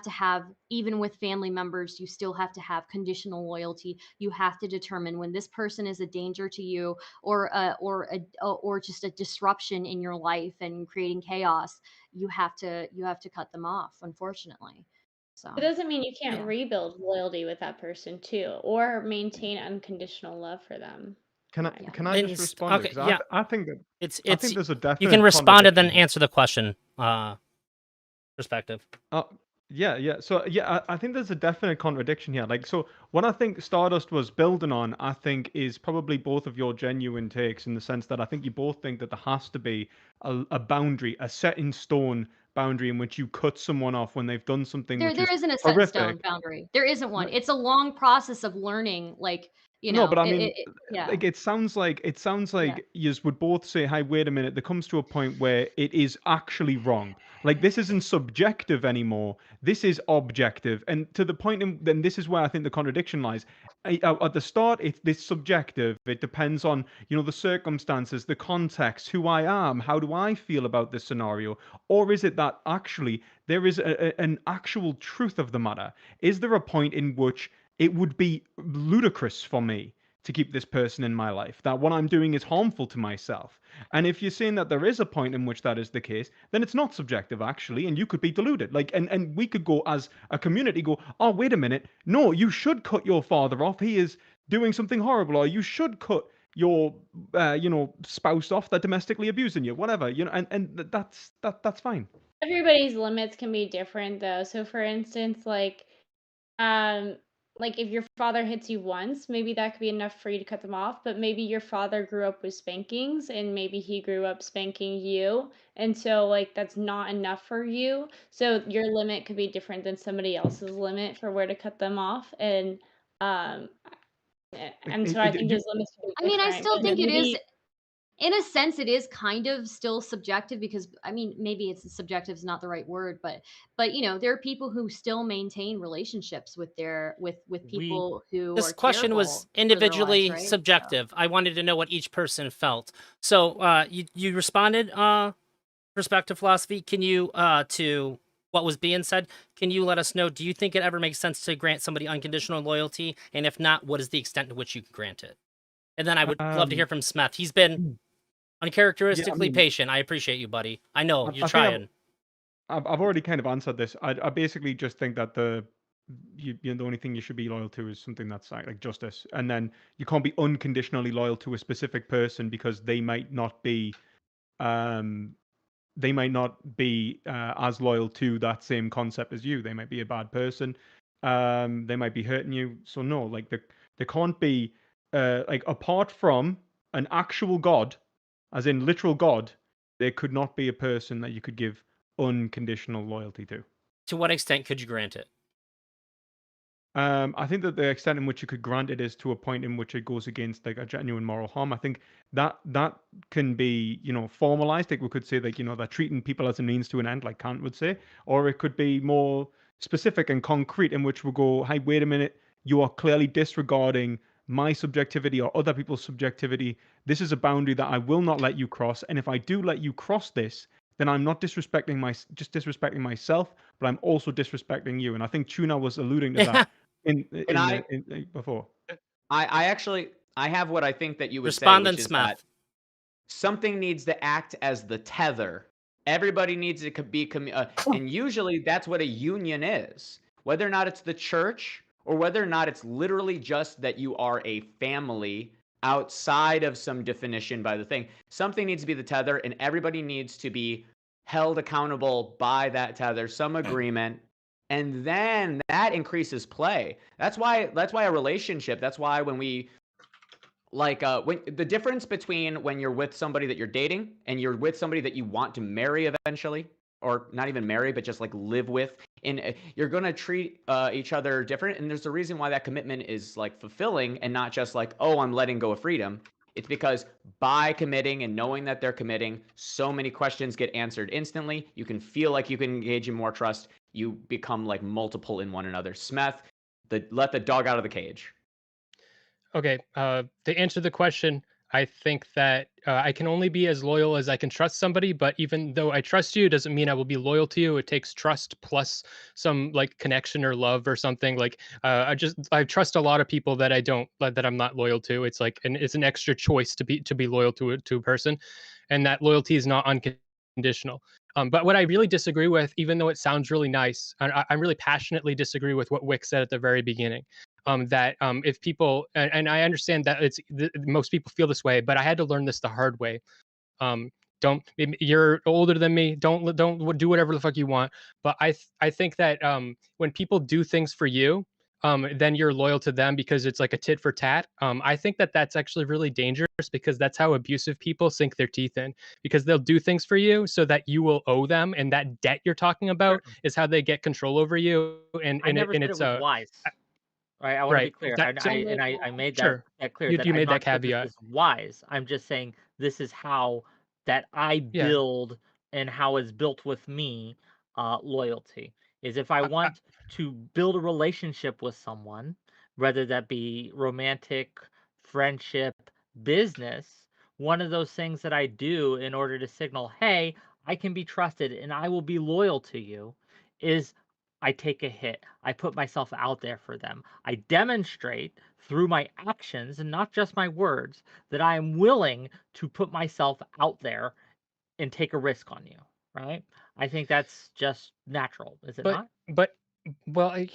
to have, even with family members, you still have to have conditional loyalty. You have to determine when this person is a danger to you, or just a disruption in your life and creating chaos. You have to cut them off, unfortunately. So It doesn't mean you can't yeah. rebuild loyalty with that person too, or maintain unconditional love for them. Can I Yeah. can I And just respond? okay, Because yeah, I think that I it's think there's a you can definite respond and then contradiction. answer the question. Perspective. Yeah. So yeah, I think there's a definite contradiction here. Like, so what I think Stardust was building on, I think, is probably both of your genuine takes, in the sense that I think you both think that there has to be a boundary, a set in stone boundary in which you cut someone off when they've done something There which is there isn't a set in stone horrific. boundary. There isn't one. No, It's a long process of learning, like, no, but I mean, yeah. like, it sounds Yeah. like yous would both say, "Hey, wait a minute." There comes to a point where it is actually wrong. Like, this isn't subjective anymore. This is objective, and to the point. Then this is where I think the contradiction lies. At the start, it's this subjective. It depends on the circumstances, the context, who I am, how do I feel about this scenario, or is it that actually there is an actual truth of the matter? Is there a point in which it would be ludicrous for me to keep this person in my life, that what I'm doing is harmful to myself? And if you're saying that there is a point in which that is the case, then it's not subjective, actually, and you could be deluded. Like, and we could go as a community, go, oh, wait a minute, no, you should cut your father off. He is doing something horrible. Or you should cut your spouse off, that domestically abusing you, whatever, and that's fine. Everybody's limits can be different though. So for instance, um like if your father hits you once, maybe that could be enough for you to cut them off, but maybe your father grew up with spankings and maybe he grew up spanking you, and so like that's not enough for you. So your limit could be different than somebody else's limit for where to cut them off. Um and so I think those limits can I be mean, I different. still And think it is, maybe in a sense, it is kind of still subjective, because I mean, maybe it's subjective is not the right word, but there are people who still maintain relationships with their with people who This are question was terrible for their lives, individually right? So subjective. I wanted to know what each person felt. So you responded, perspective philosophy. Can you to what was being said? Can you let us know? Do you think it ever makes sense to grant somebody unconditional loyalty? And if not, what is the extent to which you can grant it? And then I would love to hear from Smeth. He's been Yeah, I uncharacteristically mean, patient. I appreciate you, buddy. I know you're I think trying. I've already kind of answered this. I basically just think that the only thing you should be loyal to is something that's like justice, and then you can't be unconditionally loyal to a specific person because um they might not be as loyal to that same concept as you. They might be a bad person. They might be hurting you. So no, like, there can't be like, apart from an actual God, as in literal God, there could not be a person that you could give unconditional loyalty to. To what extent could you grant it? I think that the extent in which you could grant it is to a point in which it goes against, like, a genuine moral harm. I think that can be, formalized. Like, we could say, like, that treating people as a means to an end, like Kant would say, or it could be more specific and concrete, in which we go, hey, wait a minute, you are clearly disregarding my subjectivity or other people's subjectivity. This is a boundary that I will not let you cross, and if I do let you cross this, then I'm not just disrespecting myself, but I'm also disrespecting you. And I think Tuna was alluding to that before. I actually have what I think that you would say, Respondent which is Smith. that something needs to act as the tether. Everybody needs to be, and usually that's what a union is. Whether or not it's the church, or whether or not it's literally just that you are a family outside of some definition by the thing. Something needs to be the tether, and everybody needs to be held accountable by that tether, some agreement, and then that increases play. That's why a relationship, that's why when we when the difference between when you're with somebody that you're dating and you're with somebody that you want to marry eventually, or not even marry, but just like live with, and you're going to treat each other different. And there's a reason why that commitment is like fulfilling and not just like, oh, I'm letting go of freedom. It's because by committing and knowing that they're committing, so many questions get answered instantly. You can feel like you can engage in more trust. You become like multiple in one another. Smeth, let the dog out of the cage. Okay, to answer the question, I think that I can only be as loyal as I can trust somebody. But even though I trust you, doesn't mean I will be loyal to you. It takes trust plus some like connection or love or something. Like I trust a lot of people that I don't that I'm not loyal to. It's like it's an extra choice to be loyal to a person, and that loyalty is not unconditional. But what I really disagree with, even though it sounds really nice, I really passionately disagree with what Wick said at the very beginning. That if people, and I understand that most people feel this way, but I had to learn this the hard way. Don't You're older than me. Don't do whatever the fuck you want. But I think that when people do things for you, then you're loyal to them because it's like a tit for tat. I think that that's actually really dangerous because that's how abusive people sink their teeth in, because they'll do things for you so that you will owe them, and that debt you're talking about is how they get control over you. And I never said it's it was wise. Right, I want to be right. clear. I made Sure. that clear that You I'm made that not saying this caveat. is wise. I'm just saying this is how that I Yeah. build and how it's built with me loyalty. Is if I want to build a relationship with someone, whether that be romantic, friendship, business, one of those things that I do in order to signal, hey, I can be trusted and I will be loyal to you, is I take a hit. I put myself out there for them. I demonstrate through my actions and not just my words that I am willing to put myself out there and take a risk on you, right? I think that's just natural, is it not? But well, it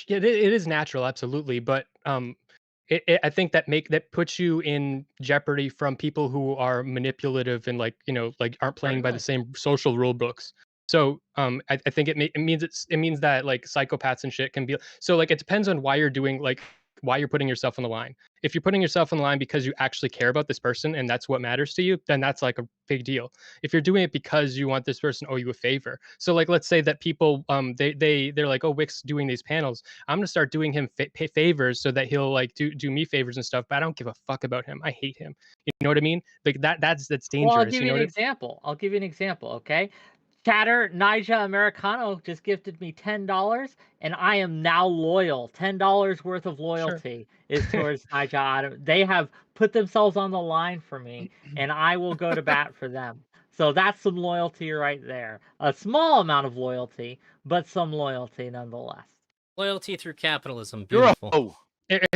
is natural, absolutely. But I think that puts you in jeopardy from people who are manipulative and like like aren't playing by the same social rule books. So I think it means that like psychopaths and shit can be so like it depends on why you're doing like why you're putting yourself on the line. If you're putting yourself on the line because you actually care about this person and that's what matters to you, then that's like a big deal. If you're doing it because you want this person to owe you a favor, so like let's say that people they're like, oh, Wick's doing these panels, I'm gonna start doing him favors so that he'll like do me favors and stuff, but I don't give a fuck about him. I hate him. You know what I mean? Like that's dangerous. Well, I'll give you you know an example. Okay? Chatter Nija Americano just gifted me $10, and I am now loyal. $10 worth of loyalty is towards Nija. They have put themselves on the line for me, and I will go to bat for them. So that's some loyalty right there. A small amount of loyalty, but some loyalty nonetheless. Loyalty through capitalism. Beautiful.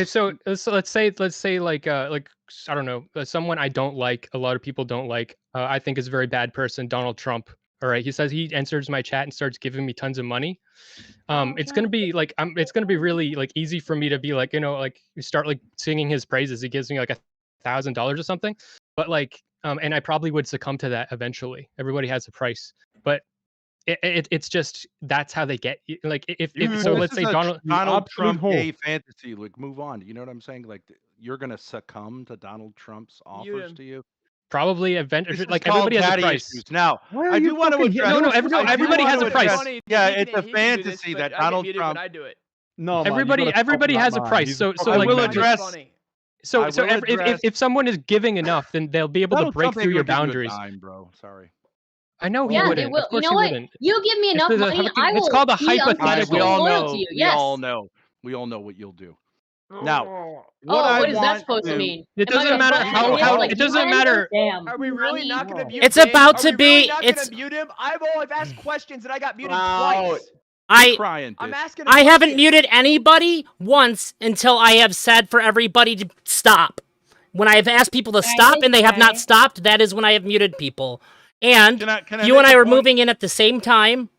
So let's say like I don't know, someone I don't like, a lot of people don't like, I think is a very bad person, Donald Trump. All right, he says he enters my chat and starts giving me tons of money. It's gonna be like it's gonna be really like easy for me to be like like start like singing his praises. He gives me like $1,000 or something, but like and I probably would succumb to that eventually. Everybody has a price, but it's just that's how they get you. Like if so, let's say Donald Trump gay fantasy. Like, move on. You know what I'm saying? Like, you're gonna succumb to Donald Trump's offers to you. Probably eventually, like called everybody has a daddy price. issues. Now, I do want to address. No, everybody has a price. Yeah, it's a fantasy that Donald Trump. I do it. No, everybody has a price. So I like, will address. So if someone is giving enough, then they'll be able to break through your boundaries. Bro, sorry. I know he Yeah, wouldn't. they will. Of course you know he what? wouldn't. You give me enough money, I will. It's called a be hypothetical. We all loyal know. to you. We Yes. all know. We all know what you'll do. Now, what is that supposed to mean? It doesn't matter how like it doesn't matter. Damn. Are we really not going to mute It's him? about Are to we really be. not It's. gonna mute him. I've asked questions and I got muted twice. crying. I'm asking. I haven't muted anybody once until I have said for everybody to stop. When I have asked people to stop and they have not stopped, that is when I have muted people. And Can you and I were moving in at the same time.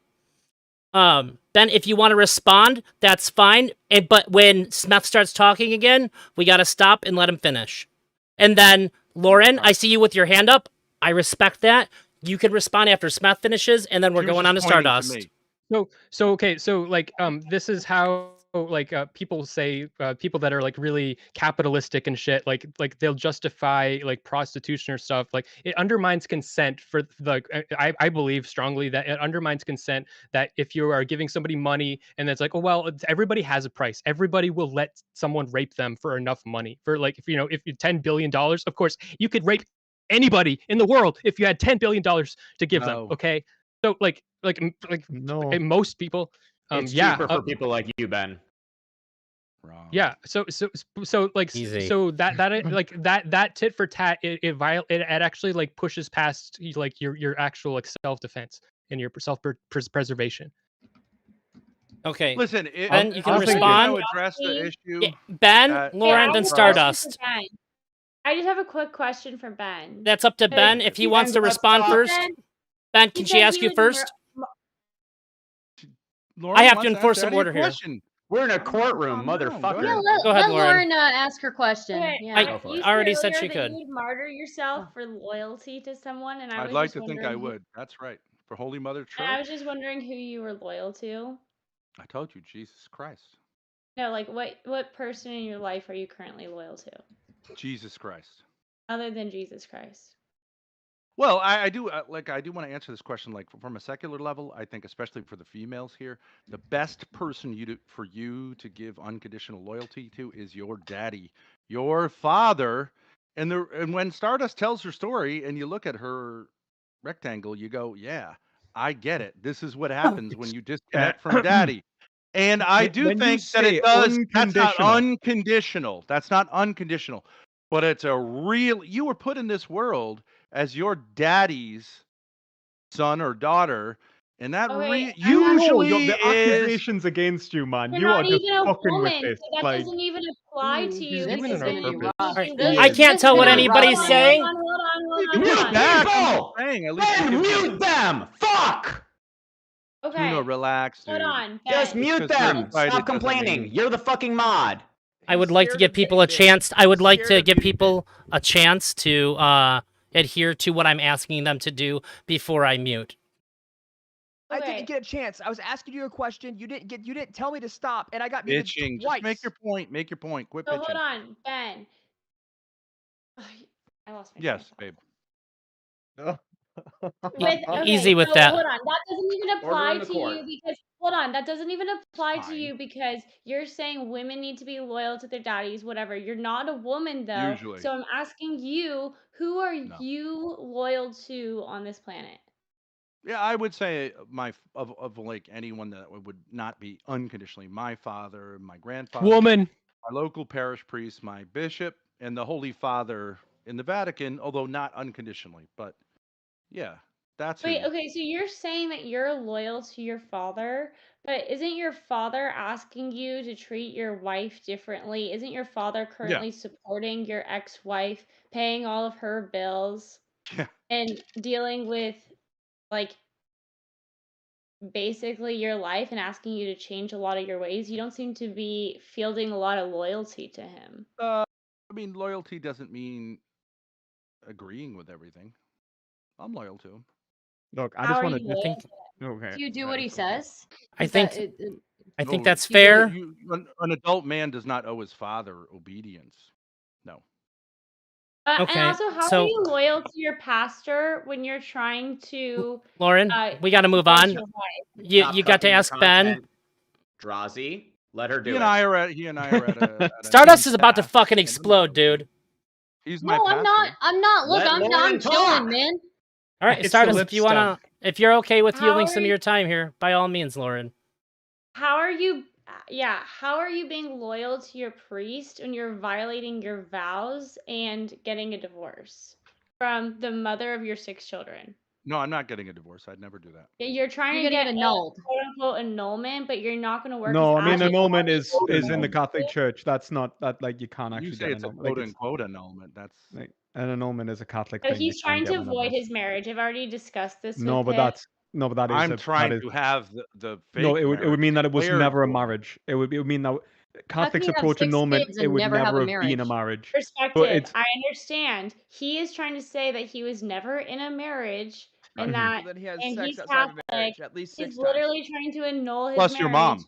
Ben, if you want to respond, that's fine. But when Smith starts talking again, we got to stop and let him finish. And then Lauren, I see you with your hand up. I respect that. You can respond after Smith finishes, and then we're She was going just on to pointing Stardust. me. So like this is how like people say people that are like really capitalistic and shit like they'll justify like prostitution or stuff. Like it undermines consent for like I believe strongly that it undermines consent, that if you are giving somebody money and it's like, oh well, everybody has a price, everybody will let someone rape them for enough money. For like, if you know, if you $10 billion, of course you could rape anybody in the world if you had $10 billion to give them. Okay, so like No. most people It's yeah cheaper for people like you, Ben. Wrong. yeah so like Easy. so that like that tit for tat, it actually like pushes past like your actual like self-defense and your preservation. Okay. Listen, Ben, you can I think respond. address the issue. Yeah, Ben, at- Lauren, I then have a Stardust. question for Ben. I just have a quick question for Ben. That's up to Ben. If he wants to respond first. Ben, can she ask you first? Lauren I have to wants enforce ask some Daddy a order here. question. We're in a courtroom, calm down. Go motherfucker. Yeah, Go ahead, let Lauren. Lauren ask her question. Okay, Yeah. Go for you it. already said said earlier she that could. you would martyr yourself for loyalty to someone, and I I'd was like just to think wondering I who- would. That's right. For Holy Mother And I Church. was just wondering who you were loyal to. I told you, Jesus Christ. No, like what person in your life are you currently loyal to, Jesus Christ. other than Jesus Christ? Well, I do I do want to answer this question like from a secular level. I think especially for the females here, the best person for you to give unconditional loyalty to is your daddy, your father. And when Stardust tells her story and you look at her rectangle, you go, "Yeah, I get it. This is what happens when you disconnect from daddy." And I do When you think that it say does. That's not unconditional- unconditional. That's not unconditional. But it's a real. You were put in this world as your daddy's son or daughter, and that Okay, usually the is. accusations against you, man. You're You not are just even a fucking with woman, this. so that Like, doesn't even apply to you he's because doing it on then you're purpose. Alright, speaking This- I this. can't tell what this- anybody's Hold on, saying. Hold You on, can hold push on. back. I'm People! just saying, at least you Ben, give them- mute them! Fuck! Okay, Tuna, relax, dude. hold on. Just Ben. mute Just 'cause they're them! excited Stop doesn't complaining. mean- You're the fucking mod. I would like to give people a chance. I would like to give people a chance to adhere to what I'm asking them to do before I mute. I Okay. didn't get a chance. I was asking you a question. You didn't tell me to stop, and I got muted Bitching. twice. Just make your point. Make your point. Quit So bitching. hold on, Ben. I lost my train of Yes, thought. babe. Easy with so that. Hold on, that doesn't even Order apply in the to court. you because hold on, that doesn't even apply to Fine. you because you're saying women need to be loyal to their daddies, whatever. You're not a woman though. Usually. So I'm asking you, who are No. you loyal to on this planet? Yeah, I would say of like anyone that would not be unconditionally my father, my grandfather, Woman. my local parish priest, my bishop, and the Holy Father in the Vatican, although not unconditionally. But yeah, that's Wait, who. okay, so you're saying that you're loyal to your father, but isn't your father asking you to treat your wife differently? Isn't your father currently supporting your ex-wife, paying all of her bills, Yeah. and dealing with like basically your life and asking you to change a lot of your ways? You don't seem to be fielding a lot of loyalty to him. I mean, loyalty doesn't mean agreeing with everything. I'm loyal to him. Look, I How just are want you to. loyal think- to him? Okay. Do you do what he says? I Is think that I think No, that's you- fair. An adult man does not owe his father obedience. No. Okay, And also, how so- are you loyal to your pastor when you're trying to Lauren, we got to move divorce on. your wife? You got to ask Ben. Drazi, let her do He it. and I are at a Stardust is about to fast, fucking and explode, dude. He's my No, I'm not. pastor. I'm not. Look, Let Lauren I'm talk. chilling, man. All right, It's the Stardust, lip if you wanna, stuff. if you're okay with How yielding are some of you- your time here, by all means, Lauren. How are you? Yeah, how are you being loyal to your priest when you're violating your vows and getting a divorce from the mother of your 6 children? No, I'm not getting a divorce. I'd never do that. You're trying You're to getting get annulled. a quote unquote annulment, but you're not going to work. No, as I mean advocates. annulment is Quote in the annulment. Catholic Church. That's not that like you can't You actually say get it's a annulment. Like, quote unquote annulment. That's like an annulment is a Catholic So thing. he's you trying can't to get one of avoid those. his marriage. I've already discussed this. No, with but him. that is I'm that trying is to have the fake no. It would marriage mean that it was declared never a for me. marriage. It would mean that Catholics you have approach 6 annulment, kids it and would never have never a have been a marriage? marriage. So Perspective. it's I understand. He is trying to say that he was never in a marriage and Mhm. that So then he has and sex he's outside of a Catholic. marriage at least 6 He's times. literally trying to annul his Plus your marriage. mom.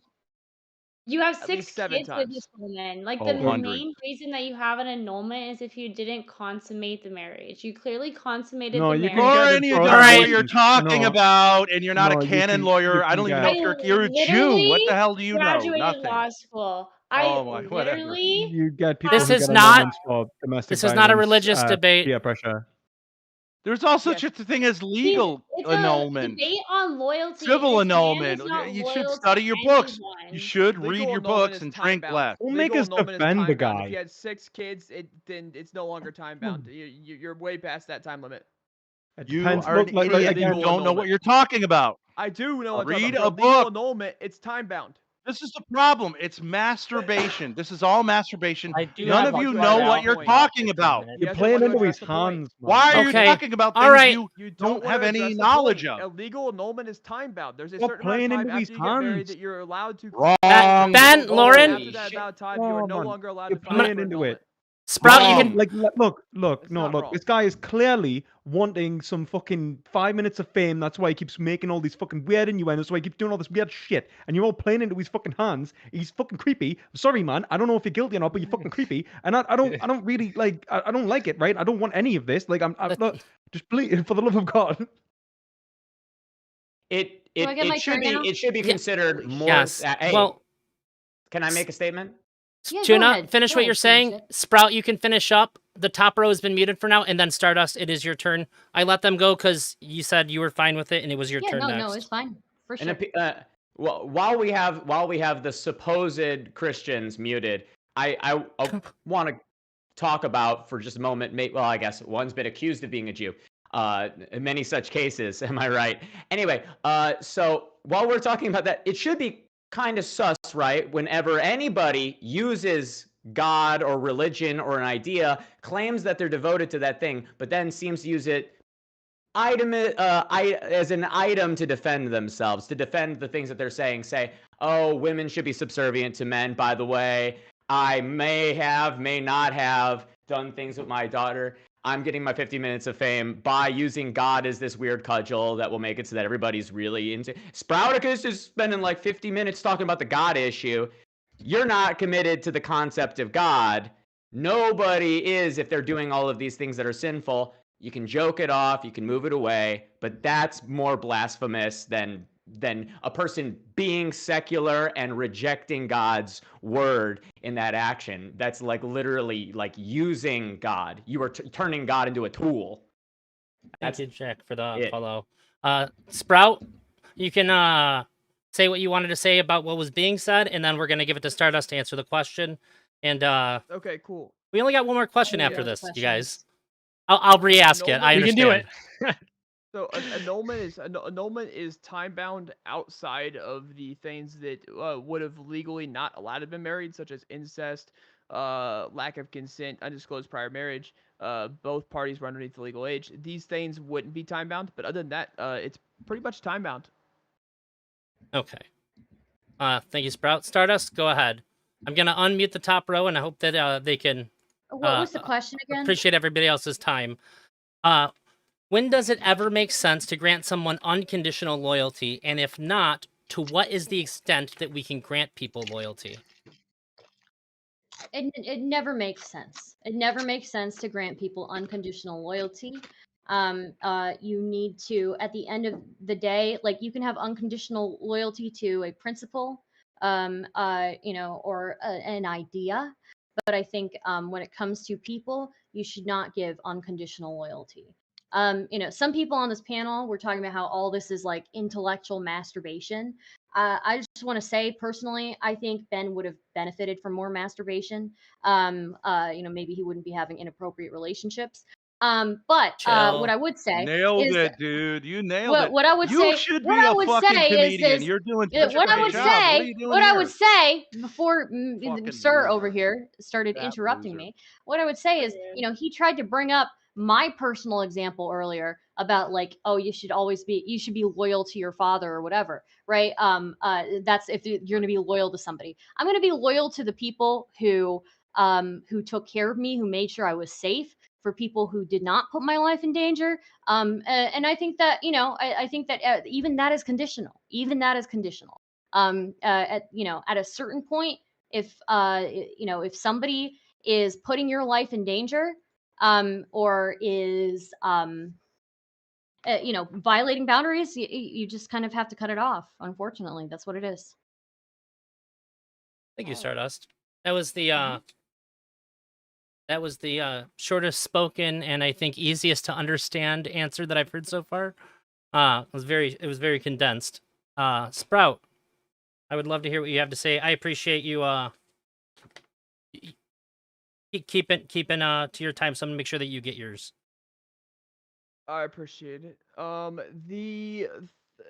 You have At 6 least 7 kids with times. this woman. Like, Oh, the 100. main reason that you have an annulment is if you didn't consummate the marriage. You clearly consummated No, the you can marriage. get Lauren, it you for don't other know Alright. what you're reasons. talking No, about, and you're not a no, you canon can lawyer. I don't even know I if you're a Jew. What literally the hell do you know? graduated Nothing. law school. I Oh my, whatever. literally you get people This who is get not. annulments for domestic This is not a violence, religious debate. peer pressure. There's also Yes. such a thing as legal it's annulment, a debate on loyalty. civil This man annulment. is not You should loyal study to your books. anyone. You should read Legal your annulment books is and time drink bound. less. Don't make Legal us annulment is defend the time bound. If guy. you had 6 kids, then it's no longer time bound. You're way past that time limit. It You depends. are an Look, like idiot. again, You Legal don't know what annulment. you're talking about. I do know what I'm talking Read about. a For legal book. annulment, it's time bound. This is the problem. It's masturbation. This is all masturbation. I do None have of a you You know have hard what that you're point. talking about. He you're doesn't playing want to into address his the point. hands, man. Why are you Okay, talking about things alright. you You don't don't want have to any address the knowledge point. of? A legal annulment is time bound. There's a Stop certain amount of playing time into his after you get married hands. that you're allowed to. Wrong. Ben, Lauren. After that amount of time, you Oh are no man, longer allowed you're to file playing for into annulment. it. Sprout, you Wrong. can. Like, look, It's no, not look. wrong. This guy is clearly wanting some fucking 5 minutes of fame. That's why he keeps making all these fucking weird innuendos. That's why he keeps doing all this weird shit. And you're all playing into his fucking hands. He's fucking creepy. I'm sorry, man. I don't know if you're guilty or not, but you're fucking creepy. And I don't really like. I don't like it, right? I don't want any of this. Like, I'm not. Just please, for the love of God. It Do I get my turn now? it should be Yeah. considered more. Yes. Hey, Well, can I make a statement? Yeah, go Tuna, ahead. finish Go what ahead, you're saying. finish it. Sprout, you can finish up. The top row has been muted for now, and then Stardust, it is your turn. I let them go because you said you were fine with it, and it was your Yeah, turn no, next. no, it's fine. For And sure. well, while we have the supposed Christians muted, I want to talk about for just a moment. Well, I guess one's been accused of being a Jew. In many such cases, am I right? Anyway, so while we're talking about that, it should be kind of sus, right? Whenever anybody uses God or religion or an idea, claims that they're devoted to that thing, but then seems to use it as an item to defend themselves, to defend the things that they're saying. Say, oh, women should be subservient to men. By the way, I may not have done things with my daughter. I'm getting my 50 minutes of fame by using God as this weird cudgel that will make it so that everybody's really into. Sprouticus is spending like 50 minutes talking about the God issue. You're not committed to the concept of God. Nobody is if they're doing all of these things that are sinful. You can joke it off, you can move it away, but that's more blasphemous than a person being secular and rejecting God's word in that action. That's like literally like using God. You are turning God into a tool. Thank you, Jack, for the it. follow. Sprout, you can say what you wanted to say about what was being said, and then we're going to give it to Stardust to answer the question. And Okay, cool. we only got one more question Yeah, after this, you guys. questions. I'll re-ask it. I We can understand. do it. So annulment is time bound outside of the things that would have legally not allowed to have been married, such as incest, lack of consent, undisclosed prior marriage. Both parties were underneath the legal age. These things wouldn't be time bound, but other than that, it's pretty much time bound. Okay. Thank you, Sprout. Stardust, go ahead. I'm gonna unmute the top row, and I hope that they can. What was the question again? Appreciate everybody else's time. When does it ever make sense to grant someone unconditional loyalty, and if not, to what is the extent that we can grant people loyalty? It never makes sense. It never makes sense to grant people unconditional loyalty. You need to, at the end of the day, like you can have unconditional loyalty to a principle, or an idea. But I think when it comes to people, you should not give unconditional loyalty. Some people on this panel were talking about how all this is like intellectual masturbation. I just want to say personally, I think Ben would have benefited from more masturbation. Maybe he wouldn't be having inappropriate relationships. But what I would say Nailed is it, dude. You nailed it. what I would You say. should What be I a would fucking say comedian. is You're doing such a what I great would job. What are say. you doing What I here? would say before Fucking Sir loser. over here started Fat interrupting loser. me. What I would say is, he tried to bring up my personal example earlier about like, oh, you should be loyal to your father or whatever, right? That's if you're going to be loyal to somebody. I'm going to be loyal to the people who took care of me, who made sure I was safe, for people who did not put my life in danger. And I think that, I think that even that is conditional. Even that is conditional. At a certain point, if if somebody is putting your life in danger, or is violating boundaries, you just kind of have to cut it off. Unfortunately, that's what it is. Thank you, Stardust. That was the shortest spoken and I think easiest to understand answer that I've heard so far. It was very condensed. Sprout, I would love to hear what you have to say. I appreciate you keeping to your time, so I'm gonna make sure that you get yours. I appreciate it.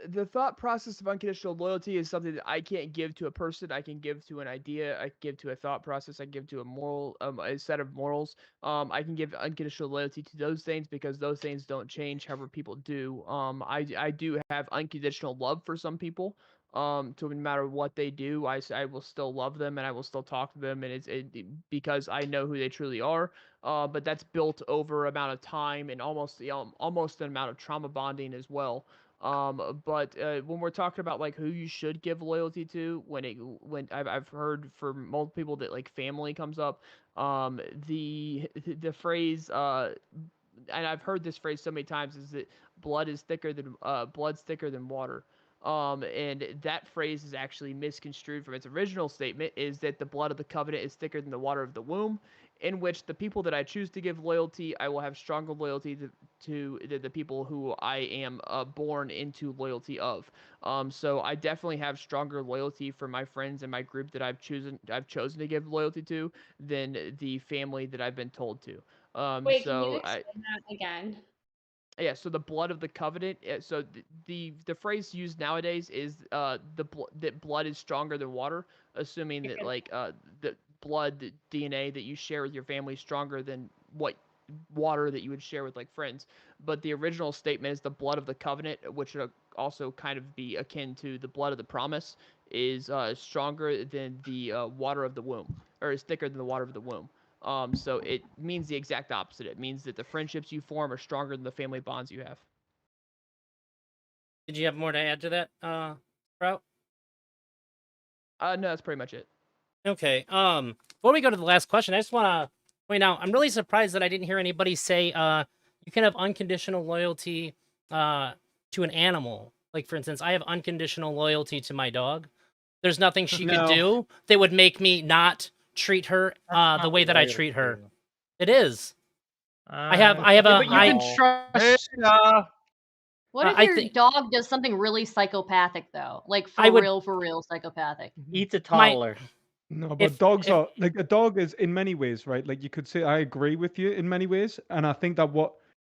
The thought process of unconditional loyalty is something that I can't give to a person. I can give to an idea. I can give to a thought process. I can give to a moral, a set of morals. I can give unconditional loyalty to those things because those things don't change. However, people do. I do have unconditional love for some people. So no matter what they do, I will still love them and I will still talk to them, and because I know who they truly are. But that's built over amount of time and almost an amount of trauma bonding as well. But when we're talking about like who you should give loyalty to, when I've heard for multiple people that like family comes up, the phrase and I've heard this phrase so many times, is that blood's thicker than water. And that phrase is actually misconstrued from its original statement, is that the blood of the covenant is thicker than the water of the womb, in which the people that I choose to give loyalty, I will have stronger loyalty to the people who I am born into loyalty of. So I definitely have stronger loyalty for my friends and my group that I've chosen to give loyalty to than the family that I've been told to. Wait, can you explain that again? Yeah, so the blood of the covenant. So the phrase used nowadays is that blood is stronger than water, assuming that like the blood DNA that you share with your family is stronger than what water that you would share with like friends. But the original statement is the blood of the covenant, which would also kind of be akin to the blood of the promise, is stronger than the water of the womb, or is thicker than the water of the womb. So it means the exact opposite. It means that the friendships you form are stronger than the family bonds you have. Did you have more to add to that, Sprout? No, that's pretty much it. Okay. Before we go to the last question, I just want to point out, I'm really surprised that I didn't hear anybody say you can have unconditional loyalty to an animal. Like, for instance, I have unconditional loyalty to my dog. There's nothing she could do that would make me not treat her the way that I treat her. It is. I have but you can trust. What if your dog does something really psychopathic though? Like for real psychopathic. Eats a toddler. No, but dogs are like, a dog is in many ways, right? Like you could say I agree with you in many ways, and I think that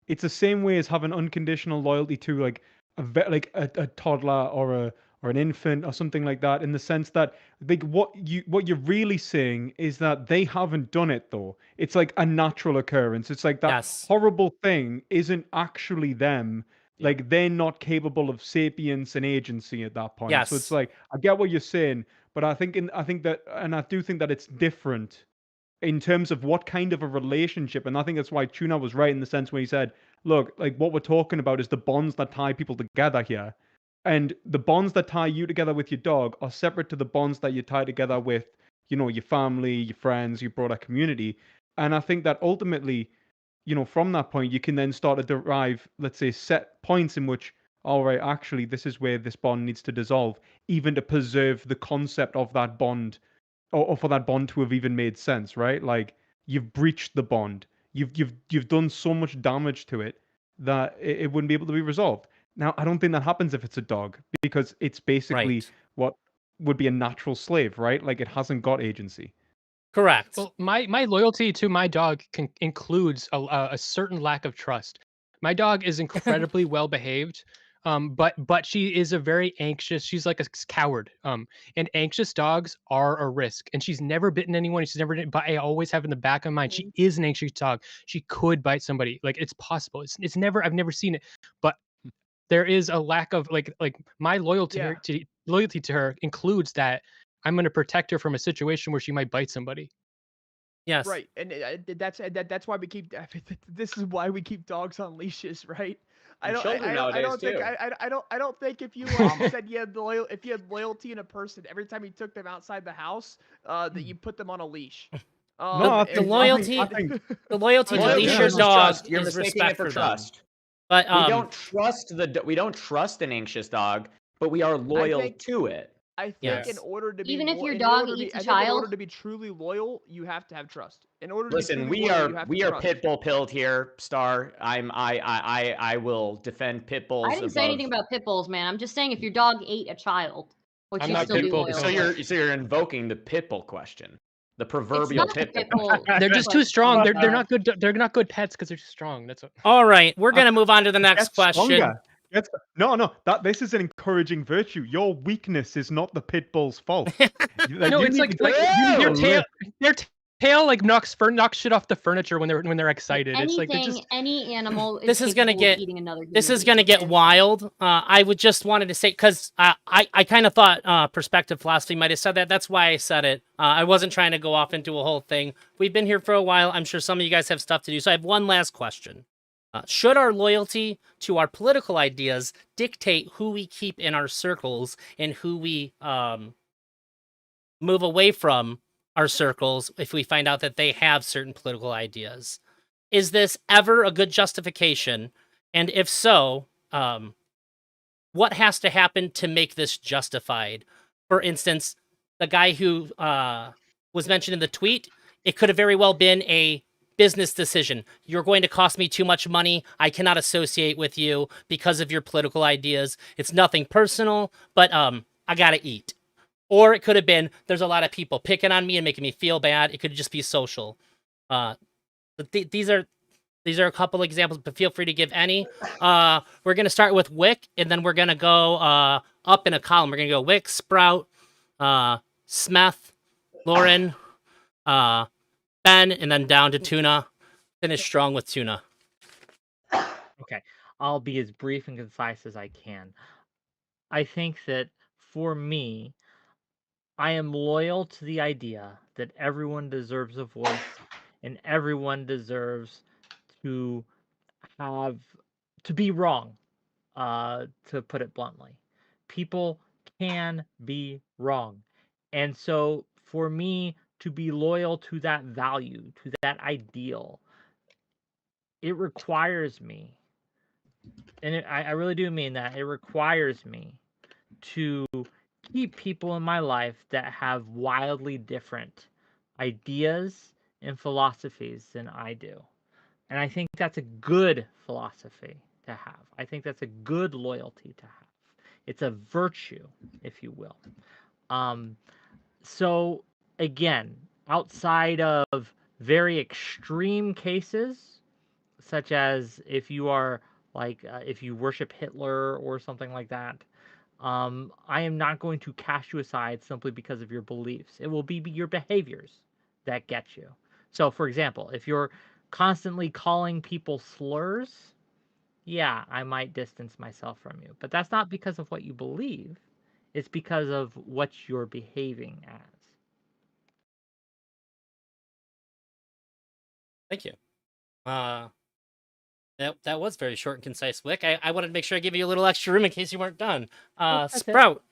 it's the same way as having unconditional loyalty to like a toddler or an infant or something like that, in the sense that like what you're really saying is that they haven't done it though. It's like a natural occurrence. It's like that horrible thing isn't actually them. Like they're not capable of sapience and agency at that point. So it's like I get what you're saying, but I think I do think that it's different in terms of what kind of a relationship. And I think that's why Tuna was right in the sense where he said, look, like what we're talking about is the bonds that tie people together here. And the bonds that tie you together with your dog are separate to the bonds that you tie together with, your family, your friends, your broader community. And I think that ultimately, from that point, you can then start to derive, let's say, set points in which, all right, actually, this is where this bond needs to dissolve, even to preserve the concept of that bond, or for that bond to have even made sense, right? Like you've breached the bond, you've done so much damage to it that it wouldn't be able to be resolved. Now, I don't think that happens if it's a dog, because it's basically what would be a natural slave, right? Like it hasn't got agency. Correct. Well, my loyalty to my dog includes a certain lack of trust. My dog is incredibly well behaved. But she is a very anxious. She's like a coward. And anxious dogs are a risk. And she's never bitten anyone. She's never. But I always have in the back of my mind, she is an anxious dog. She could bite somebody. Like it's possible. It's never. I've never seen it. But there is a lack of like my loyalty Yeah. loyalty to her includes that I'm going to protect her from a situation where she might bite somebody. Yes. Right, and that's why we keep. This is why we keep dogs on leashes, right? And children nowadays, too. I don't think if you said you had if you had loyalty in a person every time you took them outside the house, that you put them on a leash. No, The loyalty, I think the loyalty to Loyalty leash your versus dog trust. You're is mistaking respect it for for them. trust. But We don't trust an anxious dog, but we are loyal think- to it. I think Yes. in order to be Even if lo- your in dog order to be- eats a I think in order child? to be truly loyal, you have to have trust. In order to Listen, be truly we loyal, are you have to we are trust. pit bull pilled here, Star. I will defend pit bulls. I didn't say anything about pit bulls, man. I'm just saying if your dog ate a child, would I'm you not still pit be bull loyal? So you're invoking the pit bull question, the It's proverbial not the pit pit bull. bull. They're just too strong. They're not good. They're not good pets because they're too strong. That's what. all right, we're gonna move on to the next Get question. stronger. No. This is an encouraging virtue. Your weakness is not the pit bull's fault. No, it's like their tail like knocks shit off the furniture when they're excited. It's like they're Anything, just. any animal is This is gonna capable of get- eating another human This is being. gonna get wild. I would just wanted to say because I kind of thought perspective philosophy might have said that. That's why I said it. I wasn't trying to go off into a whole thing. We've been here for a while. I'm sure some of you guys have stuff to do. So I have one last question. Should our loyalty to our political ideas dictate who we keep in our circles and who we move away from our circles if we find out that they have certain political ideas? Is this ever a good justification? And if so, what has to happen to make this justified? For instance, the guy who was mentioned in the tweet, it could have very well been a business decision. You're going to cost me too much money. I cannot associate with you because of your political ideas. It's nothing personal, but I gotta eat. Or it could have been there's a lot of people picking on me and making me feel bad. It could just be social. These are a couple examples, but feel free to give any. We're gonna start with Wick, and then we're gonna go up in a column. We're gonna go Wick, Sprout, Smith, Lauren, Ben, and then down to Tuna. Finish strong with Tuna. Okay, I'll be as brief and concise as I can. I think that for me, I am loyal to the idea that everyone deserves a voice and everyone deserves to be wrong, to put it bluntly. People can be wrong. And so for me to be loyal to that value, to that ideal, it requires me, and I really do mean that, it requires me to keep people in my life that have wildly different ideas and philosophies than I do. And I think that's a good philosophy to have. I think that's a good loyalty to have. It's a virtue, if you will. So again, outside of very extreme cases, such as if you are if you worship Hitler or something like that, I am not going to cast you aside simply because of your beliefs. It will be your behaviors that get you. So, for example, if you're constantly calling people slurs, yeah, I might distance myself from you. But that's not because of what you believe. It's because of what you're behaving as. Thank you. That was very short and concise, Wick. I wanted to make sure I give you a little extra room in case you weren't done. Sprout.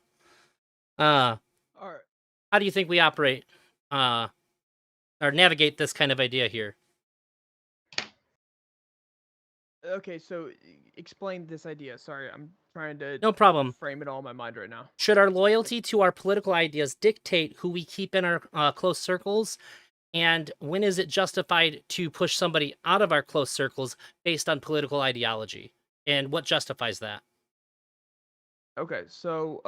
All right. How do you think we operate or navigate this kind of idea here? Okay, so explain this idea. Sorry, I'm trying to No problem. frame it all in my mind right now. Should our loyalty to our political ideas dictate who we keep in our close circles? And when is it justified to push somebody out of our close circles based on political ideology? And what justifies that? Okay, so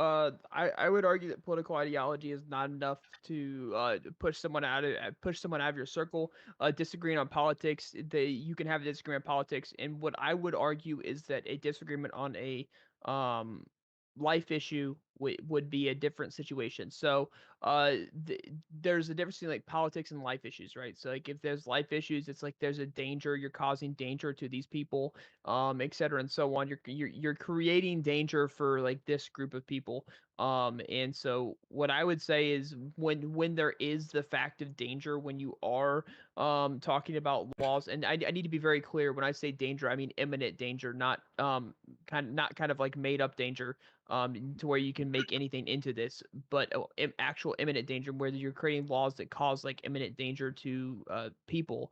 I would argue that political ideology is not enough to push someone out of your circle. Disagreeing on politics, you can have a disagreement on politics, and what I would argue is that a disagreement on a um life issue would be a different situation. So there's a difference between like politics and life issues, right? So like if there's life issues, it's like there's a danger, you're causing danger to these people, et cetera, and so on. You're creating danger for like this group of people. And so what I would say is when there is the fact of danger, when you are talking about laws, and I need to be very clear when I say danger, I mean imminent danger, not kind of like made up danger, to where you can make anything into this, but actual imminent danger where you're creating laws that cause like imminent danger to people,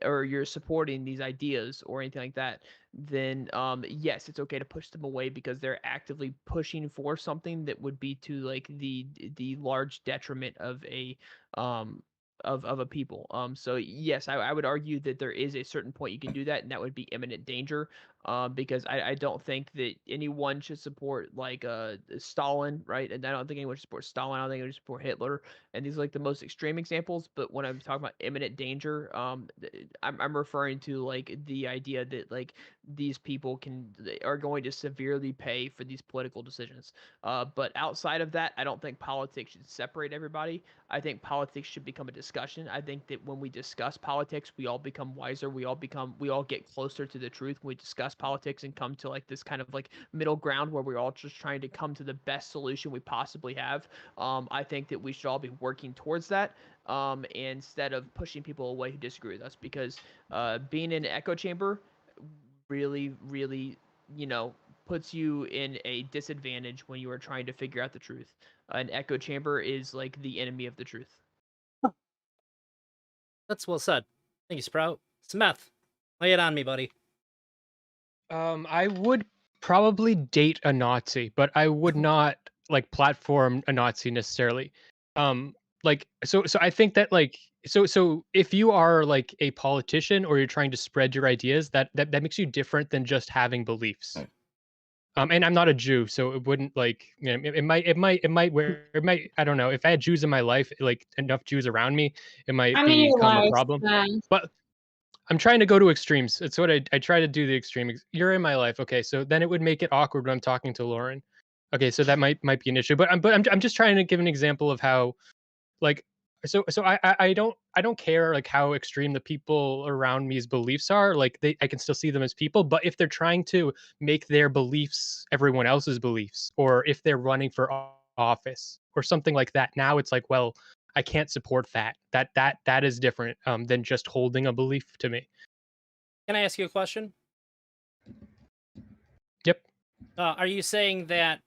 or you're supporting these ideas or anything like that, then yes, it's okay to push them away because they're actively pushing for something that would be to like the large detriment of a um of a people. So yes, I would argue that there is a certain point you can do that, and that would be imminent danger. Because I don't think that anyone should support like Stalin, right? And I don't think anyone should support Stalin. I don't think anyone should support Hitler. And these are like the most extreme examples. But when I'm talking about imminent danger, I'm referring to like the idea that like these people are going to severely pay for these political decisions. But outside of that, I don't think politics should separate everybody. I think politics should become a discussion. I think that when we discuss politics, we all become wiser. We all get closer to the truth when we discuss politics and come to like this kind of like middle ground where we're all just trying to come to the best solution we possibly have. I think that we should all be working towards that, instead of pushing people away who disagree with us, because being in an echo chamber really, really, puts you in a disadvantage when you are trying to figure out the truth. An echo chamber is like the enemy of the truth. That's well said. Thank you, Sprout. Smith, lay it on me, buddy. I would probably date a Nazi, but I would not like platform a Nazi necessarily. So I think that like so if you are like a politician or you're trying to spread your ideas, that makes you different than just having beliefs. And I'm not a Jew, so it wouldn't like it might I don't know, if I had Jews in my life, like enough Jews around me, it might I'm in your become a life, problem. Sven. But I'm trying to go to extremes. It's what I try to do the extreme. You're in my life, okay? So then it would make it awkward when I'm talking to Lauren. Okay, so that might be an issue. But I'm just trying to give an example of how like I don't care like how extreme the people around me's beliefs are. Like I can still see them as people. But if they're trying to make their beliefs everyone else's beliefs, or if they're running for office or something like that, now it's like, well, I can't support that. That is different than just holding a belief to me. Can I ask you a question? Yep. Are you saying that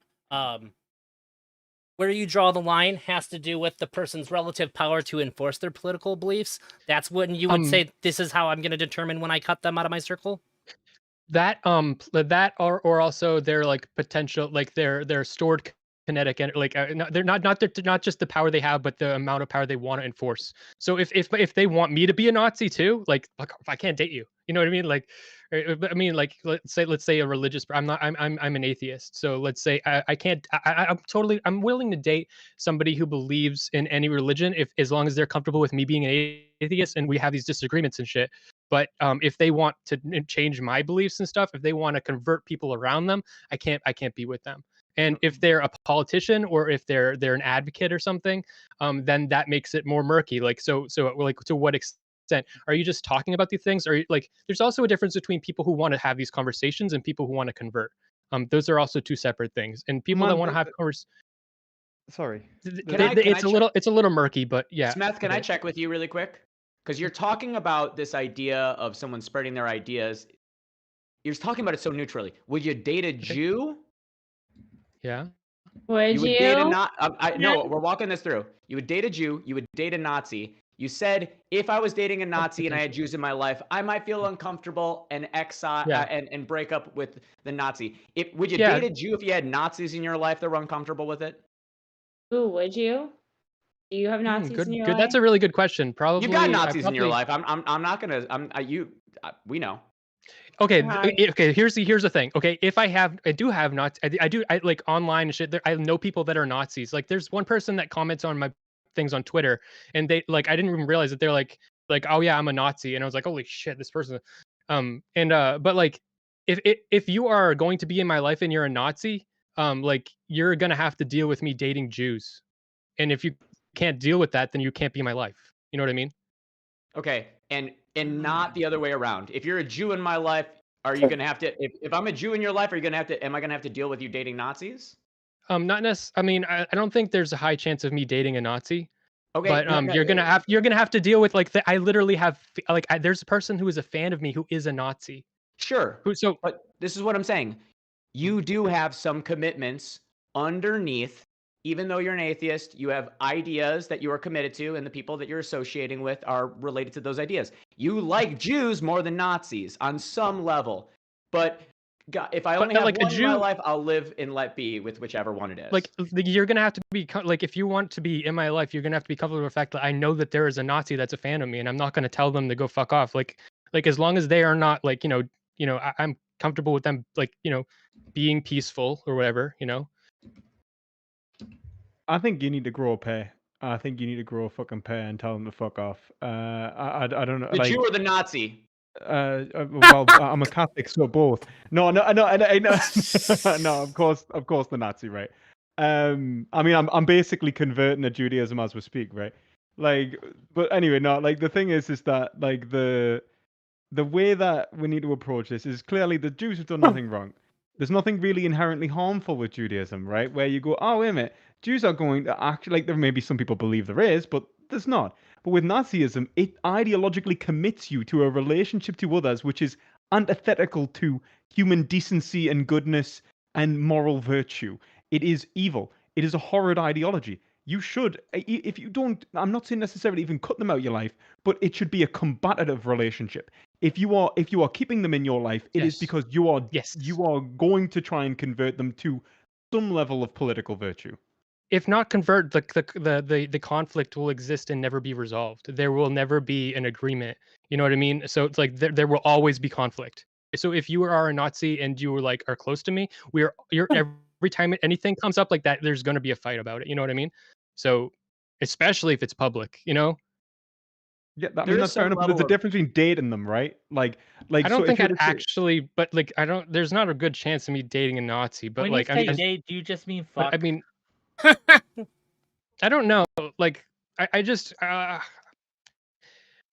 where you draw the line has to do with the person's relative power to enforce their political beliefs? That's when you would say, this is how I'm going to determine when I cut them out of my circle? That or also their like potential, like their stored kinetic and like they're not just the power they have, but the amount of power they want to enforce. So if they want me to be a Nazi too, like I can't date you, you know what I mean? Like I mean, like let's say a religious. I'm an atheist, so let's say I can't. I'm willing to date somebody who believes in any religion, if as long as they're comfortable with me being an atheist and we have these disagreements and shit. But if they want to change my beliefs and stuff, if they want to convert people around them, I can't be with them. And if they're a politician or if they're an advocate or something, then that makes it more murky. Like so like to what extent are you just talking about these things? Or like there's also a difference between people who want to have these conversations and people who want to convert. Those are also two separate things. And people that want to have sorry, it's a little murky, but yeah. Smith, can I check with you really quick? Because you're talking about this idea of someone spreading their ideas. You're talking about it so neutrally. Would you date a Jew? Yeah. Would you? Would date a not? no, we're walking this through. You would date a Jew. You would date a Nazi. You said if I was dating a Nazi and I had Jews in my life, I might feel uncomfortable and exile and break up with the Nazi. Would you date a Jew if you had Nazis in your life that were uncomfortable with it? Ooh, would you? Do you have Nazis in your life? That's a really good question. Probably you've got Nazis in your life. I'm not gonna. We know. Okay, Hi. okay. Here's the thing. Okay, if I do have Nazi, I like online and shit. I know people that are Nazis. Like, there's one person that comments on my things on Twitter, and they like I didn't even realize that they're like, oh yeah, I'm a Nazi, and I was like, holy shit, this person. But like, if you are going to be in my life and you're a Nazi, like you're gonna have to deal with me dating Jews, and if you can't deal with that, then you can't be in my life. You know what I mean? Okay, and not the other way around. If you're a Jew in my life, are you gonna have to? If I'm a Jew in your life, are you gonna have to? Am I gonna have to deal with you dating Nazis? Not I mean, I don't think there's a high chance of me dating a Nazi. Okay, But you're gonna have to deal with like I literally have like there's a person who is a fan of me who is a Nazi. sure. Who so But this is what I'm saying. You do have some commitments underneath. Even though you're an atheist, you have ideas that you are committed to, and the people that you're associating with are related to those ideas. You like Jews more than Nazis on some level, but if I only have like a one in my Jew, life, I'll live and let be with whichever one it is. like you're gonna have to be like if you want to be in my life, you're gonna have to be comfortable with the fact that I know that there is a Nazi that's a fan of me, and I'm not gonna tell them to go fuck off. Like as long as they are not like I'm comfortable with them like being peaceful or whatever. I think you need to grow a pair. I think you need to grow a fucking pair and tell them to fuck off. I don't know. The like, Jew or the Nazi? Well, I'm a Catholic, so both. No, no, no, no, no. Of course, the Nazi, right? I mean, I'm basically converting to Judaism as we speak, right? Like, but anyway, no. Like, the thing is that like the way that we need to approach this is clearly the Jews have done nothing wrong. There's nothing really inherently harmful with Judaism, right? Where you go, oh, wait a minute, Jews are going to actually, like, there may be some people believe there is, but there's not. But with Nazism, it ideologically commits you to a relationship to others which is antithetical to human decency and goodness and moral virtue. It is evil. It is a horrid ideology. You should, if you don't, I'm not saying necessarily even cut them out of your life, but it should be a combative relationship. If you are keeping them in your life, it is Yes. because you are Yes. going to try and convert them to some level of political virtue. If not convert, the conflict will exist and never be resolved. There will never be an agreement. You know what I mean? So it's like there will always be conflict. So if you are a Nazi and you are close to me, you're every time anything comes up like that, there's going to be a fight about it. You know what I mean? So especially if it's public, Yeah, I There mean is that's fair some enough. But there's a level of difference between dating them, right? Like I don't so think if you I'd were to say, actually, but like I don't. There's not a good chance of me dating a Nazi. But When like you say date, do you just mean fuck? I mean, I don't know. Like I just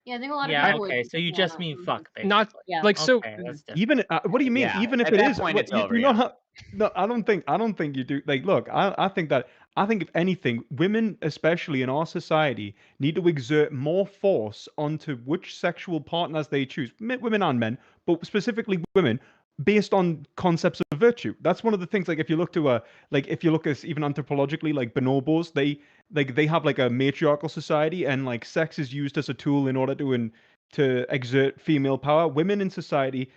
Yeah, I think a lot of Yeah, people would. okay, so you just mean fuck, basically. not Yeah. like so. Okay, that's different. even what do you mean? Yeah, Even if at it that is, point, what, it's you over, do not yeah. have. No, I don't think you do. Like, look, I think if anything, women, especially in our society, need to exert more force onto which sexual partners they choose, women and men, but specifically women, based on concepts of virtue. That's one of the things. Like, if you look to if you look at even anthropologically, like bonobos, they have like a matriarchal society, and like sex is used as a tool in order to exert female power. Women in society,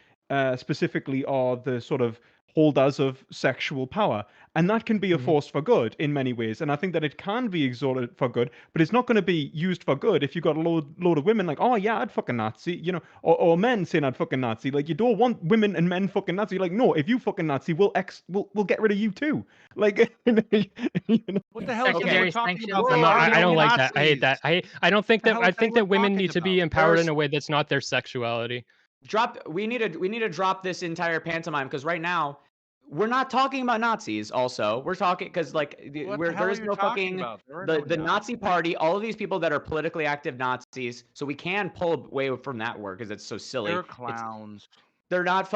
specifically, are the sort of holders of sexual power, and that can be a force for good in many ways. And I think that it can be exerted for good, but it's not going to be used for good if you got a load of women like, oh yeah, I'd fucking Nazi, or men saying I'd fucking Nazi. Like, you don't want women and men fucking Nazi. Like, no, if you fucking Nazi, we'll get rid of you too. Like, What the hell is Secondary we're talking sanctions about? are No, I don't Arguing like that. I hate that. Nazis. I don't think The that hell I is that think we're that women talking need to be about? empowered in There's- a way that's not their sexuality. We need to drop this entire pantomime because right now we're not talking about Nazis. Also, we're talking because like What the hell there are is you no talking fucking about? There are the no the Nazis. Nazi party. All of these people that are politically active Nazis. So we can pull away from that word because it's so silly. They're clowns. They're not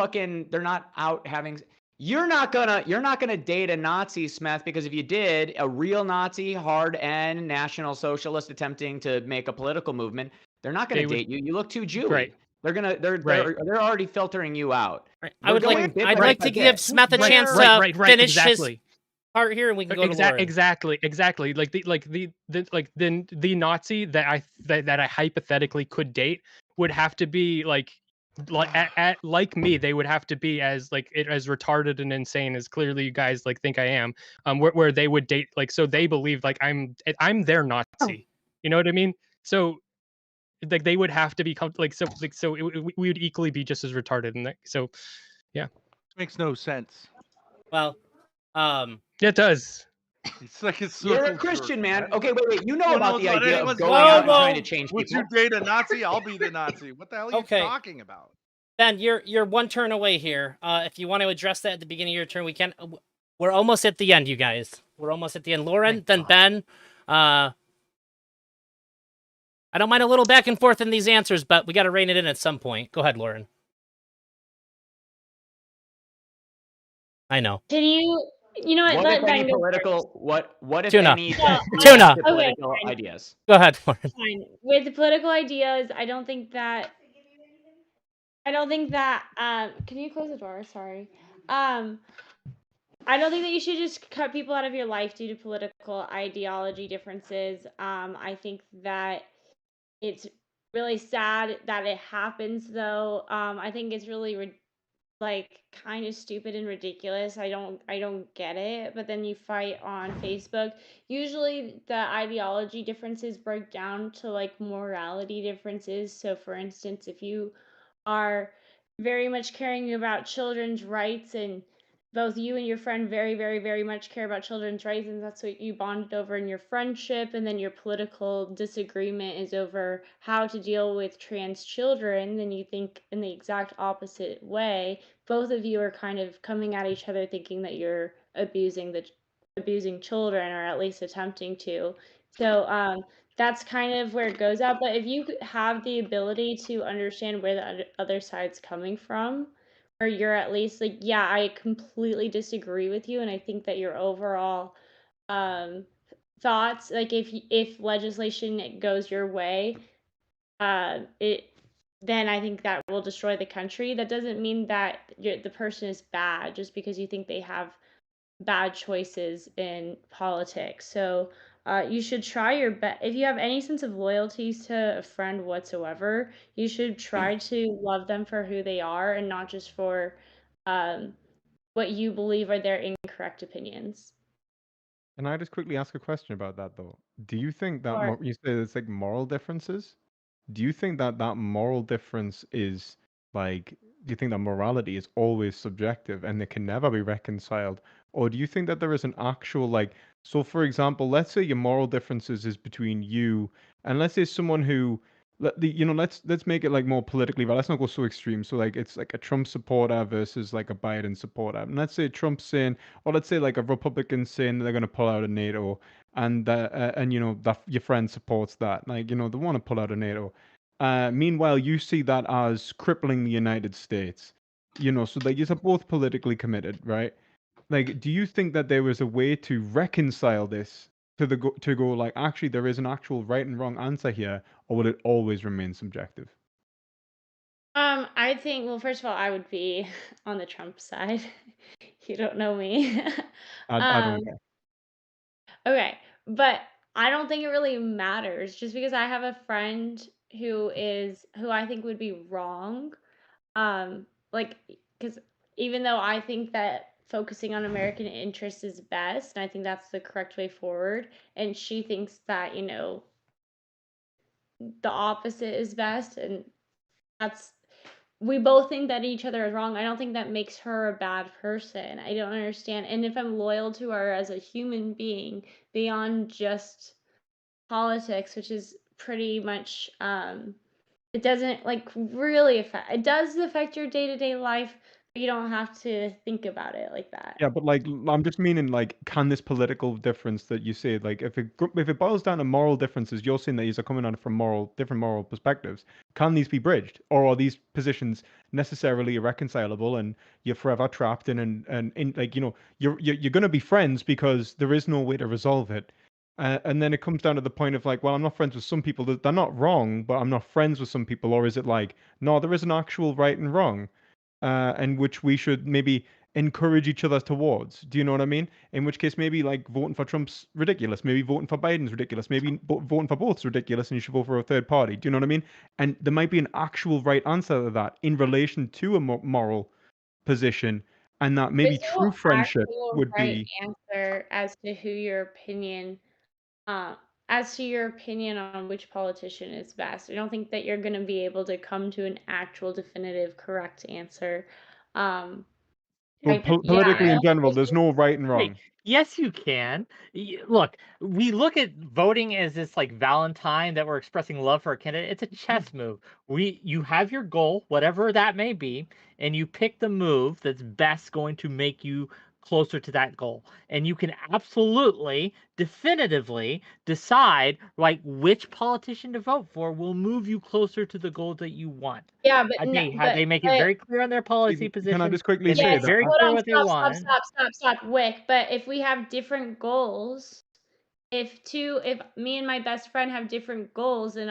out having. You're not gonna date a Nazi, Smith, because if you did, a real Nazi, hard and National Socialist attempting to make a political movement, they're not gonna date you. You look too Jewy. Right. They're already filtering you out. Right. I'd like to give Smeth a chance to finish his part here, and we can go to Lauren. Exactly. Like the Nazi that I hypothetically could date would have to be like like me. They would have to be as as retarded and insane as clearly you guys think I am. Where they would date so they believe I'm their Nazi. You know what I mean? So like they would have to be we would equally be just as retarded in that. So, yeah, Makes no sense. Well, yeah, it does. It's like a You're circle a Christian, jerk, man. Okay, wait. You know Who about knows the what idea of anyone's going Whoa, out and whoa. trying to change Would you people? date a Nazi? I'll be the Nazi. What the hell are you Okay. talking about? Ben, you're one turn away here. If you want to address that at the beginning of your turn, we can. We're almost at the end, you guys. We're almost at the end. Lauren, then Ben. I don't mind a little back and forth in these answers, but we got to rein it in at some point. Go ahead, Lauren. I know. Can you know what? What Let if any Ben go political? What if Tuna. any No, Tuna. reactive okay, political fine. ideas? Go ahead, Lauren. Fine. With the political ideas, I don't think that. Can you close the door? Sorry. I don't think that you should just cut people out of your life due to political ideology differences. I think that it's really sad that it happens, though. I think it's really like kind of stupid and ridiculous. I don't get it. But then you fight on Facebook. Usually the ideology differences break down to like morality differences. So for instance, if you are very much caring about children's rights and both you and your friend very, very, very much care about children's rights, and that's what you bonded over in your friendship, and then your political disagreement is over how to deal with trans children, then you think in the exact opposite way. Both of you are kind of coming at each other thinking that you're abusing children, or at least attempting to. So that's kind of where it goes out. But if you have the ability to understand where the other side's coming from, or you're at least like, yeah, I completely disagree with you, and I think that your overall thoughts, like if legislation goes your way, it then I think that will destroy the country. That doesn't mean that the person is bad just because you think they have bad choices in politics. So you should try your best. If you have any sense of loyalty to a friend whatsoever, you should try to love them for who they are and not just for um, what you believe are their incorrect opinions. Can I just quickly ask a question about that though? Do you think that Sure. you say it's like moral differences? Do you think that that moral difference is like, do you think that morality is always subjective and it can never be reconciled? Or do you think that there is an actual like, so for example, let's say your moral differences is between you and let's say someone who let's make it like more politically, but let's not go so extreme. So like it's like a Trump supporter versus like a Biden supporter. And let's say Trump's saying, or let's say like a Republican saying that they're going to pull out of NATO, and that your friend supports that, like they want to pull out of NATO. Meanwhile, you see that as crippling the United States. So that you're both politically committed, right? Like, do you think that there was a way to reconcile this to go like actually there is an actual right and wrong answer here, or would it always remain subjective? I think, well, first of all, I would be on the Trump side. You don't know me. I don't care. Okay, but I don't think it really matters just because I have a friend who I think would be wrong. Like, because even though I think that focusing on American interests is best, and I think that's the correct way forward, and she thinks that, the opposite is best, and that's we both think that each other is wrong. I don't think that makes her a bad person. I don't understand. And if I'm loyal to her as a human being beyond just politics, which is pretty much it doesn't like really affect it does affect your day-to-day life, but you don't have to think about it like that. Yeah, but like I'm just meaning like, can this political difference that you say, like if it boils down to moral differences, you're saying that these are coming at it from different moral perspectives. Can these be bridged, or are these positions necessarily irreconcilable, and you're forever trapped in in like you're gonna be friends because there is no way to resolve it. And then it comes down to the point of like, well, I'm not friends with some people. They're not wrong, but I'm not friends with some people. Or is it like, no, there is an actual right and wrong, and which we should maybe encourage each other towards. Do you know what I mean? In which case, maybe like voting for Trump's ridiculous. Maybe voting for Biden's ridiculous. Maybe voting for both's ridiculous, and you should vote for a third party. Do you know what I mean? And there might be an actual right answer to that in relation to a moral position, and that maybe There's no true friendship actual would right be. answer as to who your opinion as to your opinion on which politician is best. I don't think that you're going to be able to come to an actual definitive correct answer. Well, Yeah, politically in general, it's there's no right and Hey, wrong. yes, you can. Look, we look at voting as this like Valentine that we're expressing love for a candidate. It's a chess move. You have your goal, whatever that may be, and you pick the move that's best going to make you closer to that goal. And you can absolutely, definitively decide like which politician to vote for will move you closer to the goal that you want. Yeah, but They make it very clear on their policy Can I position. just quickly They make say yes, it that very hold clear on, what they want. stop, Wick. But if we have different goals, if me and my best friend have different goals, then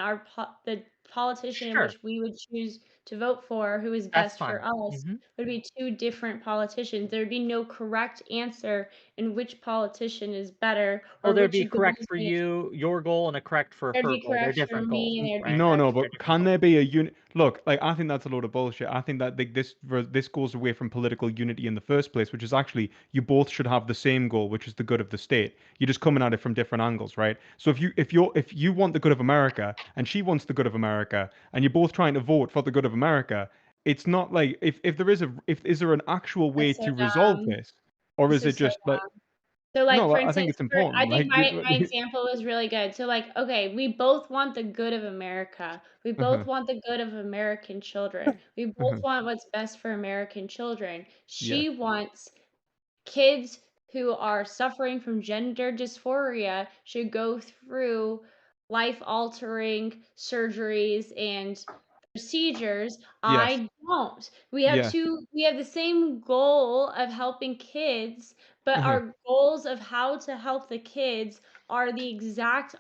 the politician in Sure, which we would choose to vote for, who is that's best for fine. us, would be two different politicians. There would be no correct answer in which politician is better Well, or there'd which be a correct goals for they. you, your goal, and a correct for There'd her be goal. They're correct for different goals. me, and there'd be Right? no, correct. but They're different can goals. there be a unit? Look, like I think that's a load of bullshit. I think that this goes away from political unity in the first place, which is actually you both should have the same goal, which is the good of the state. You're just coming at it from different angles, right? So if you want the good of America and she wants the good of America, and you're both trying to vote for the good of America, it's not like if there is is there an actual way That's so to resolve dumb. this, or This is it is so just like So, like, no? for I think instance, it's important. I think Like, my example was really good. So, like, okay, we both want the good of America. We both uh-huh, want the good of American children. We both uh-huh, want what's best for American children. yeah, She wants kids who are suffering from gender dysphoria should go through life altering surgeries and procedures. yes, I don't. yeah, We have the same goal of helping kids, but uh-huh. our goals of how to help the kids are the exact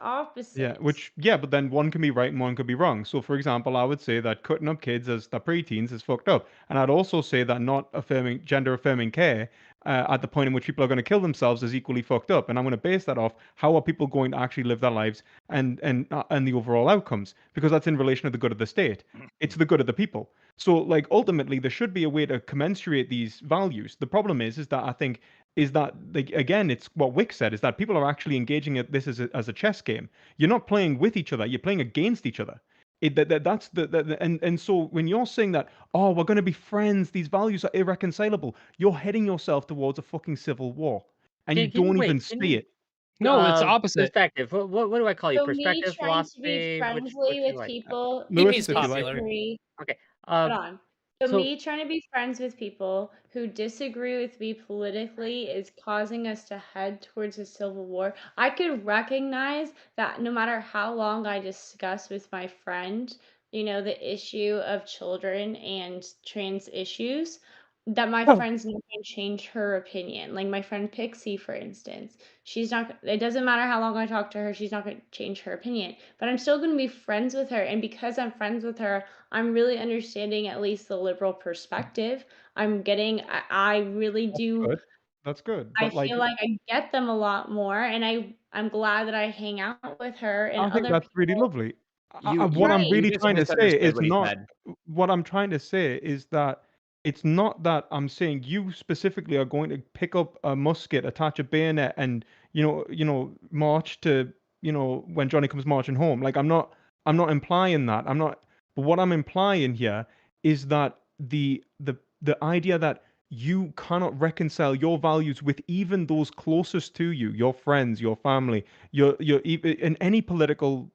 Yeah, opposite. which yeah, but then one can be right and one could be wrong. So, for example, I would say that cutting up kids as the preteens is fucked up, and I'd also say that not affirming gender affirming care at the point in which people are going to kill themselves is equally fucked up. And I'm going to base that off how are people going to actually live their lives and the overall outcomes, because that's in relation to the good of the state. It's the good of the people. So, like ultimately, there should be a way to commensurate these values. The problem is that I think is that like again, it's what Wick said is that people are actually engaging at this as a chess game. You're not playing with each other, you're playing against each other. That's and so when you're saying that, oh, we're going to be friends, these values are irreconcilable, you're heading yourself towards a fucking civil war, and you Can you don't even wait? see it. No, it's the opposite. Perspective. What do I call you? So, me Perspective, trying to be philosophy. Which friendly you with like? people who Lewis, TV's if you like. popular. disagree. Okay. Hold on. So So me trying to be friends with people who disagree with me politically is causing us to head towards a civil war. I could recognize that no matter how long I discuss with my friend, the issue of children and trans issues, that my friend's not going to change her opinion. Like my friend Pixie, for instance, she's not. It doesn't matter how long I talk to her; she's not going to change her opinion. But I'm still going to be friends with her, and because I'm friends with her, I'm really understanding at least the liberal perspective. I really do. Good. That's good. I But like feel like I get them a lot more, and I'm glad that I hang out with her and I think other that's really people. lovely. You What I'm Right. you really just trying to say misunderstood is what he not said. what I'm trying to say is that it's not that I'm saying you specifically are going to pick up a musket, attach a bayonet, and march to when Johnny comes marching home. Like I'm not implying that. I'm not. But what I'm implying here is that the idea that you cannot reconcile your values with even those closest to you, your friends, your family, in any political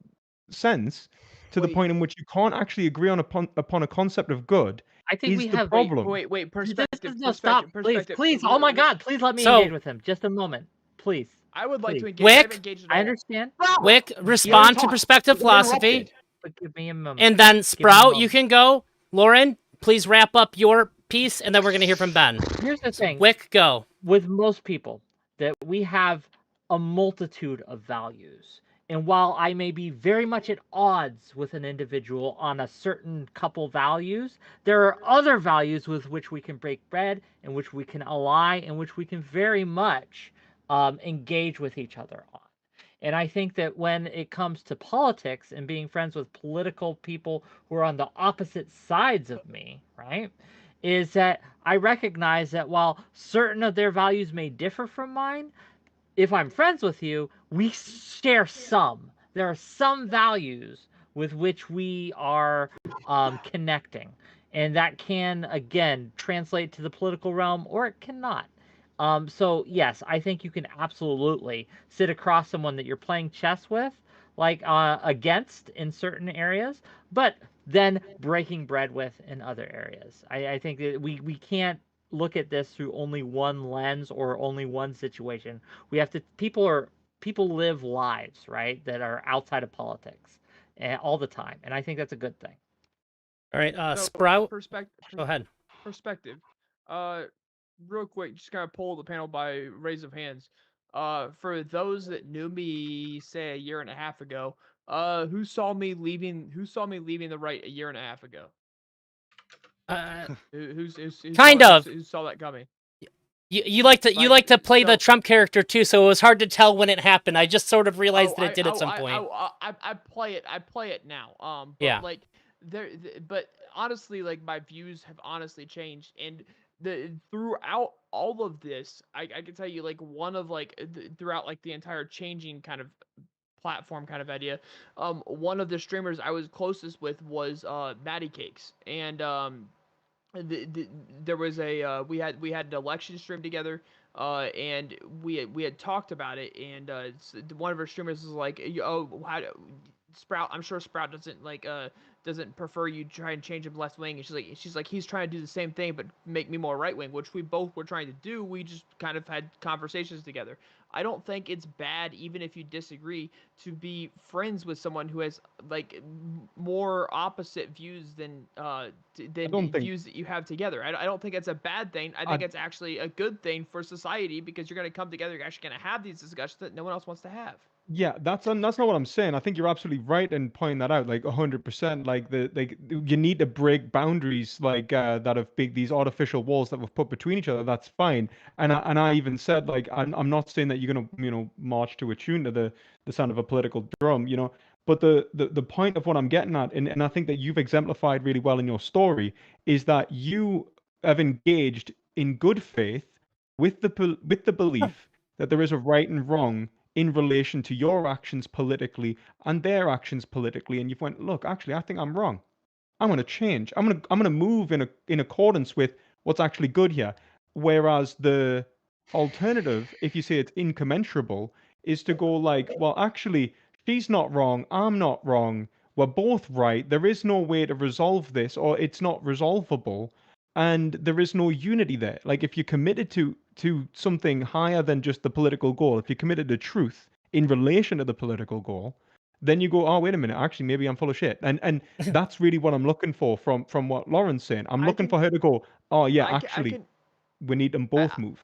sense, to the Wait, point in which you can't actually agree upon a concept of good I think is we the have. problem. wait. This Perspective, is no stop, please, perspective. please. Oh my God, please let me engage So, with him. Just a moment, please, I would like please. to engage. I haven't Wick, engaged at I all. understand. Wick, He already respond to talked. perspective He got philosophy, interrupted. But give me a moment. and then Give me a Sprout, you moment. can go. Lauren, please wrap up your piece, and then we're gonna hear from Ben. Here's the So, thing. Wick, go. With most people, that we have a multitude of values. And while I may be very much at odds with an individual on a certain couple values, there are other values with which we can break bread, in which we can ally, in which we can very much engage with each other on. And I think that when it comes to politics and being friends with political people who are on the opposite sides of me, right, is that I recognize that while certain of their values may differ from mine, if I'm friends with you, we share some. There are some values with which we are connecting. And that can, again, translate to the political realm, or it cannot. So, yes, I think you can absolutely sit across someone that you're playing chess with, like against in certain areas, but then breaking bread with in other areas. I think that we can't look at this through only one lens or only one situation. We have to people live lives, right, that are outside of politics all the time, and I think that's a good thing. All right, So Sprout, perspective. go ahead. Perspective. Real quick, just kind of poll the panel by raise of hands. For those that knew me, say a year and a half ago, who saw me leaving? Who saw me leaving the right a year and a half ago? Who Kind of. who saw that coming? You like to play the Trump character too, so it was hard to tell when it happened. I just sort of realized that it did at some point. I play it now. But Yeah. like but honestly, like my views have honestly changed, and throughout all of this, I can tell you like one of like throughout like the entire changing kind of platform kind of idea, one of the streamers I was closest with was Matty Cakes, and there was a we had an election stream together, and we had talked about it, and one of our streamers was like, oh, Sprout, I'm sure Sprout doesn't like doesn't prefer you try and change him left wing, and she's like he's trying to do the same thing but make me more right wing, which we both were trying to do. We just kind of had conversations together. I don't think it's bad, even if you disagree, to be friends with someone who has like more opposite views than views that you have together. I don't think it's a bad thing. I think it's actually a good thing for society, because you're going to come together, you're actually going to have these discussions that no one else wants to have. Yeah, that's not what I'm saying. I think you're absolutely right in pointing that out, like 100%. Like you need to break boundaries like that of these artificial walls that we've put between each other. That's fine. And I even said like I'm not saying that you're gonna march to a tune to the sound of a political drum, But the point of what I'm getting at, and I think that you've exemplified really well in your story, is that you have engaged in good faith with the belief that there is a right and wrong in relation to your actions politically and their actions politically, and you've went, look, actually, I think I'm wrong. I'm going to change. I'm going to move in accordance with what's actually good here. Whereas the alternative, if you say it's incommensurable, is to go like, well, actually, she's not wrong. I'm not wrong. We're both right. There is no way to resolve this, or it's not resolvable, and there is no unity there. Like if you're committed to something higher than just the political goal, if you're committed to truth in relation to the political goal, then you go, oh, wait a minute, actually, maybe I'm full of shit. And that's really what I'm looking for from what Lauren's saying. I'm looking for her to go, oh, yeah, actually, we need them both move.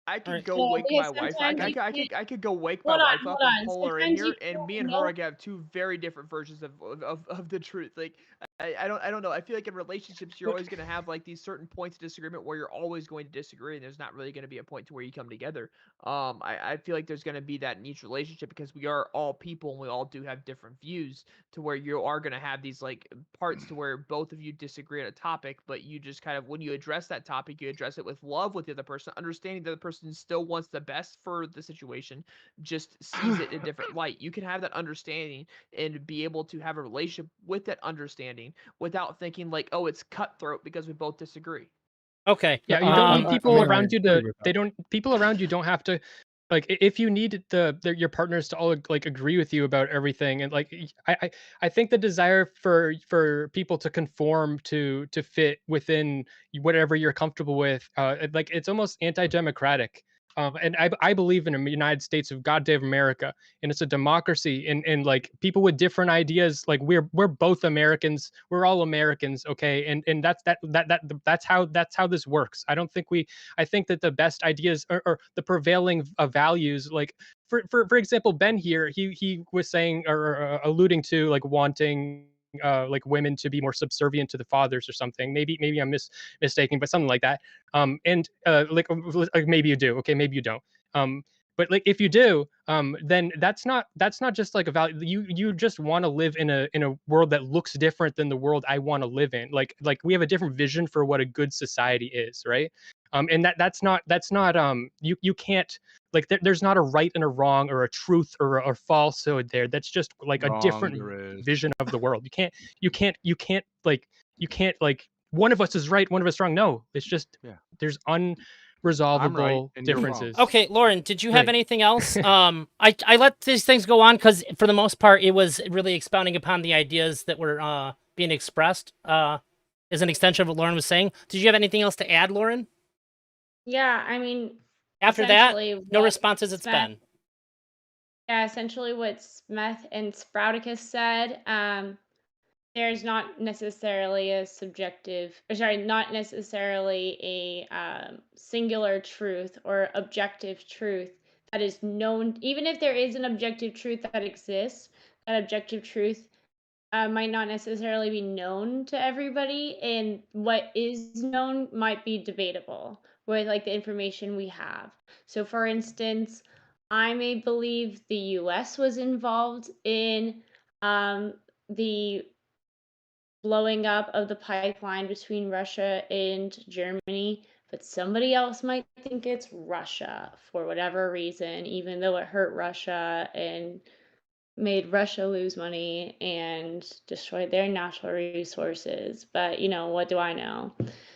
I could go wake my wife. I could go wake my wife up and pull her in here, and me and her could have two very different versions of the truth. Like I don't know. I feel like in relationships you're always gonna have like these certain points of disagreement where you're always going to disagree, and there's not really gonna be a point to where you come together. I feel like there's gonna be that in each relationship, because we are all people and we all do have different views, to where you are gonna have these like parts to where both of you disagree on a topic, but you just kind of, when you address that topic, you address it with love with the other person, understanding that the person still wants the best for the situation, just sees it in a different light. You can have that understanding and be able to have a relationship with that understanding without thinking like, oh, it's cutthroat because we both disagree. Okay. Yeah, you don't need people around you to. People around you don't have to. Like, if you need your partners to all like agree with you about everything, and like I think the desire for people to conform to fit within whatever you're comfortable with, like it's almost anti-democratic. And I believe in a United States of goddamn America, and it's a democracy, and like people with different ideas, like we're both Americans, we're all Americans, okay, and that's how this works. I think that the best ideas or the prevailing values, like for example, Ben here, he was saying or alluding to like wanting like women to be more subservient to the fathers or something. Maybe I'm mistaking, but something like that. And like maybe you do. Okay, maybe you don't. But like if you do, then that's not just like a value. You just want to live in a world that looks different than the world I want to live in. Like we have a different vision for what a good society is, right? And that's not you can't Like there's not a right and a wrong or a truth or a falsehood there. That's just like a Wrong, different there is. vision of the world. You can't like one of us is right, one of us wrong. No, it's just there's unresolvable and you're wrong. differences. Okay, Lauren, did you have Right. anything else? I let these things go on because for the most part, it was really expounding upon the ideas that were being expressed as an extension of what Lauren was saying. Did you have anything else to add, Lauren? Yeah, I mean, After that, essentially no what responses. It's Smith- Ben. Yeah, essentially what Smith and Sprouticus said. There's not necessarily a not necessarily a singular truth or objective truth that is known. Even if there is an objective truth that exists, that objective truth might not necessarily be known to everybody, and what is known might be debatable with like the information we have. So, for instance, I may believe the U.S. was involved in the blowing up of the pipeline between Russia and Germany, but somebody else might think it's Russia for whatever reason, even though it hurt Russia and made Russia lose money and destroyed their natural resources. But, what do I know?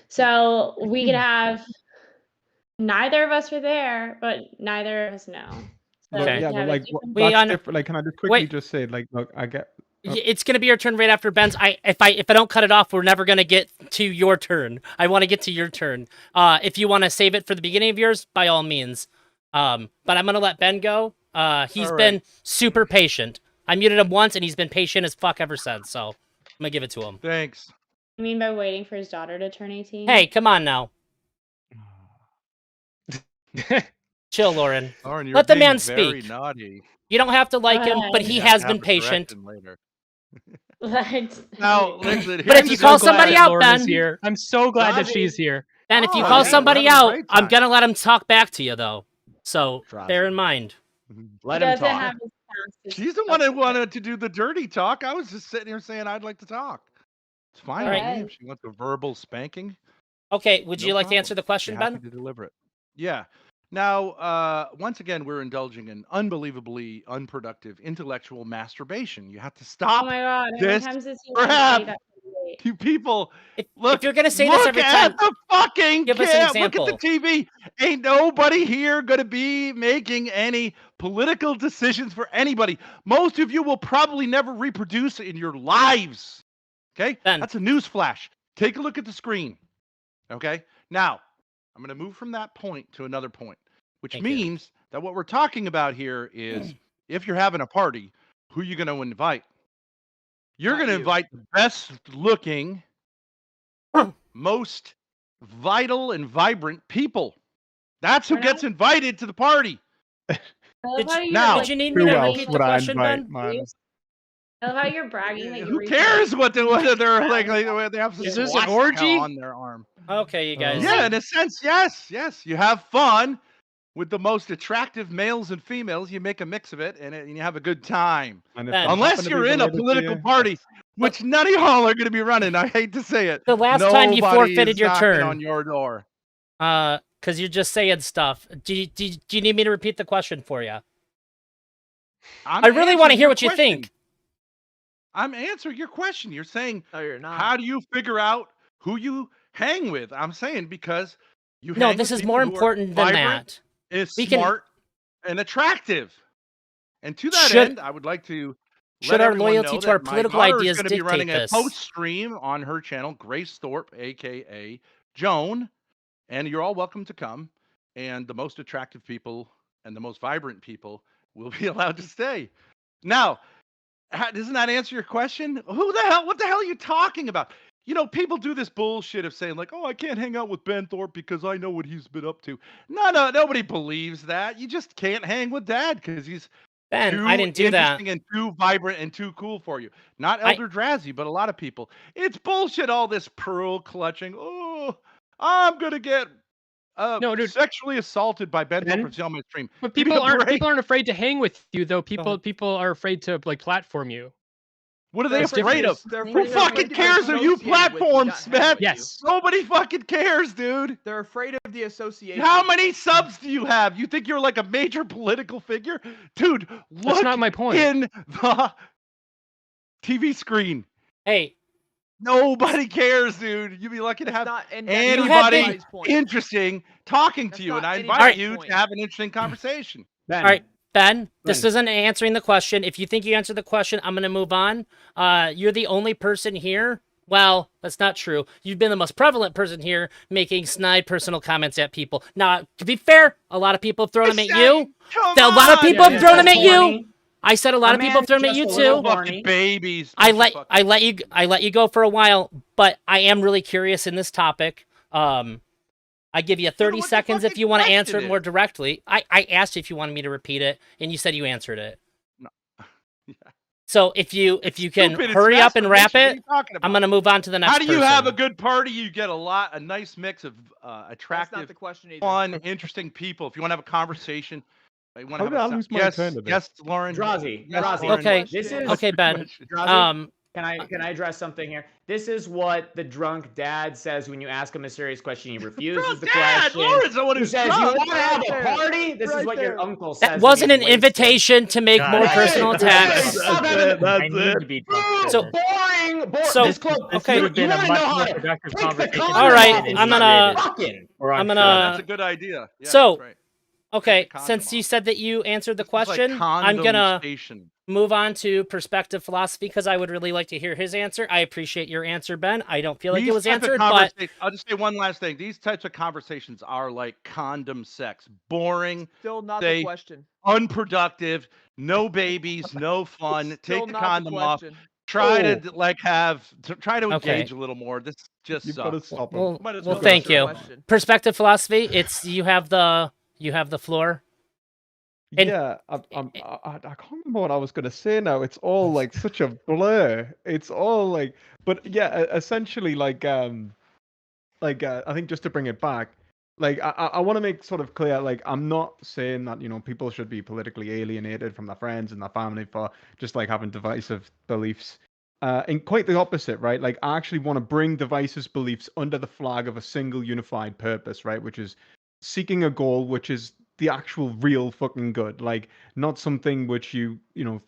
So we could have neither of us were there, but neither of us know. So Okay. we Yeah, could but have a like different- that's different. Like, can I just quickly Wait. just say, like, look, I get. It's gonna be your turn right after Ben's. If I don't cut it off, we're never gonna get to your turn. I want to get to your turn. If you want to save it for the beginning of yours, by all means. But I'm gonna let Ben go. He's been super patient. I muted him once, and he's been patient as fuck ever since. So I'm gonna give it to him. Thanks. I mean, by waiting for his daughter to turn 18. Hey, come on now. Chill, Lauren. Lauren, you're Let the being man very speak. naughty. You don't have to like him, but You he You has have to been have a patient. correction later. But Now, listen. But if here's you the call deal. somebody that out, Lauren is Ben. here. I'm so glad that Drazi. she's here. Ben, if you Oh, call yeah, we're somebody having a out, great I'm time. gonna let him talk back to you though. So bear Drazi. in mind. Let he him doesn't talk. have his passes. She's the one who wanted to do the dirty talk. I was just sitting here saying I'd like to talk. It's fine All with right. me if she wants a verbal spanking. Okay, would you No like to answer problem. the question, Be happy Ben? to deliver it. Yeah. Now, once again, we're indulging in unbelievably unproductive intellectual masturbation. You have to Oh stop my god, how many this times does he want to say crap. that? You people, If look, you're gonna say this look every at time, the fucking give us an cam. Look at the example. TV. Ain't nobody here gonna be making any political decisions for anybody. Most of you will probably never reproduce in your lives. Okay? Ben. That's a news flash. Take a look at the screen. Okay? Now, I'm gonna move from that point to another point, which Thank you. means that what we're talking about here is if you're having a party, who are you gonna invite? You're Not going to you. invite the best looking, most vital and vibrant people. That's who We're gets invited to the party. I love how you're, Now, Did you need me Who to else repeat the would I question, invite, Ben? man? I love how you're bragging that you Who reached cares out. what they're like they have Is some this an swastika orgy? on their arm. Okay, you guys. Yeah, in a sense, yes. You have fun with the most attractive males and females. You make a mix of it, and you have a good time. And if Ben. they happen Unless to be you're in a related to political you, party, which none of y'all are going to be running. I hate to say it. The last time you Nobody forfeited is your knocking turn. on your door. Because you're just saying stuff. Do you need me to repeat the question for you? I'm I really want to answering hear your what you question. think. I'm answering your question. You're saying, No, you're not. how do you figure out who you hang with? I'm saying because you No, hang this with is people more who are important than vibrant, that. and We can- smart, and attractive. And to that Should- end, I would like to should let our everyone loyalty know to our that my political daughter is ideas going to be running dictate a this? post stream on her channel, Grace Thorpe, aka Joan, and you're all welcome to come. And the most attractive people and the most vibrant people will be allowed to stay. Now, doesn't that answer your question? Who the hell? What the hell are you talking about? You know, people do this bullshit of saying like, "Oh, I can't hang out with Ben Thorpe because I know what he's been up to." No, nobody believes that. You just can't hang with Dad because he's Ben, too I didn't do that. interesting and too vibrant and too cool for you. Not ElderDrazi, but a lot of people. It's bullshit. All this pearl clutching. Oh, I'm gonna get No, dude. sexually assaulted by Ben Ben? Thorpe if he's on my stream. But Give me people a break. aren't afraid to hang with you though. ahead. People are afraid to like platform you. What are they They're afraid of? they're Who afraid- they're fucking afraid to be cares who you associated with you platform, not having Smith? you. Yes. Nobody fucking cares, dude. They're afraid of the association. How many subs do you have? You think you're like a major political figure? Dude, look That's not my point. in the TV screen. Hey, Nobody cares, dude. You'd be lucky to That's have not, and that's not anybody anybody's point. interesting talking That's to you, not and I anybody's invite you point. to have an interesting conversation. Ben, all right, Ben, this Ben. isn't answering the question. If you think you answered the question, I'm going to move on. You're the only person here. Well, that's not true. You've been the most prevalent person here making snide personal comments at people. Now, to be fair, a lot of people have thrown them at you. Come A lot of on, people have man. thrown them at you. Horny. I said a lot of A people have man thrown them at you just a little too. horny. Fucking babies. I Bunch of fucking- let you go for a while, but I am really curious in this topic. I give you 30 what the seconds if fucking you want to question answer it is. more directly. I asked if you wanted me to repeat it, and you said you answered it. No. Yeah. So if you can Stupid, it's hurry up and wrap masturbation. What are it, you talking I'm about? gonna move on to the next. How do you have a person. good party? You get a nice mix of That's not attractive, the question either. fun, interesting people. If you want to have a conversation, you want How to did I have a lose my yes, turn to this? yes, Lauren. Drazi, Yes, Drazi. Lauren. Okay. This is Okay, Ben. Drazi, can I address something here? This is what the drunk dad says when you ask him a serious question. He refuses Drunk the dad, question. Lauren's the one He who's says, "You drunk." want to have Right a there. party?" This is Right what your there. uncle says. That when wasn't he's an wasted. invitation to make God, more I- personal Hey, attacks. hey, I need to be drunk for So- this. boring. So- this club. okay. You, would have been you a want to much know how more to productive take the conversation. condom All right, off and I'm start gonna- fucking. Or I'm Yeah, gonna- that's a good idea. Yeah, So- that's right. Okay, condom since you off. said that you answered the This is like question, I'm condom gonna station. move on to perspective philosophy because I would really like to hear his answer. I appreciate your answer, Ben. I don't feel like it was These type of answered, but I'll just say one last thing. These types of conversations are like condom sex. Boring, Still not They- the question. unproductive, no babies, no fun. Still Take the not condom off. question. Try Oh. to like try to Okay. engage a little more. This just You've got to sucks. stop him. well, Might as well well thank answer the you. question. Perspective philosophy. It's you have the floor. And- Yeah, I can't remember what I was gonna say now. It's all like such a blur. It's all like, but yeah, essentially I think just to bring it back, like I want to make sort of clear, like I'm not saying that people should be politically alienated from their friends and their family for just like having divisive beliefs. And quite the opposite, right? Like I actually want to bring divisive beliefs under the flag of a single unified purpose, right? Which is seeking a goal, which is the actual real fucking good, like not something which you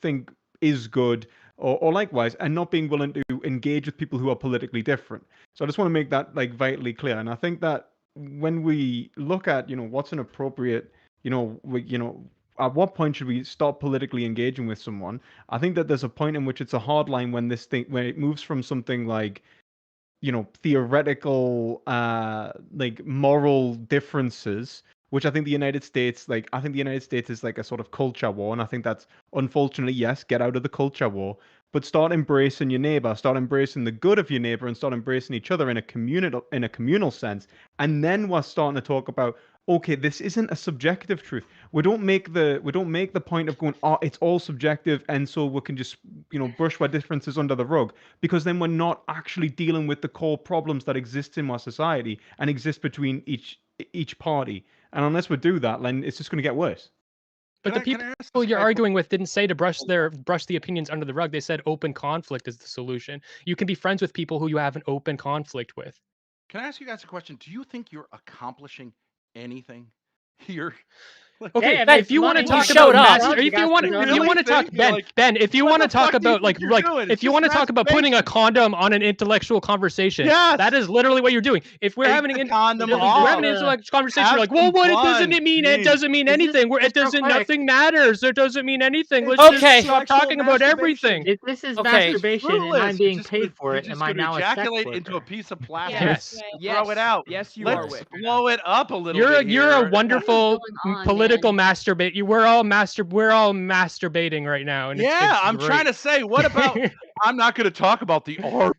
think is good or likewise, and not being willing to engage with people who are politically different. So I just want to make that like vitally clear. And I think that when we look at what's an appropriate, at what point should we stop politically engaging with someone? I think that there's a point in which it's a hard line when when it moves from something like theoretical like moral differences, which I think the United States is like a sort of culture war, and I think that's unfortunately, yes, get out of the culture war, but start embracing your neighbor, start embracing the good of your neighbor, and start embracing each other in a communal sense. And then we're starting to talk about, okay, this isn't a subjective truth. We don't make the point of going, oh, it's all subjective, and so we can just brush our differences under the rug, because then we're not actually dealing with the core problems that exist in our society and exist between each party. And unless we do that, then it's just going to get worse. But the people ask this you're guy- arguing with didn't say to brush the opinions under the rug. They said open conflict is the solution. You can be friends with people who you have an open conflict with. Can I ask you guys a question? Do you think you're accomplishing anything here? Okay, Hey, Ben, if if you want to money, talk you about showed up. master, if you want to talk Ben, Like, Ben, if you what want to the fuck talk do you about like think you're doing? It's if you just want to talk about putting a condom on an intellectual conversation, Yes! that is literally what you're doing. If we're Take having the an condom we're having an off. intellectual conversation, Have you're like, well, some what fun. doesn't it mean? It Jeez. doesn't mean Is this- anything. It just real doesn't. quick. Nothing matters. It doesn't mean anything. Let's Okay. just stop talking about everything. If this is Okay. masturbation and Fruitless. I'm being You're just paid gonna- for you're it, just am I gonna now a sex ejaculate into a worker? piece of plastic. Yes. right. Yes. Throw it out. Yes, you Let's are, Wick. blow it up a little You're bit. you're a here. wonderful going on, political man? masturbate. We're all masturbating right now. And Yeah, it's I'm trying to say, what about? I'm not going to talk about the art.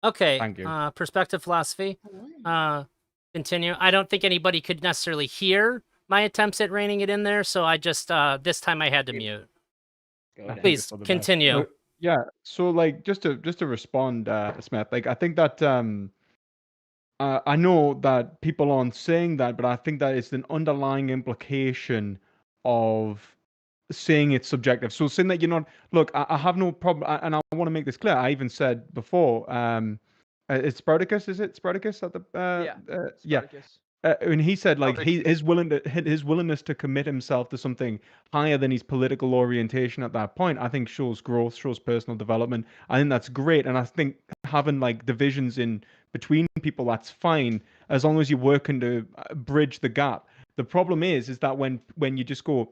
Okay. Thank you. Perspective philosophy. Continue. I don't think anybody could necessarily hear my attempts at reining it in there, so I just this time I had to mute. Go ahead. Please for the best. continue. Yeah. So like just to respond, Smith, like I think that I know that people aren't saying that, but I think that it's an underlying implication of saying it's subjective. So saying that you're not, look, I have no problem, and I want to make this clear. I even said before, it's Spartacus, is it Spartacus at the yeah. Spartacus. And he said like Spartacus. his willingness to commit himself to something higher than his political orientation at that point, I think shows growth, shows personal development. I think that's great, and I think having like divisions in between people, that's fine as long as you're working to bridge the gap. The problem is that when you just go,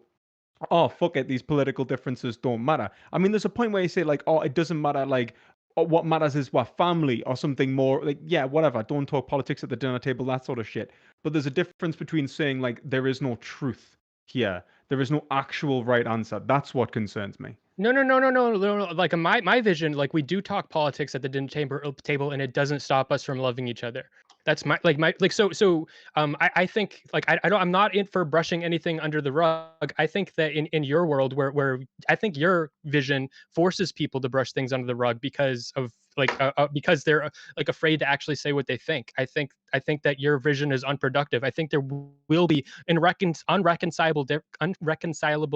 oh fuck it, these political differences don't matter. I mean, there's a point where you say like, oh, it doesn't matter, like, what matters is what family or something more, like, yeah, whatever, don't talk politics at the dinner table, that sort of shit. But there's a difference between saying like there is no truth here, there is no actual right answer. That's what concerns me. No. Like in my vision, like we do talk politics at the dinner table, and it doesn't stop us from loving each other. That's my so. I think like I'm not in for brushing anything under the rug. I think that in your world where I think your vision forces people to brush things under the rug because of because they're like afraid to actually say what they think. I think that your vision is unproductive. I think there will be unreconcilable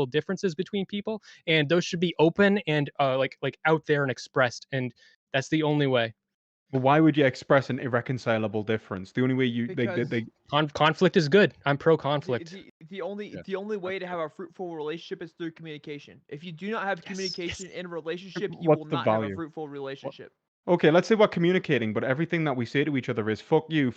differences between people, and those should be open and like out there and expressed, and that's the only way. But why would you express an irreconcilable difference? The only way you conflict is good. I'm pro conflict. The only way to have a fruitful relationship is through communication. If you do not have communication in a relationship, you will not have a fruitful relationship. Okay, let's say we're communicating, but everything that we say to each other is "fuck you,"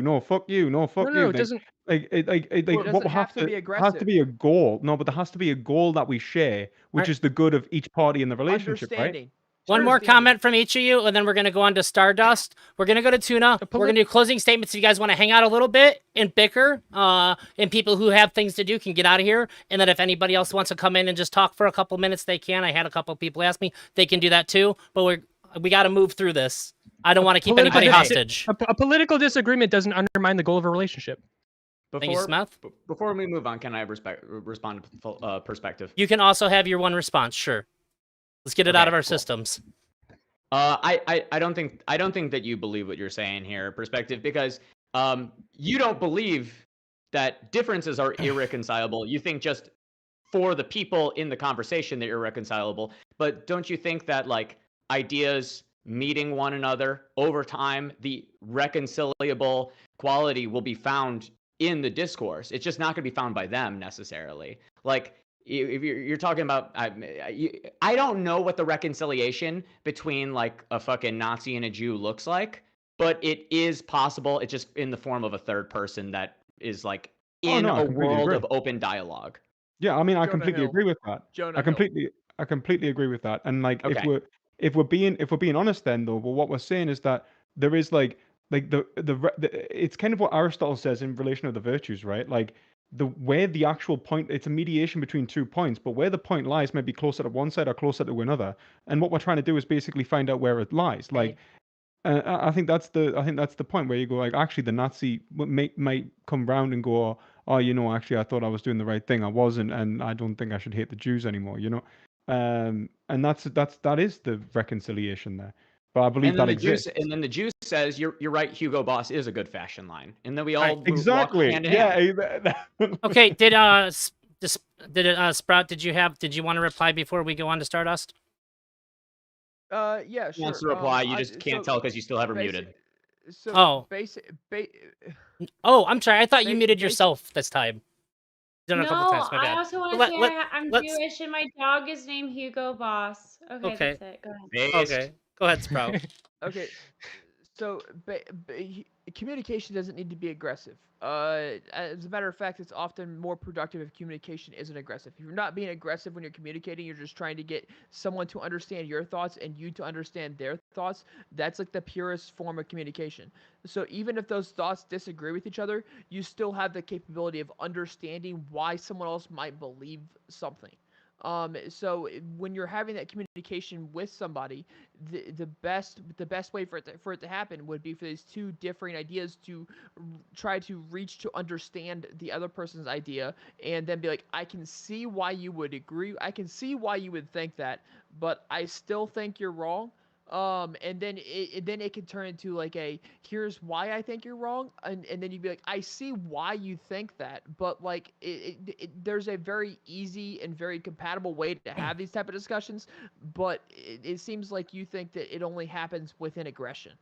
no, "fuck you," no, "fuck you." No, it doesn't. What has to be a goal? No, but there has to be a goal that we share, which is the good of each party in the relationship, right? One more comment from each of you, and then we're going to go on to Stardust. We're going to go to Tuna. We're going to do closing statements. If you guys want to hang out a little bit and bicker, and people who have things to do can get out of here. And then if anybody else wants to come in and just talk for a couple minutes, they can. I had a couple people ask me. They can do that too. But we got to move through this. I don't want to keep anybody hostage. A political disagreement doesn't undermine the goal of a relationship. Thank you, Smith. Before we move on, can I respond to perspective? You can also have your one response. Sure. Let's get it out of our systems. I don't think that you believe what you're saying here, perspective, because you don't believe that differences are irreconcilable. You think just for the people in the conversation they're irreconcilable. But don't you think that like ideas meeting one another over time, the reconcilable quality will be found in the discourse? It's just not going to be found by them necessarily. Like if you're talking about, I don't know what the reconciliation between like a fucking Nazi and a Jew looks like, but it is possible. It's just in the form of a third person that is like in a world of open dialogue. Yeah, I mean, I completely agree with that. I completely agree with that. And like, if we're being honest, then though, but what we're saying is that there is like it's kind of what Aristotle says in relation to the virtues, right? Like where the actual point, it's a mediation between 2 points, but where the point lies may be closer to one side or closer to another. And what we're trying to do is basically find out where it lies. Like, I think that's the point where you go like, actually, the Nazi might come round and go, oh, you know, actually, I thought I was doing the right thing. I wasn't, and I don't think I should hate the Jews anymore. You know, and that is the reconciliation there. But I believe that exists. And then the Jew says, "You're right. Hugo Boss is a good fashion line," and then we all exactly walk hand in hand. Okay. Sprout? Did you want to reply before we go on to Stardust? Yeah, sure. He wants to reply. You just can't tell because you still have her muted. So I'm sorry. I thought you muted yourself this time. Done a couple times. My bad. I also want to say I'm Jewish and my dog is named Hugo Boss. Okay, that's it. Go ahead. Okay, go ahead, Sprout. Okay, so communication doesn't need to be aggressive. As a matter of fact, it's often more productive if communication isn't aggressive. If you're not being aggressive when you're communicating, you're just trying to get someone to understand your thoughts and you to understand their thoughts. That's like the purest form of communication. So even if those thoughts disagree with each other, you still have the capability of understanding why someone else might believe something. So when you're having that communication with somebody, the best way for it to happen would be for these two differing ideas to try to reach to understand the other person's idea, and then be like, I can see why you would agree, I can see why you would think that, but I still think you're wrong. And then it can turn into like a here's why I think you're wrong, and then you'd be like, I see why you think that, but like there's a very easy and very compatible way to have these type of discussions, but it seems like you think that it only happens within aggression.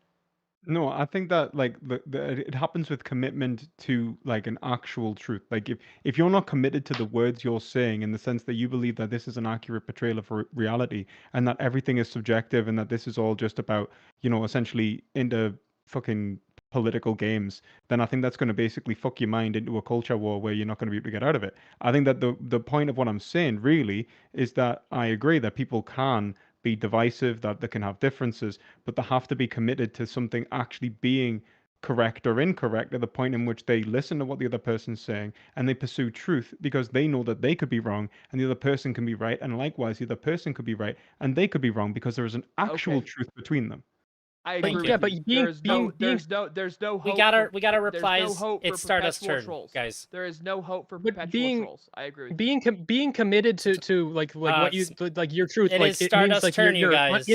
No, I think that like it happens with commitment to like an actual truth. Like if you're not committed to the words you're saying in the sense that you believe that this is an accurate portrayal of reality and that everything is subjective and that this is all just about, essentially into fucking political games, then I think that's going to basically fuck your mind into a culture war where you're not going to be able to get out of it. I think that the point of what I'm saying really is that I agree that people can be divisive, that they can have differences, but they have to be committed to something actually being correct or incorrect at the point in which they listen to what the other person's saying and they pursue truth because they know that they could be wrong and the other person can be right, and likewise the other person could be right and they could be wrong because there is an actual Okay. truth between them. I Thank agree you. with but you. being There's being no being hope. We got our There's no replies. hope for It's Stardust's perpetual turn, trolls. guys. There is no hope for but perpetual trolls. I agree with you. being committed to like what you like your truth, It like is it means Stardust's like turn, you guys.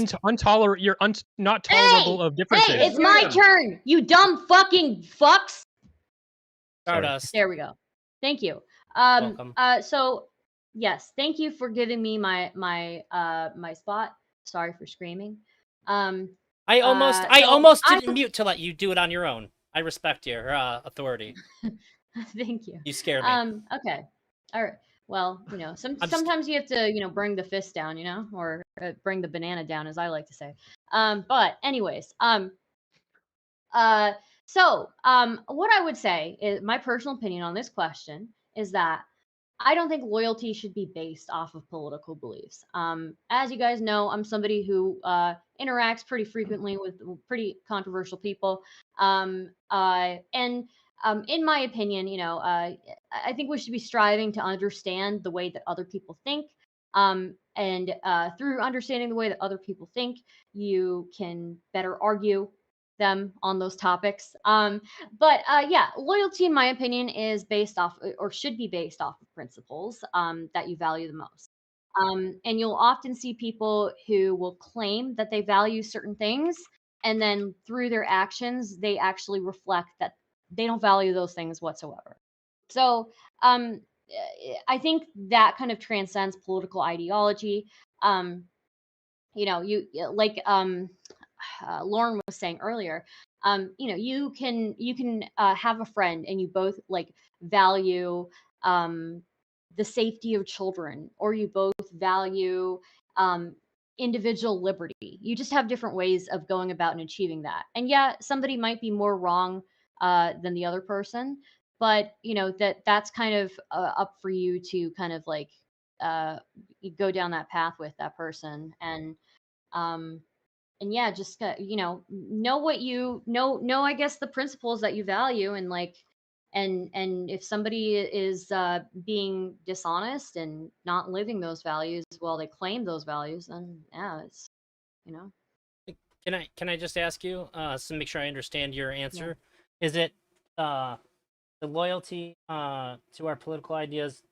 not tolerable of differences. Hey, it's my turn, you dumb fucking fucks. Stardust. There we go. Thank you. Welcome. So yes, thank you for giving me my spot. Sorry for screaming. I almost didn't mute to let you do it on your own. I respect your authority. Thank you. You scare me. Okay. All right. Well, sometimes you have to, bring the fist down, or bring the banana down, as I like to say. But anyways, what I would say is my personal opinion on this question is that I don't think loyalty should be based off of political beliefs. As you guys know, I'm somebody who interacts pretty frequently with pretty controversial people. And in my opinion, I think we should be striving to understand the way that other people think. And through understanding the way that other people think, you can better argue them on those topics. But yeah, loyalty, in my opinion, is based off or should be based off of principles that you value the most. And you'll often see people who will claim that they value certain things, and then through their actions, they actually reflect that they don't value those things whatsoever. So I think that kind of transcends political ideology. You like Lauren was saying earlier, you can have a friend and you both like value the safety of children, or you both value um, individual liberty. You just have different ways of going about and achieving that. And yeah, somebody might be more wrong than the other person, but that's kind of up for you to kind of like uh, go down that path with that person. Um, and yeah, just know what you know, I guess the principles that you value, and like and if somebody is being dishonest and not living those values while they claim those values, then yeah, it's you know Can I just ask you, to make sure I understand your answer? Is it the loyalty to our political ideas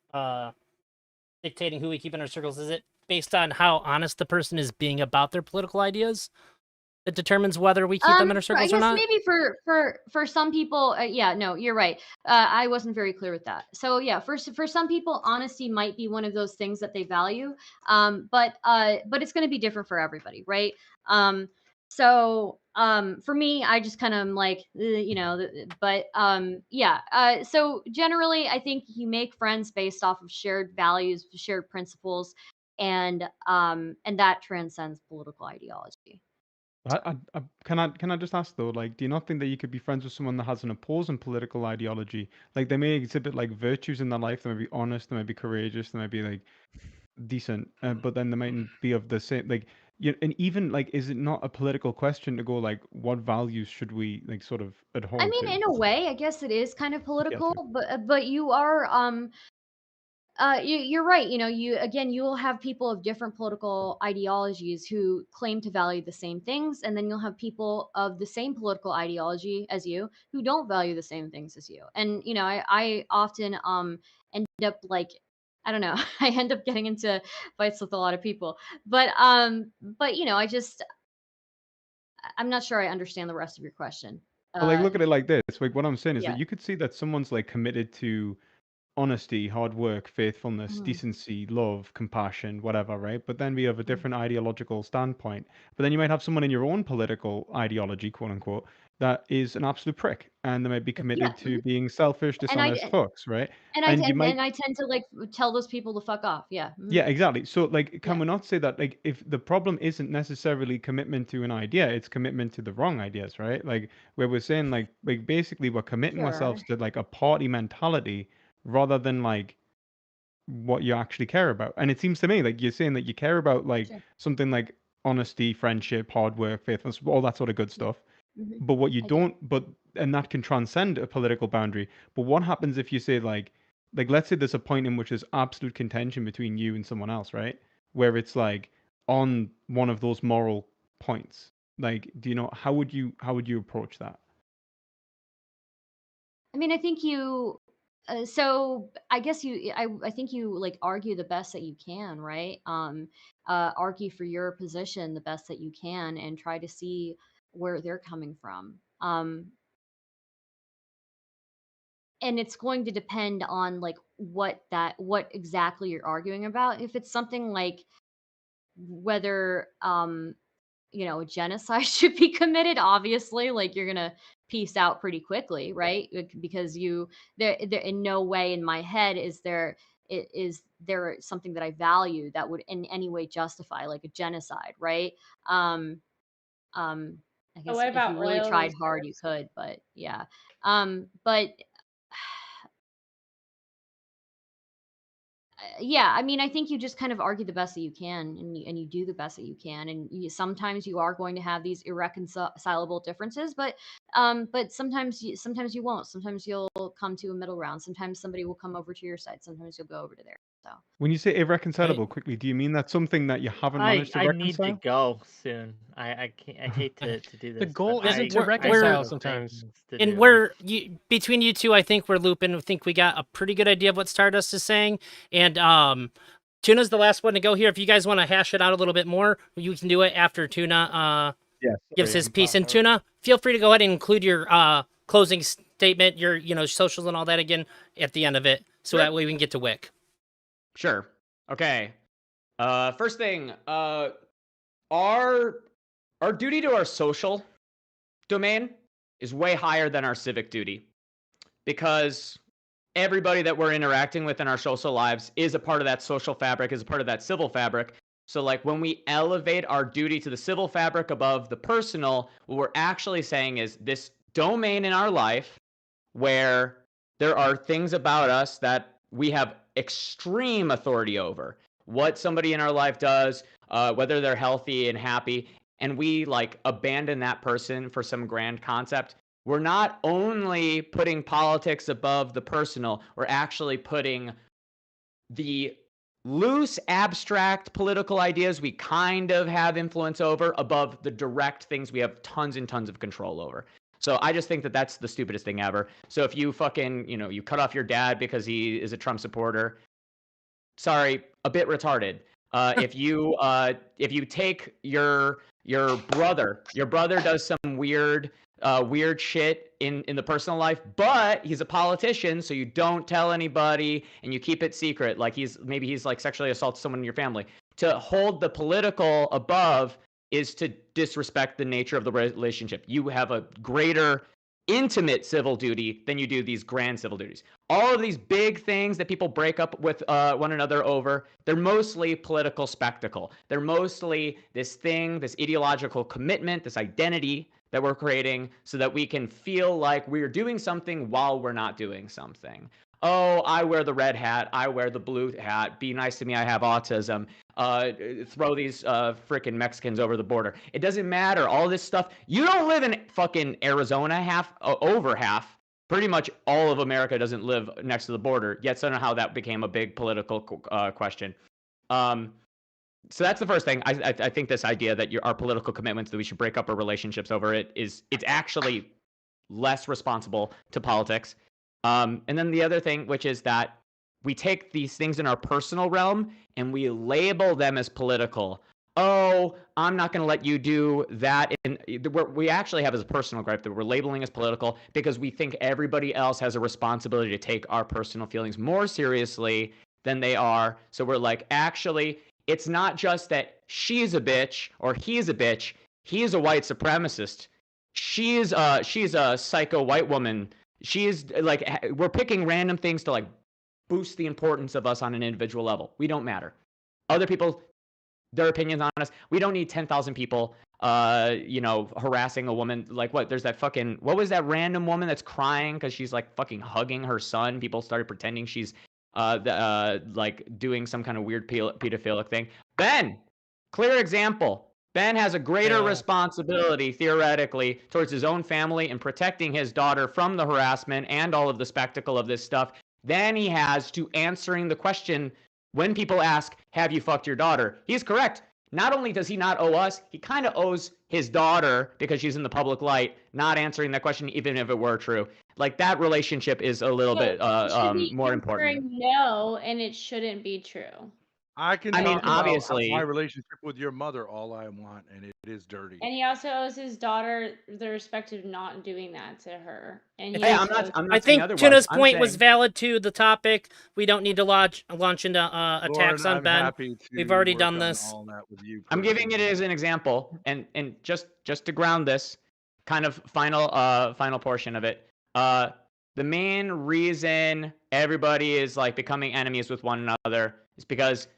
dictating who we keep in our circles? Is it based on how honest the person is being about their political ideas that determines whether we keep them in our I circles or guess not? maybe for some people, yeah, no, you're right. I wasn't very clear with that. So yeah, for some people, honesty might be one of those things that they value. But it's going to be different for everybody, right? For me, I just kind of am like, but yeah. So generally, I think you make friends based off of shared values, shared principles, and that transcends political ideology. Can I just ask though, like, do you not think that you could be friends with someone that has an opposing political ideology? Like, they may exhibit like virtues in their life. They may be honest. They may be courageous. They may be like decent, but then they mightn't be of the same like. And even like, is it not a political question to go like, what values should we like sort of I adhere mean, to? in a way, I guess it is kind of Yeah, political, true. but you are you're right. You will have people of different political ideologies who claim to value the same things, and then you'll have people of the same political ideology as you who don't value the same things as you. And I often end up like, I don't know, I end up getting into fights with a lot of people. But I just I'm not sure I understand the rest of your question. But like, look at it like this. Like, what I'm saying is yeah. that you could see that someone's like committed to honesty, hard work, faithfulness, Mhm. decency, love, compassion, whatever, right? But then we have a different ideological standpoint. But then you might have someone in your own political ideology, quote unquote, that is an absolute prick, and they might be committed to being selfish, And I dishonest fucks, right? and I And you might, and I tend to like tell those people to fuck off. Yeah. Mhm. yeah, exactly. So, like, can Yeah. we not say that, like, if the problem isn't necessarily commitment to an idea, it's commitment to the wrong ideas, right? Like, where we're saying, like basically, we're committing ourselves Sure. to like a party mentality rather than like what you actually care about. And it seems to me like you're saying that you care about like Sure. something like honesty, friendship, hard work, faithfulness, all that sort of good stuff. Mhm. But what you I do. don't, and that can transcend a political boundary. But what happens if you say like let's say there's a point in which there's absolute contention between you and someone else, right? Where it's like on one of those moral points. Like, do you know how would you approach that? I mean, I think you. So I guess I think you like argue the best that you can, right? Argue for your position the best that you can, and try to see where they're coming from. And it's going to depend on like what exactly you're arguing about. If it's something like whether a genocide should be committed, obviously, like you're gonna peace out pretty quickly, right? Because there in no way in my head is there something that I value that would in any way justify like a genocide, right? um I So guess what if about you really oil tried hard you reserves? could, but yeah. But yeah, I mean, I think you just kind of argue the best that you can, and you do the best that you can, and sometimes you are going to have these irreconcilable differences, but sometimes you won't. Sometimes you'll come to a middle ground. Sometimes somebody will come over to your side. Sometimes you'll go over to theirs. So When you say Right. irreconcilable, quickly, do you mean that's something that you haven't managed to I need to reconcile? go soon. I can't. I hate to do The this, goal but Yeah, isn't to I have reconcile we're other sometimes. things to and do. between you two, I think we're looping. I think we got a pretty good idea of what Stardust is saying, and Tuna's the last one to go here. If you guys want to hash it out a little bit more, you can do it after Tuna Yes. gives his piece. And Tuna, feel free to go ahead and include your closing statement, your socials and all that again at the end of it, so that way we can get to Wick. Sure. Okay. First thing, our duty to our social domain is way higher than our civic duty, because everybody that we're interacting with in our social lives is a part of that social fabric, is a part of that civil fabric. So like when we elevate our duty to the civil fabric above the personal, what we're actually saying is this domain in our life where there are things about us that we have extreme authority over. What somebody in our life does, whether they're healthy and happy, and we like abandon that person for some grand concept. We're not only putting politics above the personal, we're actually putting the loose, abstract political ideas we kind of have influence over above the direct things we have tons and tons of control over. So I just think that that's the stupidest thing ever. So if you fucking, you cut off your dad because he is a Trump supporter, sorry, a bit retarded. If you take your brother does some weird shit in the personal life, but he's a politician, so you don't tell anybody and you keep it secret. Like he's like sexually assaulted someone in your family. To hold the political above is to disrespect the nature of the relationship. You have a greater intimate civil duty than you do these grand civil duties. All of these big things that people break up with one another over, they're mostly political spectacle. They're mostly this thing, this ideological commitment, this identity that we're creating so that we can feel like we're doing something while we're not doing something. Oh, I wear the red hat. I wear the blue hat. Be nice to me. I have autism. Throw these freaking Mexicans over the border. It doesn't matter. All this stuff. You don't live in fucking Arizona. Over half. Pretty much all of America doesn't live next to the border. Yet somehow that became a big political question. So that's the first thing. I think this idea that our political commitments, that we should break up our relationships over it, it's actually less responsible to politics. And then the other thing, which is that we take these things in our personal realm and we label them as political. oh, I'm not going to let you do that. And we actually have as a personal gripe that we're labeling as political because we think everybody else has a responsibility to take our personal feelings more seriously than they are. So we're like, actually, it's not just that she's a bitch or he's a bitch. He is a white supremacist. She's a psycho white woman. She's like, we're picking random things to like boost the importance of us on an individual level. We don't matter. Other people, their opinions on us. We don't need 10,000 people, harassing a woman. Like what? There's that fucking, what was that random woman that's crying because she's like fucking hugging her son? People started pretending she's like doing some kind of weird pedophilic thing. Ben, clear example. Ben has a greater responsibility, theoretically, towards his own family and protecting his daughter from the harassment and all of the spectacle of this stuff than he has to answering the question when people ask, have you fucked your daughter? He's correct. Not only does he not owe us, he kind of owes his daughter, because she's in the public light, not answering that question, even if it were true. Like, that relationship is a little bit more important. No, and it shouldn't be true. I can I mean, talk about obviously, my relationship with your mother all I want, and it is dirty. And he also owes his daughter the respect of not doing that to her. And he Hey, also I'm not I saying think otherwise. Tuna's I'm point was saying- valid to the topic. We don't need to launch into attacks Lauren, on I'm Ben. happy to We've already work done on this. all that with you I'm giving it personally. as an example, and just to ground this kind of final portion of it. The main reason everybody is like becoming enemies with one another is because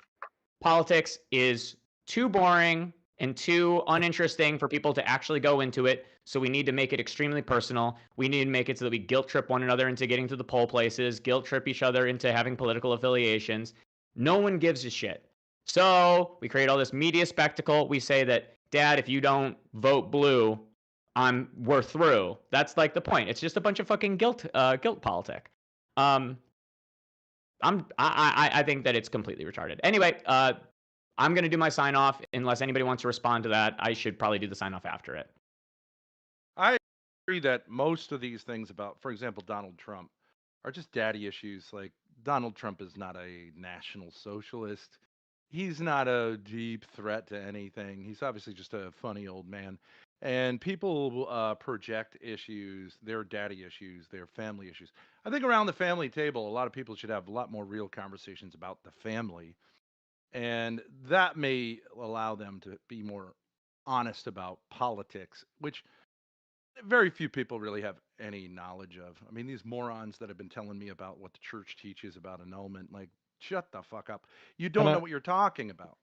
politics is too boring and too uninteresting for people to actually go into it. So we need to make it extremely personal. We need to make it so that we guilt trip one another into getting to the poll places, guilt trip each other into having political affiliations. No one gives a shit. So we create all this media spectacle. We say that, Dad, if you don't vote blue, we're through. That's like the point. It's just a bunch of fucking guilt politic. I think that it's completely retarded. Anyway, I'm gonna do my sign off. Unless anybody wants to respond to that, I should probably do the sign off after it. I agree that most of these things about, for example, Donald Trump, are just daddy issues. Like, Donald Trump is not a national socialist. He's not a deep threat to anything. He's obviously just a funny old man. And people project issues, their daddy issues, their family issues. I think around the family table, a lot of people should have a lot more real conversations about the family. And that may allow them to be more honest about politics, which very few people really have any knowledge of. I mean, these morons that have been telling me about what the church teaches about annulment, like, shut the fuck up. You don't know what you're talking about.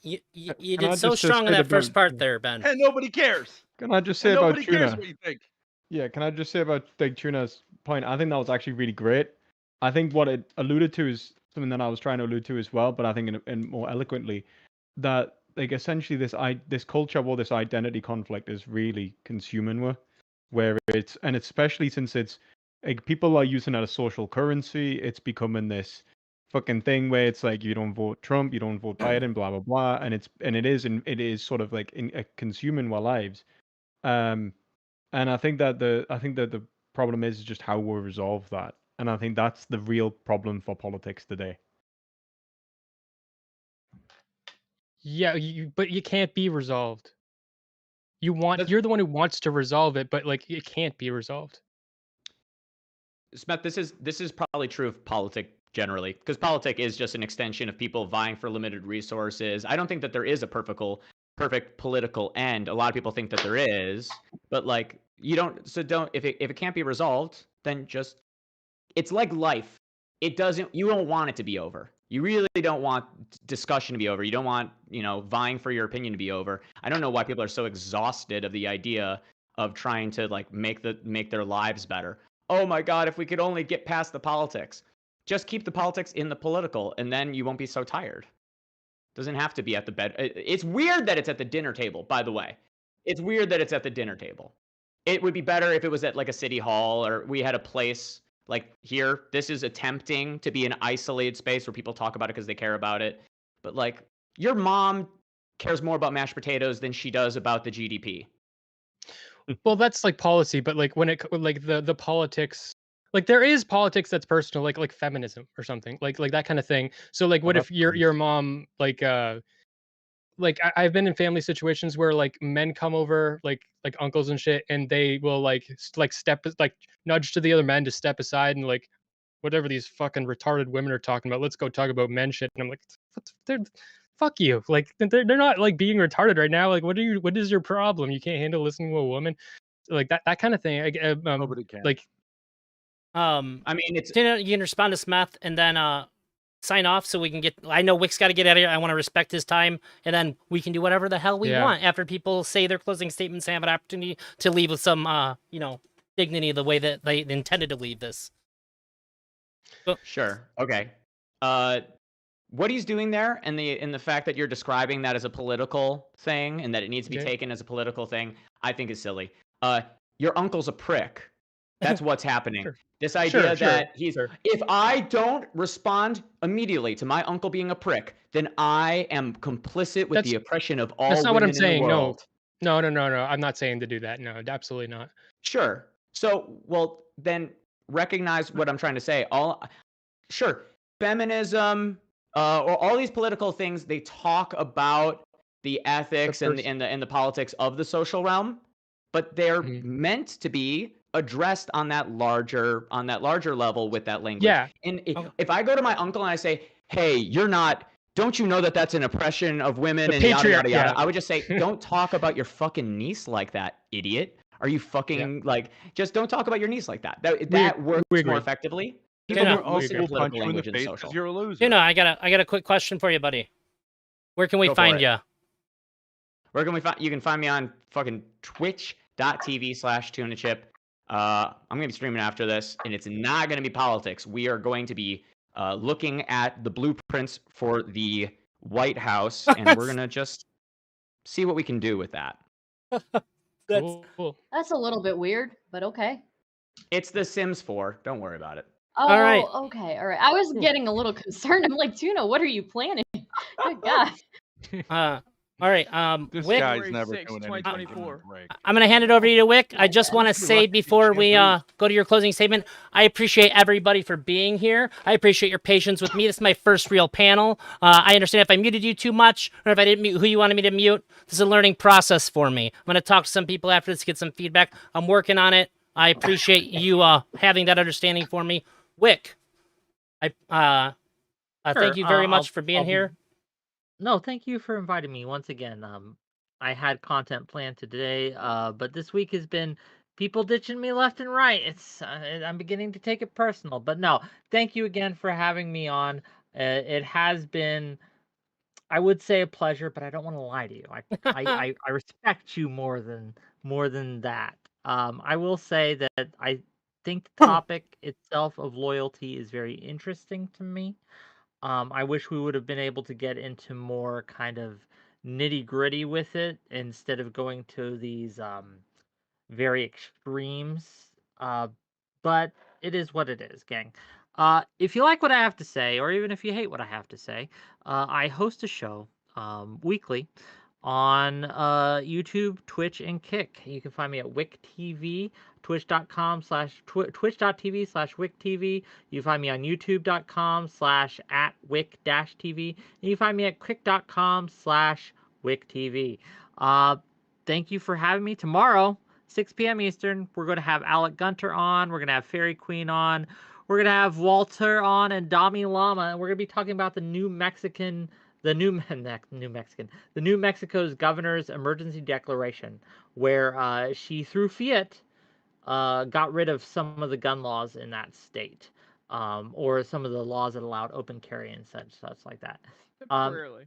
You Can I did so just strong in say that first about- part there, Ben. And nobody cares. Can I just say And about nobody cares Tuna? what you think. Yeah, can I just say about like Tuna's point? I think that was actually really great. I think what it alluded to is something that I was trying to allude to as well, but I think in more eloquently, that like essentially this culture war, this identity conflict is really consuming where it's, and especially since it's like people are using it as social currency, it's becoming this fucking thing where it's like you don't vote Trump, you don't vote Biden, blah blah blah, and it is sort of like consuming our lives. And I think that the problem is just how we resolve that, and I think that's the real problem for politics today. Yeah, but you can't be resolved. You're the one who wants to resolve it, but like it can't be resolved. Smith, this is probably true of politics generally, because politics is just an extension of people vying for limited resources. I don't think that there is a perfect political end. A lot of people think that there is, but like if it can't be resolved, then just, it's like life. You don't want it to be over. You really don't want discussion to be over. You don't want, vying for your opinion to be over. I don't know why people are so exhausted of the idea of trying to like make their lives better. Oh my God, if we could only get past the politics. Just keep the politics in the political, and then you won't be so tired. Doesn't have to be at the bed. It's weird that it's at the dinner table, by the way. It's weird that it's at the dinner table. It would be better if it was at like a city hall, or we had a place like here. This is attempting to be an isolated space where people talk about it because they care about it. But like, your mom cares more about mashed potatoes than she does about the GDP. Well, that's like policy, but like when it like the politics, like there is politics that's personal, like feminism or something, like that kind of thing. So like, what if your mom like like I've been in family situations where like men come over, like uncles and shit, and they will like nudge to the other men to step aside and like whatever these fucking retarded women are talking about. Let's go talk about men shit. And I'm like, fuck you. Like they're not like being retarded right now. Like what is your problem? You can't handle listening to a woman, like that kind of thing. Nobody can. Like I mean, it's Tina, you can respond to Smith and then sign off so we can get. I know Wick's got to get out of here. I want to respect his time, and then we can do whatever the hell we Yeah. want after people say their closing statements and have an opportunity to leave with some, dignity the way that they intended to leave this. Sure. Okay. What he's doing there, and the fact that you're describing that as a political thing, and that it needs to be Okay. taken as a political thing, I think is silly. Your uncle's a prick. That's what's happening. Sure. This idea Sure, that he's sure. if I don't respond immediately to my uncle being a prick, then I am complicit with the oppression of all That's not what women I'm saying. in the world. No. I'm not saying to do that. No, absolutely not. Sure. So, well, then recognize what I'm trying to say. Sure, feminism, or all these political things, they talk about the ethics and the politics of the social realm, but they're meant to be addressed on that larger level with that language. Yeah. And if I go to my uncle and I say, "Hey, don't you know that that's an oppression of women and yada yada yada?" I would just say, "Don't talk about your fucking niece like that, idiot. Are you fucking just don't talk about your niece like that." That works more effectively. People Tina, don't listen to punch political you in the language in face social. because you're a loser. Tina, I got a quick question for you, buddy. Where can we Go for find it. you? Where can we find you? Can find me on fucking twitch.tv/tunachip. I'm gonna be streaming after this, and it's not gonna be politics. We are going to be looking at the blueprints for the White House, and we're gonna just see what we can do with that. Cool. That's a little bit weird, but okay. It's The Sims 4. Don't worry about it. Oh, All right. okay, all right. I was getting a little concerned. I'm like, Tuna, what are you planning? Good God. All right. This Wick, guy's never 6, doing anything. 2024. I'm gonna hand it over to you, Wick. I just want to say before we go to your closing statement, I appreciate everybody for being here. I appreciate your patience with me. This is my first real panel. I understand if I muted you too much or if I didn't mute who you wanted me to mute. This is a learning process for me. I'm gonna talk to some people after this, get some feedback. I'm working on it. I appreciate you having that understanding for me, Wick. Thank you very much for being here. No, thank you for inviting me once again. I had content planned today, but this week has been people ditching me left and right. I'm beginning to take it personal. But no, thank you again for having me on. It has been, I would say, a pleasure, but I don't want to lie to you. I respect you more than that. I will say that I think the topic itself of loyalty is very interesting to me. I wish we would have been able to get into more kind of nitty gritty with it instead of going to these very extremes. But it is what it is, gang. If you like what I have to say, or even if you hate what I have to say, I host a show weekly on YouTube, Twitch, and Kick. You can find me at Wick TV, twitch.tv/Wick TV. You can find me on youtube.com/@Wick-TV. And you can find me at Kick.com/Wick TV. Thank you for having me. Tomorrow, 6 p.m. Eastern, we're going to have Alec Gunter on. We're going to have Fairy Queen on. We're going to have Walter on and Dami Lama. And we're going to be talking about the New Mexico's governor's emergency declaration, where she, through fiat, got rid of some of the gun laws in that state, or some of the laws that allowed open carry and such like that. Temporarily.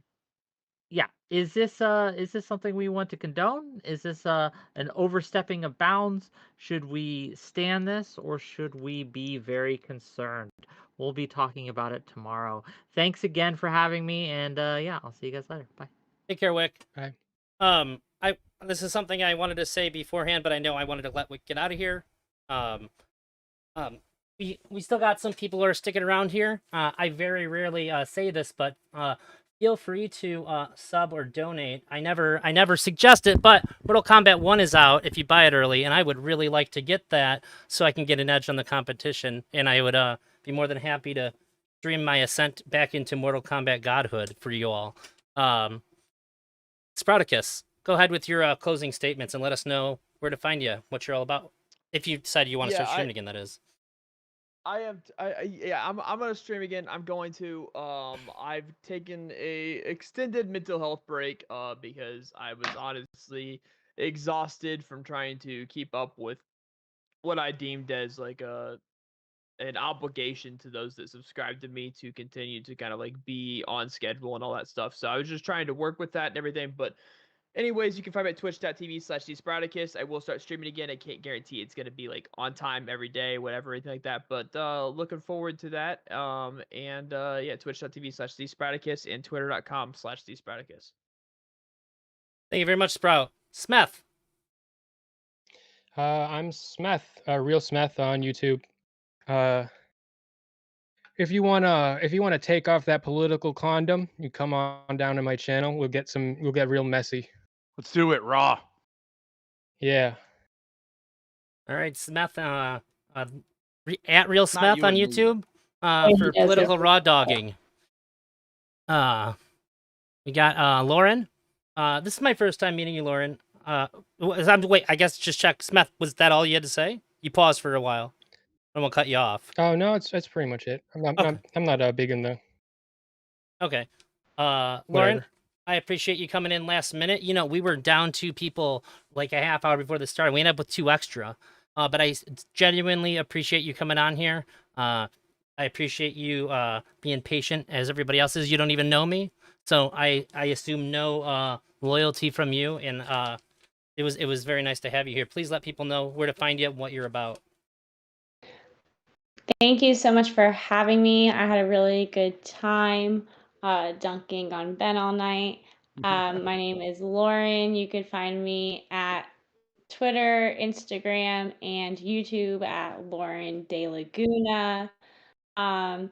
Yeah, is this something we want to condone? Is this an overstepping of bounds? Should we stand this, or should we be very concerned? We'll be talking about it tomorrow. Thanks again for having me, and yeah, I'll see you guys later. Bye. Take care, Wick. Bye. This is something I wanted to say beforehand, but I know I wanted to let Wick get out of here. We still got some people who are sticking around here. I very rarely say this, but feel free to sub or donate. I never suggest it, but Mortal Kombat 1 is out if you buy it early, and I would really like to get that so I can get an edge on the competition, and I would be more than happy to stream my ascent back into Mortal Kombat godhood for you all. Sprouticus, go ahead with your closing statements and let us know where to find you, what you're all about. If you decide you want to start streaming again, that is. I'm gonna stream again. I'm going to. I've taken a extended mental health break because I was honestly exhausted from trying to keep up with what I deemed as like an obligation to those that subscribe to me to continue to kind of like be on schedule and all that stuff. So I was just trying to work with that and everything. But anyways, you can find me at twitch.tv/thesproutacus. I will start streaming again. I can't guarantee it's gonna be like on time every day, whatever, anything like that. But looking forward to that. Yeah, twitch.tv/thesproutacus and twitter.com/thesproutacus. Thank you very much, Sprout. Smeth. I'm Smeth, Real Smeth on YouTube. If you wanna take off that political condom, you come on down to my channel. We'll get real messy. Let's do it raw. Yeah. All right, Smeth. At Real Smeth you on and me, YouTube Oh, for he does political it. raw dogging. We got Lauren. This is my first time meeting you, Lauren. Wait, I guess just check. Smeth, was that all you had to say? You paused for a while. I won't cut you off. Oh no, that's pretty much it. I'm not big in the. Okay. Lauren, I appreciate you coming in last minute. You know, we were down 2 people like a half hour before this started. We ended up with 2 extra. But I genuinely appreciate you coming on here. I appreciate you being patient as everybody else is. You don't even know me. So I assume no loyalty from you. And it was very nice to have you here. Please let people know where to find you and what you're about. Thank you so much for having me. I had a really good time dunking on Ben all night. My name is Lauren. You could find me at Twitter, Instagram, and YouTube at Lauren De Laguna. I'm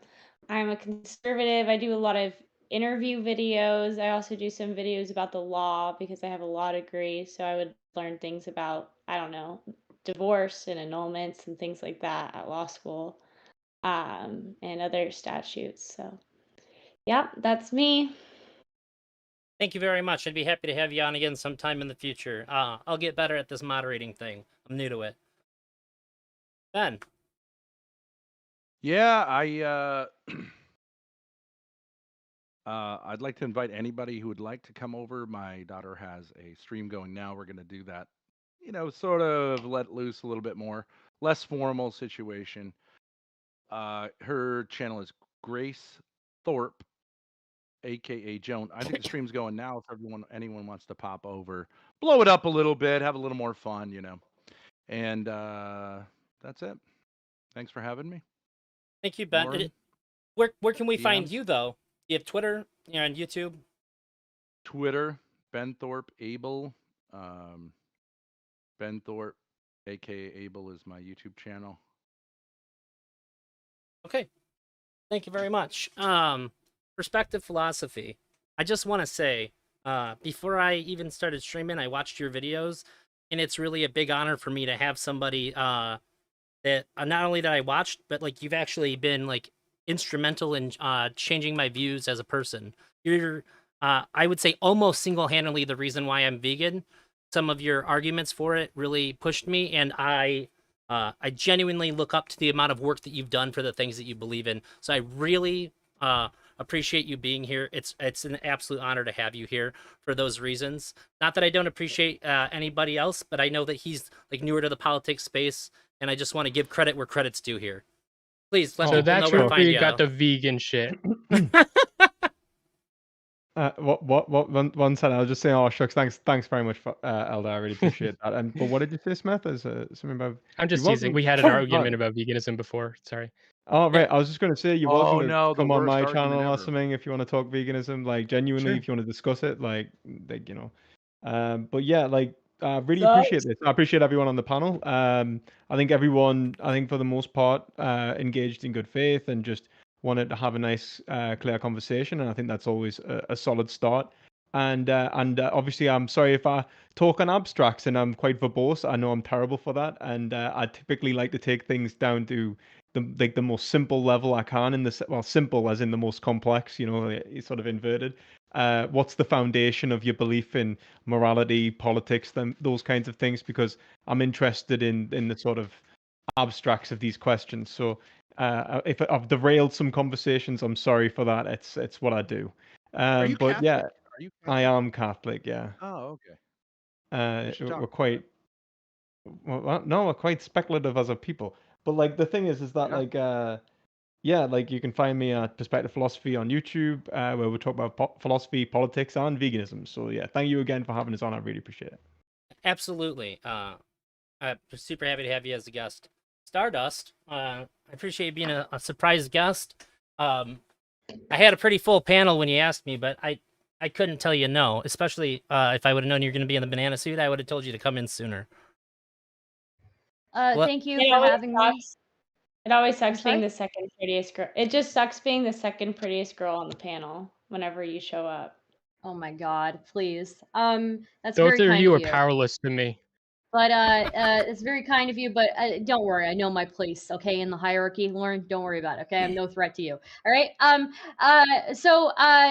a conservative. I do a lot of interview videos. I also do some videos about the law because I have a law degree. So I would learn things about, I don't know, divorce and annulments and things like that at law school and other statutes. So, yeah, that's me. Thank you very much. I'd be happy to have you on again sometime in the future. I'll get better at this moderating thing. I'm new to it. Ben. Yeah, I'd like to invite anybody who would like to come over. My daughter has a stream going now. We're going to do that, sort of let loose a little bit more, less formal situation. Her channel is Grace Thorpe, aka Joan. I think the stream's going now. If anyone wants to pop over, blow it up a little bit, have a little more fun, And that's it. Thanks for having me. Thank you, Ben. Lauren? Where can we find DMs? you though? You have Twitter, you're on YouTube. Twitter, Ben Thorpe Able. Ben Thorpe, aka Able, is my YouTube channel. Okay. Thank you very much. Perspective philosophy. I just want to say, before I even started streaming, I watched your videos, and it's really a big honor for me to have somebody that not only that I watched, but like you've actually been like instrumental in changing my views as a person. You're, I would say, almost single-handedly the reason why I'm vegan. Some of your arguments for it really pushed me, and I genuinely look up to the amount of work that you've done for the things that you believe in. So I really appreciate you being here. It's an absolute honor to have you here for those reasons. Not that I don't appreciate anybody else, but I know that he's like newer to the politics space, and I just want to give credit where credit's due here. Please let So people know that's where to where find you you. got the vegan shit. One second. I was just saying, oh shucks, thanks very much for Elder. I really appreciate that. But what did you say, Smith? Is something about? I'm just You teasing. wasn't- We had an Oh, argument right. about veganism before. Sorry. Oh right, I was just going to say you was Oh, going to no, the come on worst my argument channel or ever. something if you want to talk veganism, like genuinely, Sure. if you want to discuss it, But yeah, like I really appreciate this. I appreciate everyone on the panel. I think everyone, for the most part, engaged in good faith and just wanted to have a nice, clear conversation, and I think that's always a solid start. And obviously, I'm sorry if I talk on abstracts and I'm quite verbose. I know I'm terrible for that, and I typically like to take things down to the most simple level I can, simple as in the most complex, it's sort of inverted. What's the foundation of your belief in morality, politics, those kinds of things? Because I'm interested in the sort of abstracts of these questions. So if I've derailed some conversations, I'm sorry for that. It's what I do. Are you But yeah, Catholic? Are you I Catholic? am Catholic. Yeah. Oh, okay. We should talk We're about quite no, we're quite speculative as a people. But like the thing is that Yeah. like you can find me at Perspective Philosophy on YouTube, where we talk about philosophy, politics, and veganism. So yeah, thank you again for having us on. I really appreciate it. Absolutely. I'm super happy to have you as a guest. Stardust, I appreciate you being a surprise guest. I had a pretty full panel when you asked me, but I couldn't tell you no, especially if I would have known you were going to be in the banana suit, I would have told you to come in sooner. Thank you for having me. It always sucks sorry? being the second prettiest girl. It just sucks being the second prettiest girl on the panel whenever you show up. Oh my God, please. That's Those very of kind you of are you. powerless to me. But it's very kind of you. But don't worry, I know my place. Okay, in the hierarchy, Lauren. Don't worry about it. Okay, I'm no threat to you. All right.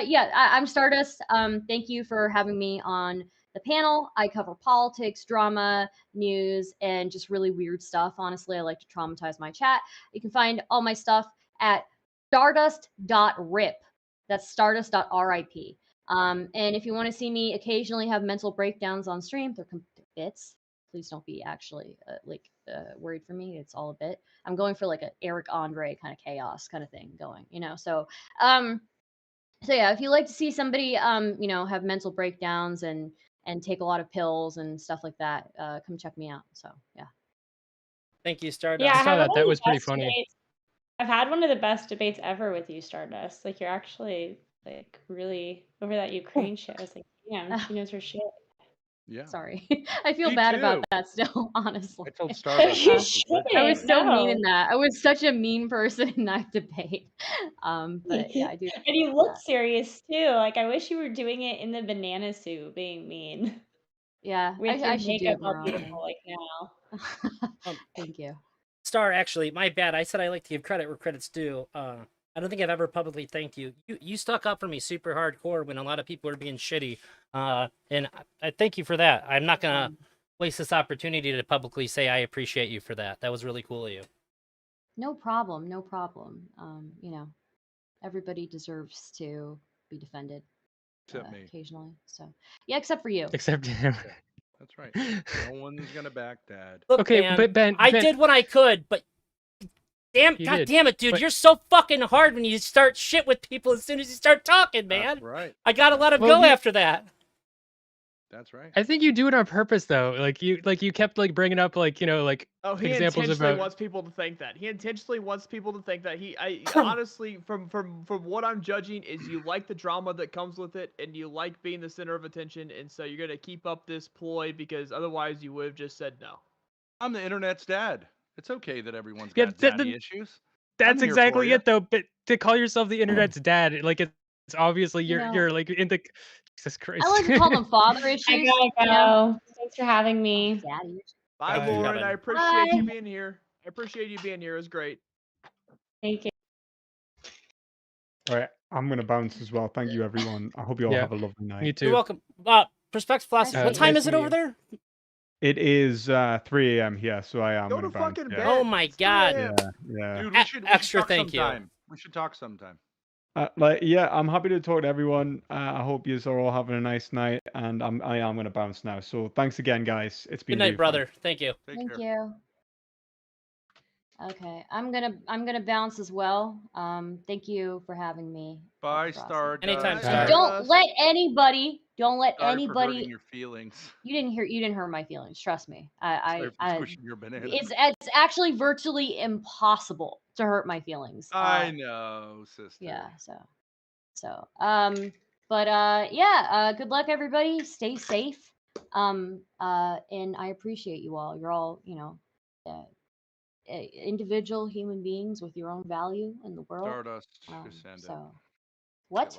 Yeah, I'm Stardust. Thank you for having me on the panel. I cover politics, drama, news, and just really weird stuff. Honestly, I like to traumatize my chat. You can find all my stuff at stardust.rip. That's stardust.rip. And if you want to see me occasionally have mental breakdowns on stream, they're bits. Please don't be actually worried for me. It's all a bit. I'm going for like an Eric Andre kind of chaos kind of thing going, So yeah, if you like to see somebody, have mental breakdowns and take a lot of pills and stuff like that, come check me out. So yeah. Thank you, Stardust. Yeah, I saw that. That was pretty funny. Debates. I've had one of the best debates ever with you, Stardust. Like you're actually like really over that Ukraine shit. I was like, damn, she knows her shit. Yeah. Sorry. I feel Me bad too. about that still, honestly. I told Stardust You this was legit. I was so mean in No. that. I was such a mean person in that debate. But yeah, I do. And you look serious too. Like I wish you were doing it in the banana suit, being mean. Yeah, With your I should do makeup it more all often. beautiful like now. Thank you. Star, actually, my bad. I said I like to give credit where credit's due. I don't think I've ever publicly thanked you. You stuck up for me super hardcore when a lot of people were being shitty. And I thank you for that. I'm not gonna waste this opportunity to publicly say I appreciate you for that. That was really cool of you. No problem. No problem. Everybody deserves to be defended Except me. occasionally. So yeah, except for you. Except him. Yeah, that's right. No one's gonna back Dad. Look, Okay, man, but Ben, I did what I could, but damn it, dude, But- you're so fucking hard when you start shit with people as soon as you start talking, man. That's right. I gotta let him Well, go after that. That's right. I think you do it on purpose though. Like you kept like bringing up like Oh, he examples intentionally about. wants people to think that. He intentionally wants people to think that. I honestly, from what I'm judging, is you like the drama that comes with it, and you like being the center of attention, and so you're gonna keep up this ploy because otherwise you would have just said no. I'm the internet's dad. It's okay that everyone's got daddy issues. That's I'm here for exactly you. it though. But to call yourself the internet's dad, like it's obviously you're like in the. Jesus Christ. I like to call them father issues. I gotta go. Thanks for having me. Daddy issues. Bye, Thank you, Lauren. Kevin. I appreciate you Bye. being here. I appreciate you being here. It was great. Thank you. All right, I'm gonna bounce as well. Thank you, everyone. I hope you all Yeah, have a lovely night. Me too. You're welcome. Perspective Philosophy. What time nice is it to meet over you. there? It is 3 a.m. here, so I am Go gonna to bounce. fucking Yeah. bed. Oh my god. Yeah. Dude, we should Extra talk thank you. sometime. We should talk sometime. I'm happy to talk to everyone. I hope you are all having a nice night, and I am gonna bounce now. So thanks again, guys. It's been Good night, really brother. fun. Thank you. Thank you. Okay, I'm gonna bounce as well. Thank you for having me. Bye, ElderDrazi. Stardust. Anytime, Star. Don't let anybody. Sorry for hurting your feelings. You didn't hurt my feelings. Trust me. Sorry for pushing your bananas. It's actually virtually impossible to hurt my feelings. I know, sister. Yeah. But good luck, everybody. Stay safe. And I appreciate you all. You're all, individual human beings with your own value in the world. Stardust, just send it. What?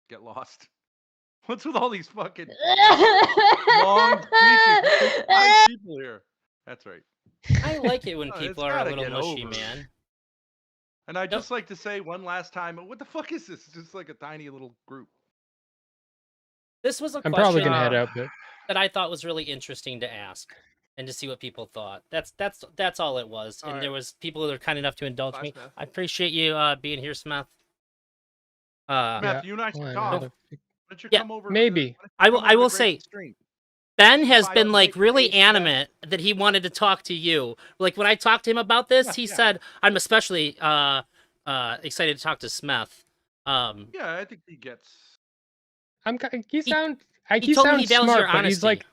Get lost. What's with all these fucking long speeches? There's 5 people here. That's right. I like it when Oh, people it's are a gotta little get mushy, over. man. And I'd just like to say one last time, what the fuck is this? It's just like a tiny little group. This was a I'm probably question gonna head out, but that I thought was really interesting to ask and to see what people thought. That's all it was. All And right. there was people that are kind enough to indulge Bye, me. Smith. I appreciate you being here, Smith. Matt, yeah. you and I should Well, talk. another- Why don't you Yeah, come over? maybe. I will say Stream. Ben has Fire been like Nick, really Ace, animate that he wanted to talk to you. Like when I talked to him about this, Yeah, he yeah. said, "I'm especially excited to talk to Smith." Yeah, I think he gets. He sounds told me he values smart, your but he's honesty. like,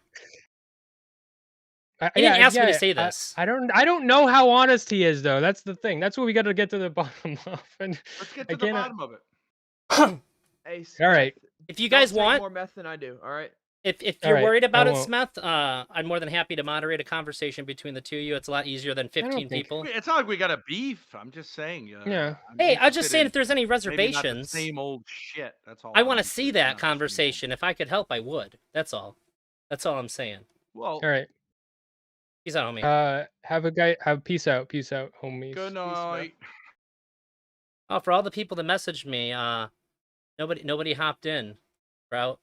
He didn't ask me to yeah, say this. I don't know how honest he is though. That's the thing. That's what we got to get to the bottom of. And Let's get I to the cannot- bottom of it. Ace, All right. If you don't guys take want, more meth than I do. All right. if All you're right, worried I about it, won't. Smith, I'm more than happy to moderate a conversation between the two of you. It's a lot easier than 15 think- people. It's not like we got a beef. I'm just saying. Yeah. Hey, I'm just interested saying in if there's any maybe not the reservations, same old shit. That's all. I I'm want to interested see in, that not the same old- conversation. If I could help, I would. That's all. That's all I'm saying. Well, All right. Peace out, homie. Have peace out, homies. good night. Oh, for all the people that messaged me, nobody hopped in, bro.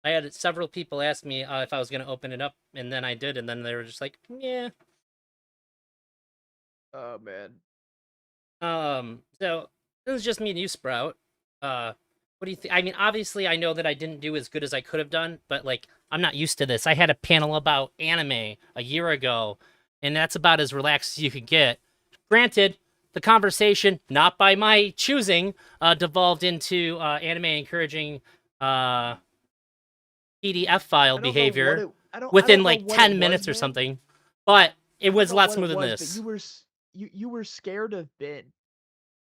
I had several people ask me if I was gonna open it up, and then I did, and then they were just like, yeah. Oh man. So it was just me and you, Sprout. What do you think? I mean, obviously, I know that I didn't do as good as I could have done, but like, I'm not used to this. I had a panel about anime a year ago, and that's about as relaxed as you could get. Granted, the conversation, not by my choosing, devolved into anime encouraging PDF file behavior within like 10 minutes or something. But it was a lot smoother than this. You were scared of Ben.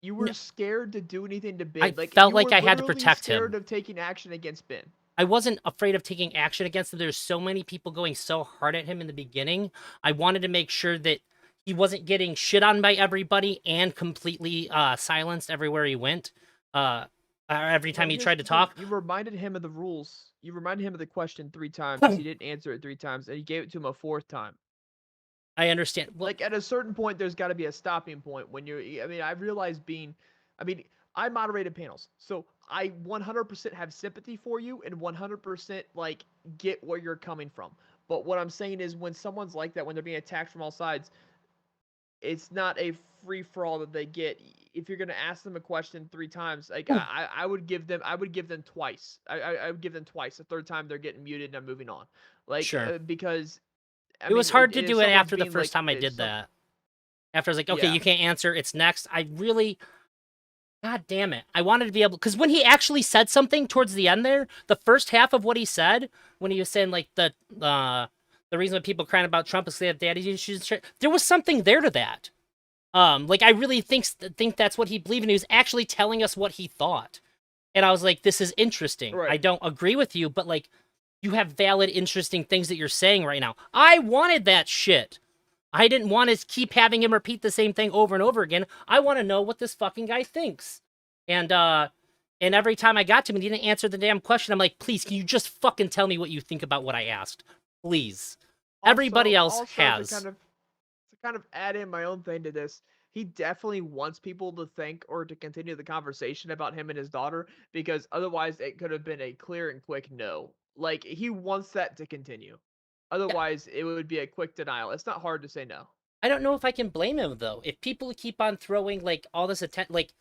You were scared to do anything to Ben. I like, felt you like were I had to literally protect him. scared of taking action against Ben. I wasn't afraid of taking action against him. There's so many people going so hard at him in the beginning. I wanted to make sure that he wasn't getting shit on by everybody and completely silenced everywhere he went. Every time he tried to talk. You reminded him of the rules. You reminded him of the question 3 times. He didn't answer it 3 times, and you gave it to him a 4th time. I understand. Well, like, at a certain point, there's got to be a stopping point when you're. I mean, I realized I moderated panels, so I 100% have sympathy for you and 100% like get where you're coming from. But what I'm saying is, when someone's like that, when they're being attacked from all sides, it's not a free for all that they get. If you're gonna ask them a question 3 times, like I would give them twice. I would give them twice. The 3rd time they're getting muted and I'm moving on. Like, sure. Because it was hard to do it after the first time I did that. After I was like, okay, you can't answer. It's next. I really, God damn it. I wanted to be able, because when he actually said something towards the end there, the first half of what he said, when he was saying like the reason why people crying about Trump is they have daddy issues, there was something there to that. Like I really think that's what he believed, and he was actually telling us what he thought. And I was like, this is interesting. Right. I don't agree with you, but like, you have valid, interesting things that you're saying right now. I wanted that shit. I didn't want to keep having him repeat the same thing over and over again. I want to know what this fucking guy thinks. And every time I got to him and he didn't answer the damn question, I'm like, please, can you just fucking tell me what you think about what I asked? Please. Everybody else has. To kind of add in my own thing to this, he definitely wants people to think or to continue the conversation about him and his daughter, because otherwise it could have been a clear and quick no. Like, he wants that to continue. Otherwise, it would be a quick denial. It's not hard to say no. I don't know if I can blame him, though. If people keep on throwing, like, all this attention, like,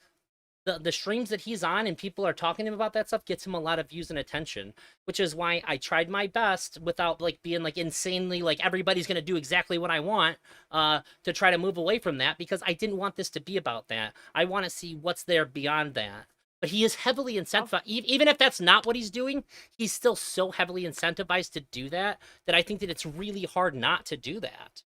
the streams that he's on and people are talking to him about that stuff gets him a lot of views and attention, which is why I tried my best without, like, being, like, insanely, like, everybody's going to do exactly what I want, to try to move away from that, because I didn't want this to be about that. I want to see what's there beyond that. But he is heavily incentivized. Even if that's not what he's doing, he's still so heavily incentivized to do that I think that it's really hard not to do that.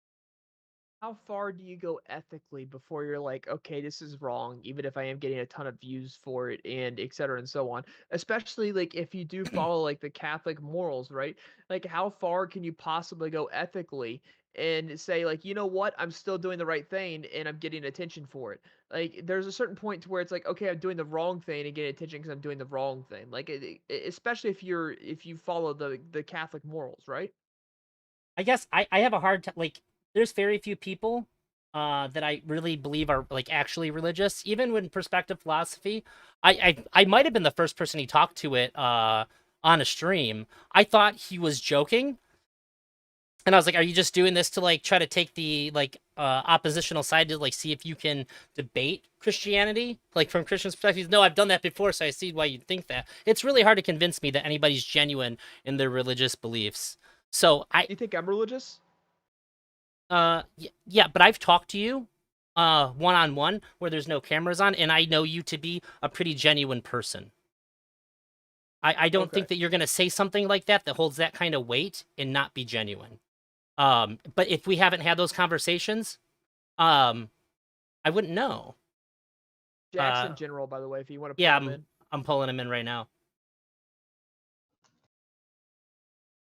How far do you go ethically before you're like, okay, this is wrong, even if I am getting a ton of views for it, and et cetera and so on? Especially like if you do follow like the Catholic morals, right? Like, how far can you possibly go ethically and say like, you know what, I'm still doing the right thing and I'm getting attention for it? Like, there's a certain point to where it's like, okay, I'm doing the wrong thing and getting attention because I'm doing the wrong thing. Like, especially if you follow the Catholic morals, right? I guess I have a hard time, like, there's very few people that I really believe are like actually religious. Even when perspective philosophy, I might have been the first person he talked to it on a stream. I thought he was joking, and I was like, "Are you just doing this to like try to take the like oppositional side to like see if you can debate Christianity like from Christian's perspective?" No, I've done that before, so I see why you'd think that. It's really hard to convince me that anybody's genuine in their religious beliefs. So You think I'm religious? Yeah, but I've talked to you one-on-one where there's no cameras on, and I know you to be a pretty genuine person. I don't think that you're gonna say something like that that holds that kind of weight and not be genuine. But if we haven't had those conversations, I wouldn't know. Jackson General, by the way, if you want to Yeah, pull him in. I'm pulling him in right now.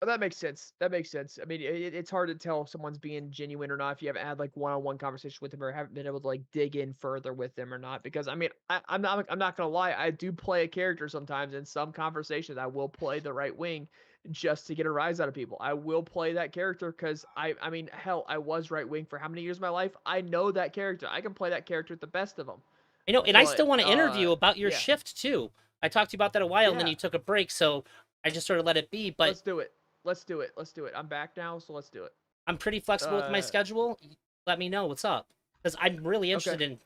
Oh, that makes sense. That makes sense. I mean, it's hard to tell if someone's being genuine or not if you haven't had like one-on-one conversation with them or haven't been able to like dig in further with them or not. Because I mean, I'm not gonna lie. I do play a character sometimes in some conversations. I will play the right wing just to get a rise out of people. I will play that character because I mean, hell, I was right wing for how many years of my life? I know that character. I can play that character with the best of them. I know, and I still But want to interview about your yeah, shift too. I talked to you about that a while, and then yeah. you took a break, so I just sort of let it be. But Let's do it. Let's do it. Let's do it. I'm back now, so let's do it. I'm pretty flexible with my schedule. Let me know what's up, because I'm really interested in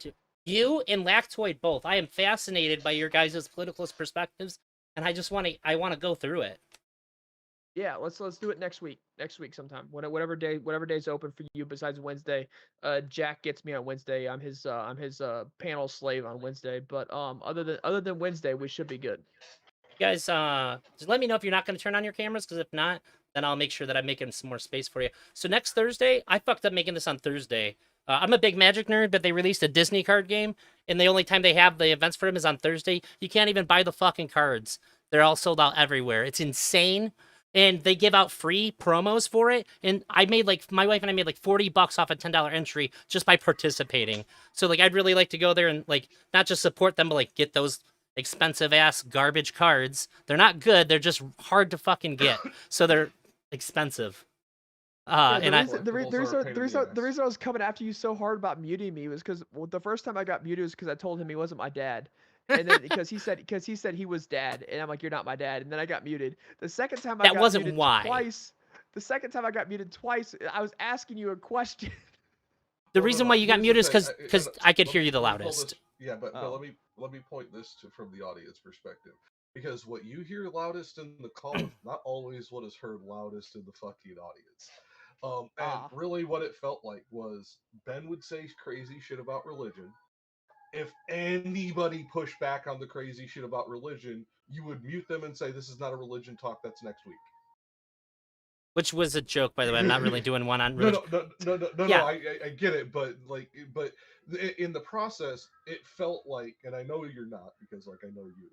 you and Lactoid both. I am fascinated by your guys' political perspectives, and I just want to go through it. Yeah, let's do it next week. Next week sometime. Whatever day's open for you besides Wednesday. Jack gets me on Wednesday. I'm his panel slave on Wednesday. But other than Wednesday, we should be good. You guys, just let me know if you're not going to turn on your cameras, because if not, then I'll make sure that I'm making some more space for you. So next Thursday, I fucked up making this on Thursday. I'm a big Magic nerd, but they released a Disney card game, and the only time they have the events for them is on Thursday. You can't even buy the fucking cards. They're all sold out everywhere. It's insane. And they give out free promos for it. And I made like, my wife and I made like $40 off a $10 entry just by participating. So like, I'd really like to go there and like, not just support them, but like get those expensive ass garbage cards. They're not good. They're just hard to fucking get. So they're expensive. The reason I was coming after you so hard about muting me was because the first time I got muted was because I told him he wasn't my dad, and then because he said he was dad, and I'm like, you're not my dad, and then I got muted. The second time I got muted twice. The second time I got muted twice, I was asking you a question. The reason why you got muted is because I could hear you the loudest. Yeah, but let me point this from the audience perspective. Because what you hear loudest in the call is not always what is heard loudest in the fucking audience. And really what it felt like was Ben would say crazy shit about religion. If anybody pushed back on the crazy shit about religion, you would mute them and say, this is not a religion talk, that's next week. Which was a joke, by the way. I'm not really doing one on religion. No, I get it, but in the process, it felt like, and I know you're not, because like I know you,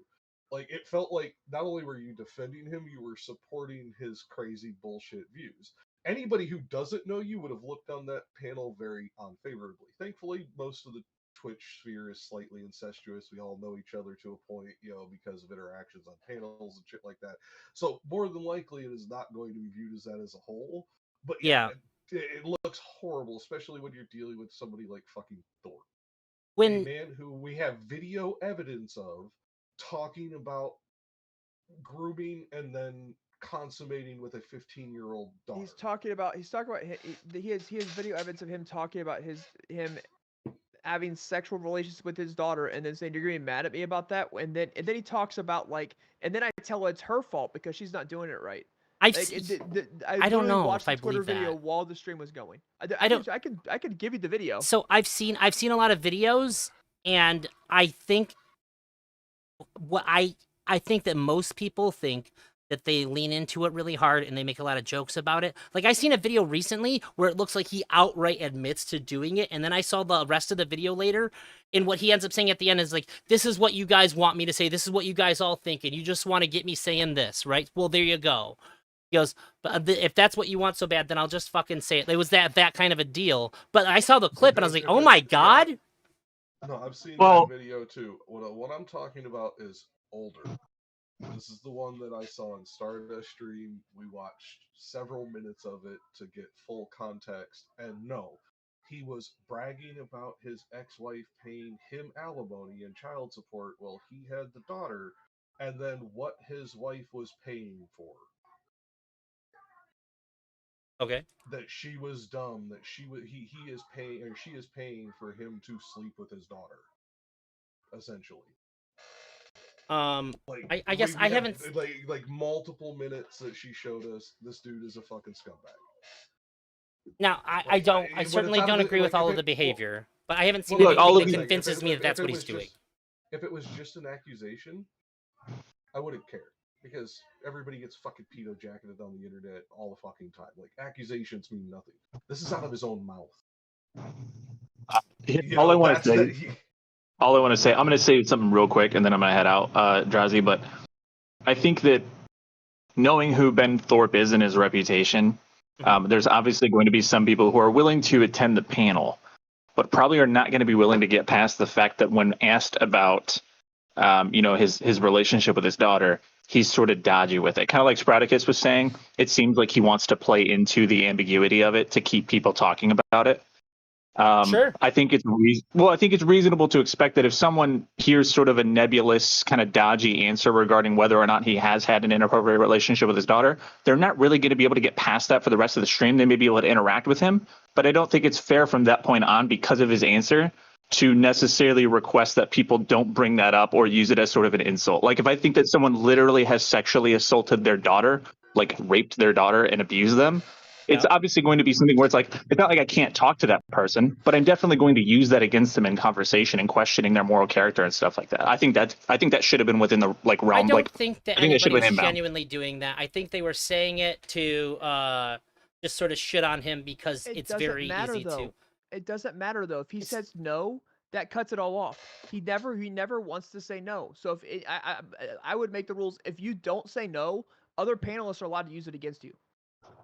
like it felt like not only were you defending him, you were supporting his crazy bullshit views. Anybody who doesn't know you would have looked on that panel very unfavorably. Thankfully, most of the Twitch sphere is slightly incestuous. We all know each other to a point, because of interactions on panels and shit like that. So more than likely, it is not going to be viewed as that as a whole. But yeah. It looks horrible, especially when you're dealing with somebody like fucking Thor. A man who we have video evidence of talking about grooming and then consummating with a 15-year-old daughter. He's talking about he has video evidence of him talking about him having sexual relations with his daughter, and then saying, you're gonna be mad at me about that, and then he talks about and then I tell her it's her fault because she's not doing it right. I don't know watched if I the Twitter believe video that. while the stream was going. I could give you the video. So I've seen a lot of videos, and I think I think that most people think that they lean into it really hard and they make a lot of jokes about it. Like I seen a video recently where it looks like he outright admits to doing it, and then I saw the rest of the video later, and what he ends up saying at the end is like, this is what you guys want me to say, this is what you guys all think, and you just want to get me saying this, right? Well, there you go. He goes, but if that's what you want so bad, then I'll just fucking say it. It was that kind of a deal. But I saw the clip and I was like, oh my god. No, I've seen that video too. What I'm talking about is older. This is the one that I saw in Stardust stream. We watched several minutes of it to get full context. And no, he was bragging about his ex-wife paying him alimony and child support while he had the daughter, and then what his wife was paying for. Okay. That she was dumb, that he is paying, or she is paying for him to sleep with his daughter, essentially. Like, I guess I haven't like multiple minutes that she showed us. This dude is a fucking scumbag. Now, I certainly don't agree with all of the behavior, but I haven't seen anything that convinces me that that's what he's doing. If it was just an accusation, I wouldn't care, because everybody gets fucking pedo jacketed on the internet all the fucking time. Like, accusations mean nothing. This is out of his own mouth. All I want to say, I'm going to say something real quick, and then I'm going to head out, Drazi. But I think that knowing who Ben Thorpe is and his reputation, there's obviously going to be some people who are willing to attend the panel, but probably are not going to be willing to get past the fact that when asked about, his relationship with his daughter, he's sort of dodgy with it. Kind of like Sproticus was saying, it seems like he wants to play into the ambiguity of it to keep people talking about it. Sure. I think it's reasonable to expect that if someone hears sort of a nebulous, kind of dodgy answer regarding whether or not he has had an inappropriate relationship with his daughter, they're not really going to be able to get past that for the rest of the stream. They may be able to interact with him, but I don't think it's fair from that point on, because of his answer, to necessarily request that people don't bring that up or use it as sort of an insult. Like, if I think that someone literally has sexually assaulted their daughter, like raped their daughter and abused them, it's obviously going to be something where it's like, it's not like I can't talk to that person, but I'm definitely going to use that against them in conversation and questioning their moral character and stuff like that. I think that should have been within the realm. I don't think that anybody was genuinely doing that. I think they were saying it to just sort of shit on him because it's very easy to. It doesn't matter though. If he says no, that cuts it all off. He never wants to say no. So if I would make the rules: if you don't say no, other panelists are allowed to use it against you.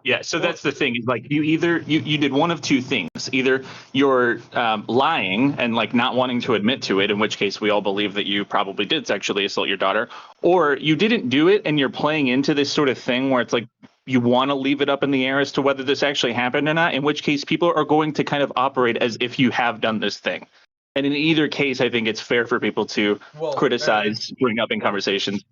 Yeah, so that's the thing. Like, you either you did one of two things. Either you're lying and like not wanting to admit to it, in which case we all believe that you probably did sexually assault your daughter, or you didn't do it and you're playing into this sort of thing where it's like you want to leave it up in the air as to whether this actually happened or not, in which case people are going to kind of operate as if you have done this thing. And in either case, I think it's fair for people to criticize, bring up in conversations,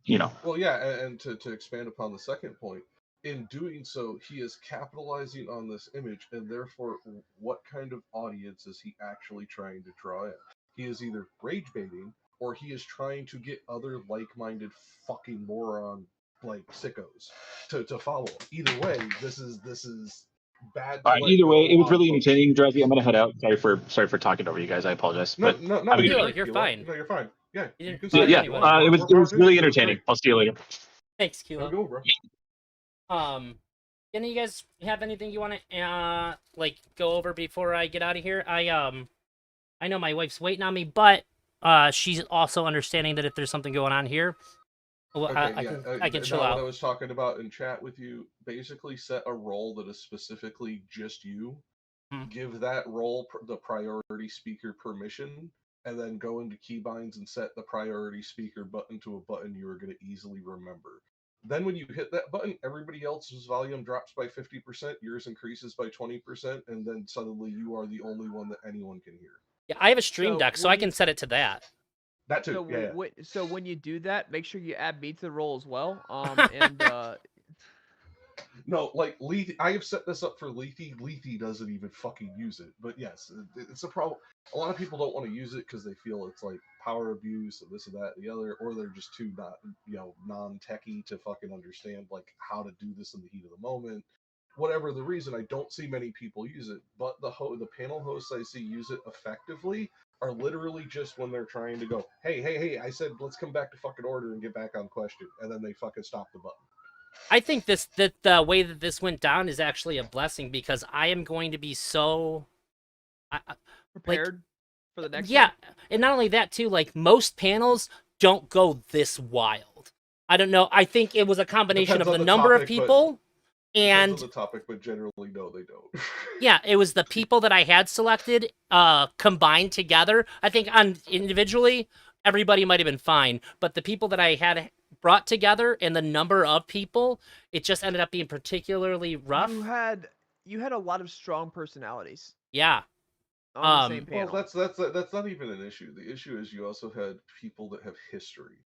Well, yeah, and to expand upon the second point, in doing so, he is capitalizing on this image, and therefore, what kind of audience is he actually trying to draw in? He is either rage baiting, or he is trying to get other like-minded fucking moron, like sickos, to follow him. Either way, this is bad. Either way, it was really entertaining, Drazi. I'm gonna head out. Sorry for talking over you guys. I apologize. No, you're fine. No, you're fine. Yeah, you can it was really entertaining. I'll see you later. Thanks, Kilo. Go, bro. Any of you guys have anything you want to go over before I get out of here? I know my wife's waiting on me, but she's also understanding that if there's something going on here, well, I can chill out. What I was talking about in chat with you, basically set a role that is specifically just you. Give that role the priority speaker permission, and then go into keybinds and set the priority speaker button to a button you are going to easily remember. Then when you hit that button, everybody else's volume drops by 50%, yours increases by 20%, and then suddenly you are the only one that anyone can hear. Yeah, I have a stream deck, so I can set it to that. That too. So when you do that, make sure you add me to the roll as well. No, like Lethe, I have set this up for Lethe. Lethe doesn't even fucking use it. But yes, it's a problem. A lot of people don't want to use it because they feel it's like power abuse and this and that and the other, or they're just too non-techie to fucking understand like how to do this in the heat of the moment. Whatever the reason, I don't see many people use it. But the panel hosts I see use it effectively are literally just when they're trying to go, hey, I said let's come back to fucking order and get back on question, and then they fucking stop the button. I think that the way that this went down is actually a blessing, because I am going to be so prepared for the next one. Time. And not only that too, like most panels don't go this wild. I don't know. I think it was a combination of the number of people and the topic, but generally no, they don't. Yeah, it was the people that I had selected combined together. I think individually everybody might have been fine, but the people that I had brought together and the number of people, it just ended up being particularly rough. You had a lot of strong personalities. Yeah. on the same Well, panel. that's not even an issue. The issue is you also had people that have history,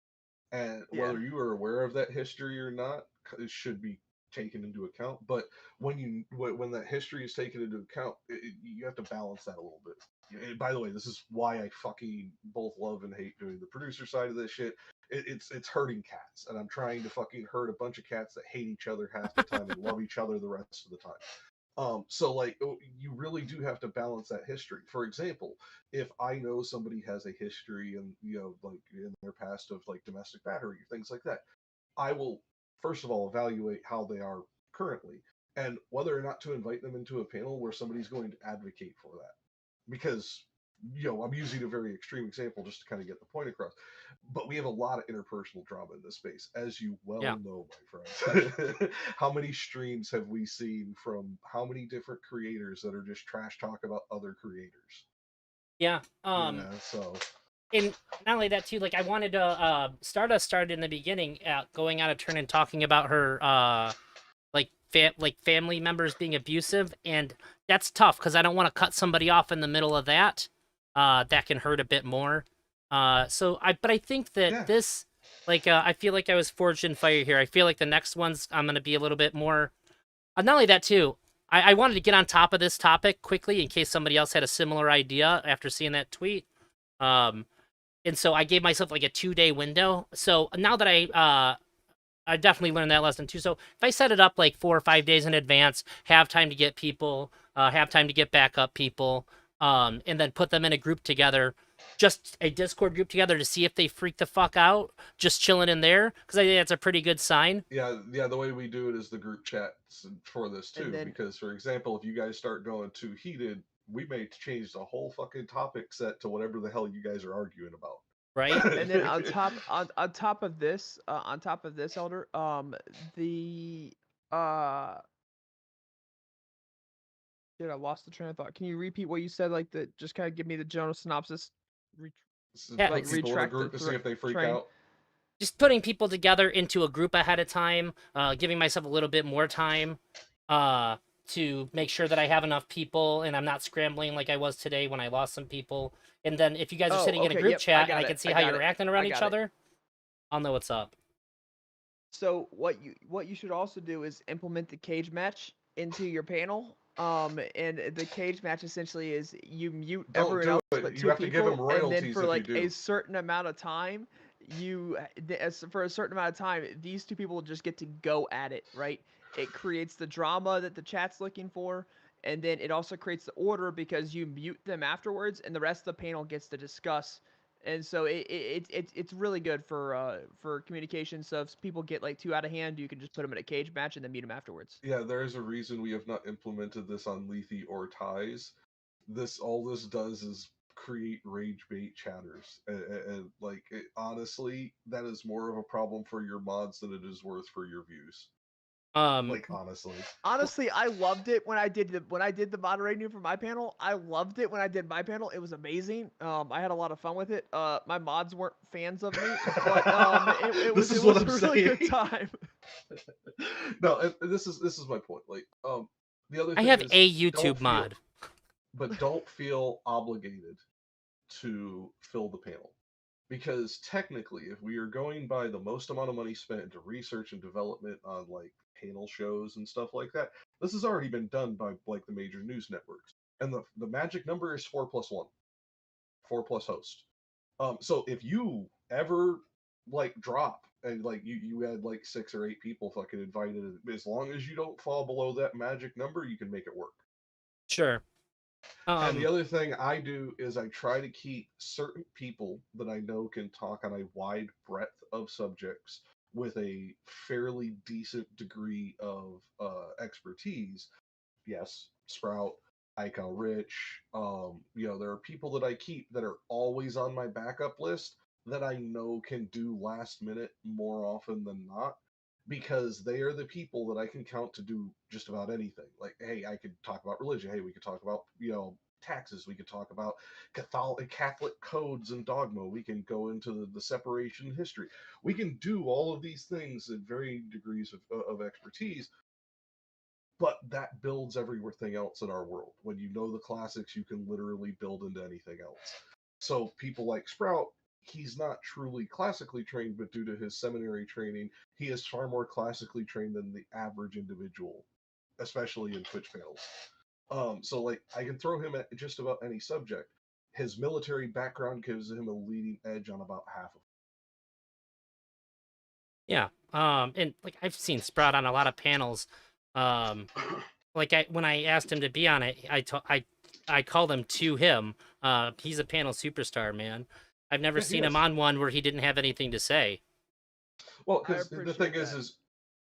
and Yeah. whether you are aware of that history or not, it should be taken into account. But when that history is taken into account, you have to balance that a little bit. And by the way, this is why I fucking both love and hate doing the producer side of this shit. It's hurting cats, and I'm trying to fucking hurt a bunch of cats that hate each other half the time and love each other the rest of the time. So like you really do have to balance that history. For example, if I know somebody has a history and like in their past of like domestic battery, things like that, I will first of all evaluate how they are currently and whether or not to invite them into a panel where somebody's going to advocate for that. Because I'm using a very extreme example just to kind of get the point across. But we have a lot of interpersonal drama in this space, as you well know, my friend. How many streams have we seen from how many different creators that are just trash talk about other creators? Yeah. So. And not only that too, like I wanted to Stardust started in the beginning going on a turn and talking about her like family members being abusive, and that's tough because I don't want to cut somebody off in the middle of that. That can hurt a bit more. But I think that this, like, I feel like I was forged in fire here. I feel like the next ones I'm gonna be a little bit more. Not only that too, I wanted to get on top of this topic quickly in case somebody else had a similar idea after seeing that tweet. And so I gave myself like a 2-day window. So now that I definitely learned that lesson too. So if I set it up like 4 or 5 days in advance, have time to get people, have time to get backup people, and then put them in a group together, just a Discord group together to see if they freak the fuck out, just chilling in there, because I think that's a pretty good sign. Yeah. The way we do it is the group chats for this too. Because, for example, if you guys start going too heated, we may change the whole fucking topic set to whatever the hell you guys are arguing about. Right. And then on top of this, Elder, the dude, I lost the train of thought. Can you repeat what you said? Like just kind of give me the general synopsis. Like retract group to see if they freak out. Just putting people together into a group ahead of time, giving myself a little bit more time to make sure that I have enough people and I'm not scrambling like I was today when I lost some people. And then if you guys are sitting in a group chat and I can see how you're acting around each other, I'll know what's up. So what you should also do is implement the cage match into your panel. And the cage match essentially is you mute everyone else but two people, and then for like a certain amount of time, for a certain amount of time, these two people just get to go at it, right? It creates the drama that the chat's looking for, and then it also creates the order because you mute them afterwards, and the rest of the panel gets to discuss. And so it's really good for communication. So if people get like too out of hand, you can just put them in a cage match and then mute them afterwards. Yeah, there is a reason we have not implemented this on Lethe or Ties. All this does is create rage bait chatters, and honestly, that is more of a problem for your mods than it is worth for your views. Honestly, I loved it when I did the moderating for my panel. I loved it when I did my panel. It was amazing. I had a lot of fun with it. My mods weren't fans of me, but it was a really good time. No, this is my point. Like, the other I thing have is, a YouTube mod, but don't feel obligated to fill the panel. Because technically, if we are going by the most amount of money spent into research and development on like panel shows and stuff like that, this has already been done by like the major news networks. And the magic number is 4+1. 4+ host. So if you ever like drop and like you had like 6 or 8 people fucking invited, as long as you don't fall below that magic number, you can make it work. Sure. And the other thing I do is I try to keep certain people that I know can talk on a wide breadth of subjects with a fairly decent degree of expertise. Yes, Sprout, Ico Rich. There are people that I keep that are always on my backup list that I know can do last minute more often than not, because they are the people that I can count to do just about anything. Like, hey, I could talk about religion. Hey, we could talk about, taxes. We could talk about Catholic codes and dogma. We can go into the separation history. We can do all of these things at varying degrees of expertise. but that builds everything else in our world. When you know the classics, you can literally build into anything else. So people like Sprout, he's not truly classically trained, but due to his seminary training, he is far more classically trained than the average individual, especially in Twitch panels. So like I can throw him at just about any subject. His military background gives him a leading edge on about half of. Yeah. And like I've seen Sprout on a lot of panels. Like when I asked him to be on it, I called him to him. He's a panel superstar, man. I've never seen him on one where he didn't have anything to say. Well, because the thing is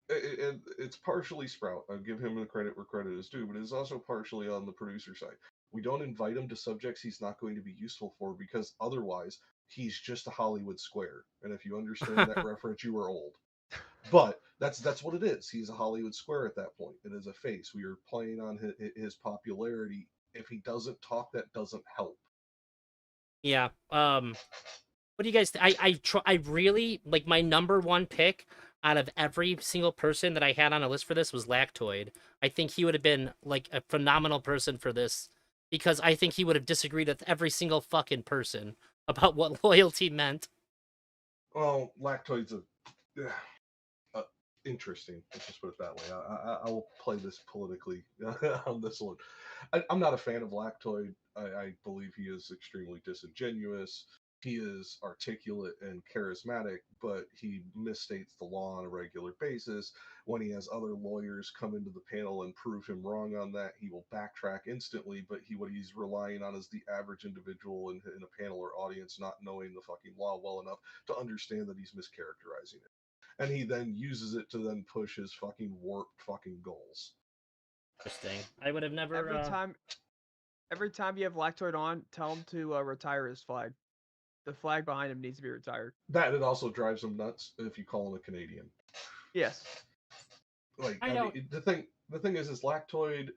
it's partially Sprout. I'll give him the credit where credit is due, but it's also partially on the producer side. We don't invite him to subjects he's not going to be useful for, because otherwise he's just a Hollywood square. And if you understand that reference, you are old. But that's what it is. He's a Hollywood square at that point. It is a face. We are playing on his popularity. If he doesn't talk, that doesn't help. Yeah. What do you guys? I really like my number one pick out of every single person that I had on a list for this was Lactoid. I think he would have been like a phenomenal person for this, because I think he would have disagreed with every single fucking person about what loyalty meant. Well, Lactoid's interesting. Let's just put it that way. I will play this politically on this one. I'm not a fan of Lactoid. I believe he is extremely disingenuous. He is articulate and charismatic, but he misstates the law on a regular basis. When he has other lawyers come into the panel and prove him wrong on that, he will backtrack instantly. But what he's relying on is the average individual in a panel or audience not knowing the fucking law well enough to understand that he's mischaracterizing it. And he then uses it to then push his fucking warped fucking goals. Interesting. I would have never. Every time you have Lactoid on, tell him to retire his flag. The flag behind him needs to be retired. That it also drives him nuts if you call him a Canadian. Yes. Like I mean, the thing is Lactoid.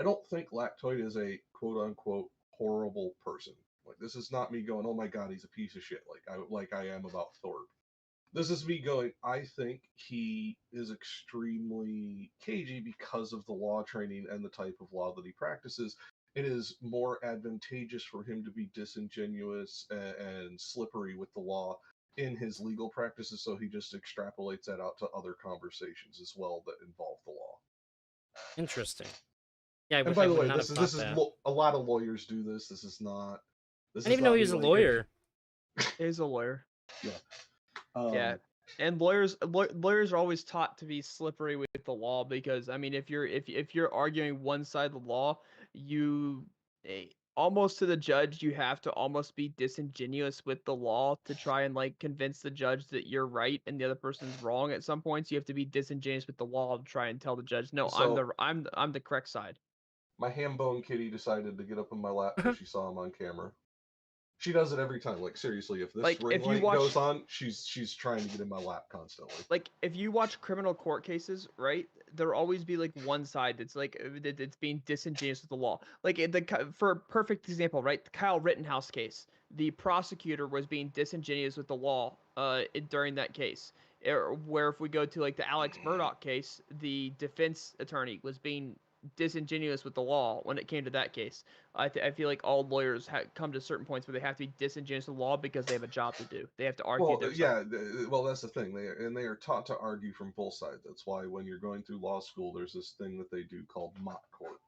I don't think Lactoid is a quote unquote horrible person. Like this is not me going, oh my god, he's a piece of shit. Like I am about Thorpe. This is me going, I think he is extremely cagey because of the law training and the type of law that he practices. It is more advantageous for him to be disingenuous and slippery with the law in his legal practices, so he just extrapolates that out to other conversations as well that involve the law. Interesting. Yeah, and by the way, this is a lot of lawyers do this. This is not. I didn't even know he was a lawyer. He's a lawyer. Yeah. Yeah, and lawyers are always taught to be slippery with the law, because I mean, if you're arguing one side of the law, you almost to the judge, you have to almost be disingenuous with the law to try and like convince the judge that you're right and the other person's wrong. At some points, you have to be disingenuous with the law to try and tell the judge, no, I'm the correct side. My ham bone kitty decided to get up in my lap because she saw him on camera. She does it every time. Like seriously, if this ring light goes on, she's trying to get in my lap constantly. Like if you watch criminal court cases, right? There'll always be like one side that's like it's being disingenuous with the law. Like for a perfect example, right? The Kyle Rittenhouse case, the prosecutor was being disingenuous with the law during that case. Where if we go to like the Alex Murdaugh case, the defense attorney was being disingenuous with the law when it came to that case. I feel like all lawyers come to certain points where they have to be disingenuous with the law because they have a job to do. They have to argue their side. Well, that's the thing. They are taught to argue from both sides. That's why when you're going through law school, there's this thing that they do called mock court,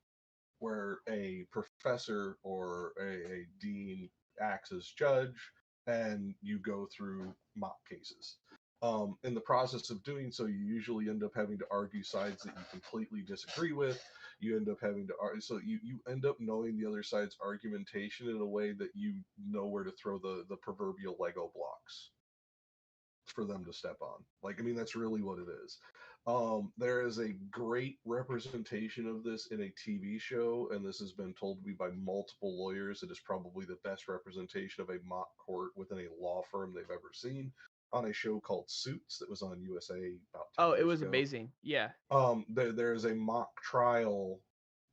where a professor or a dean acts as judge, and you go through mock cases. In the process of doing so, you usually end up having to argue sides that you completely disagree with. You end up having to argue, so you end up knowing the other side's argumentation in a way that you know where to throw the proverbial Lego blocks for them to step on. Like, I mean, that's really what it is. There is a great representation of this in a TV show, and this has been told to me by multiple lawyers. It is probably the best representation of a mock court within a law firm they've ever seen, on a show called Suits that was on USA about 10 years it was ago. amazing. Yeah. There is a mock trial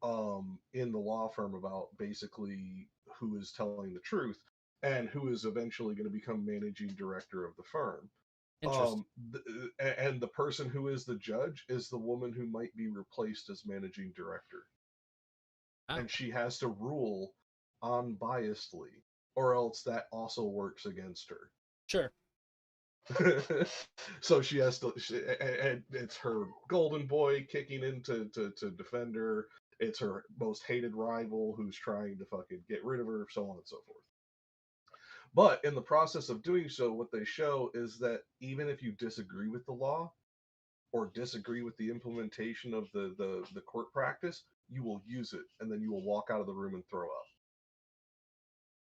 in the law firm about basically who is telling the truth and who is eventually going to become managing director of the firm. Interesting. And the person who is the judge is the woman who might be replaced as managing director. Oh. And she has to rule unbiasedly, or else that also works against her. Sure. So she has to, and it's her golden boy kicking in to defend her. It's her most hated rival who's trying to fucking get rid of her, so on and so forth. But in the process of doing so, what they show is that even if you disagree with the law or disagree with the implementation of the court practice, you will use it, and then you will walk out of the room and throw up.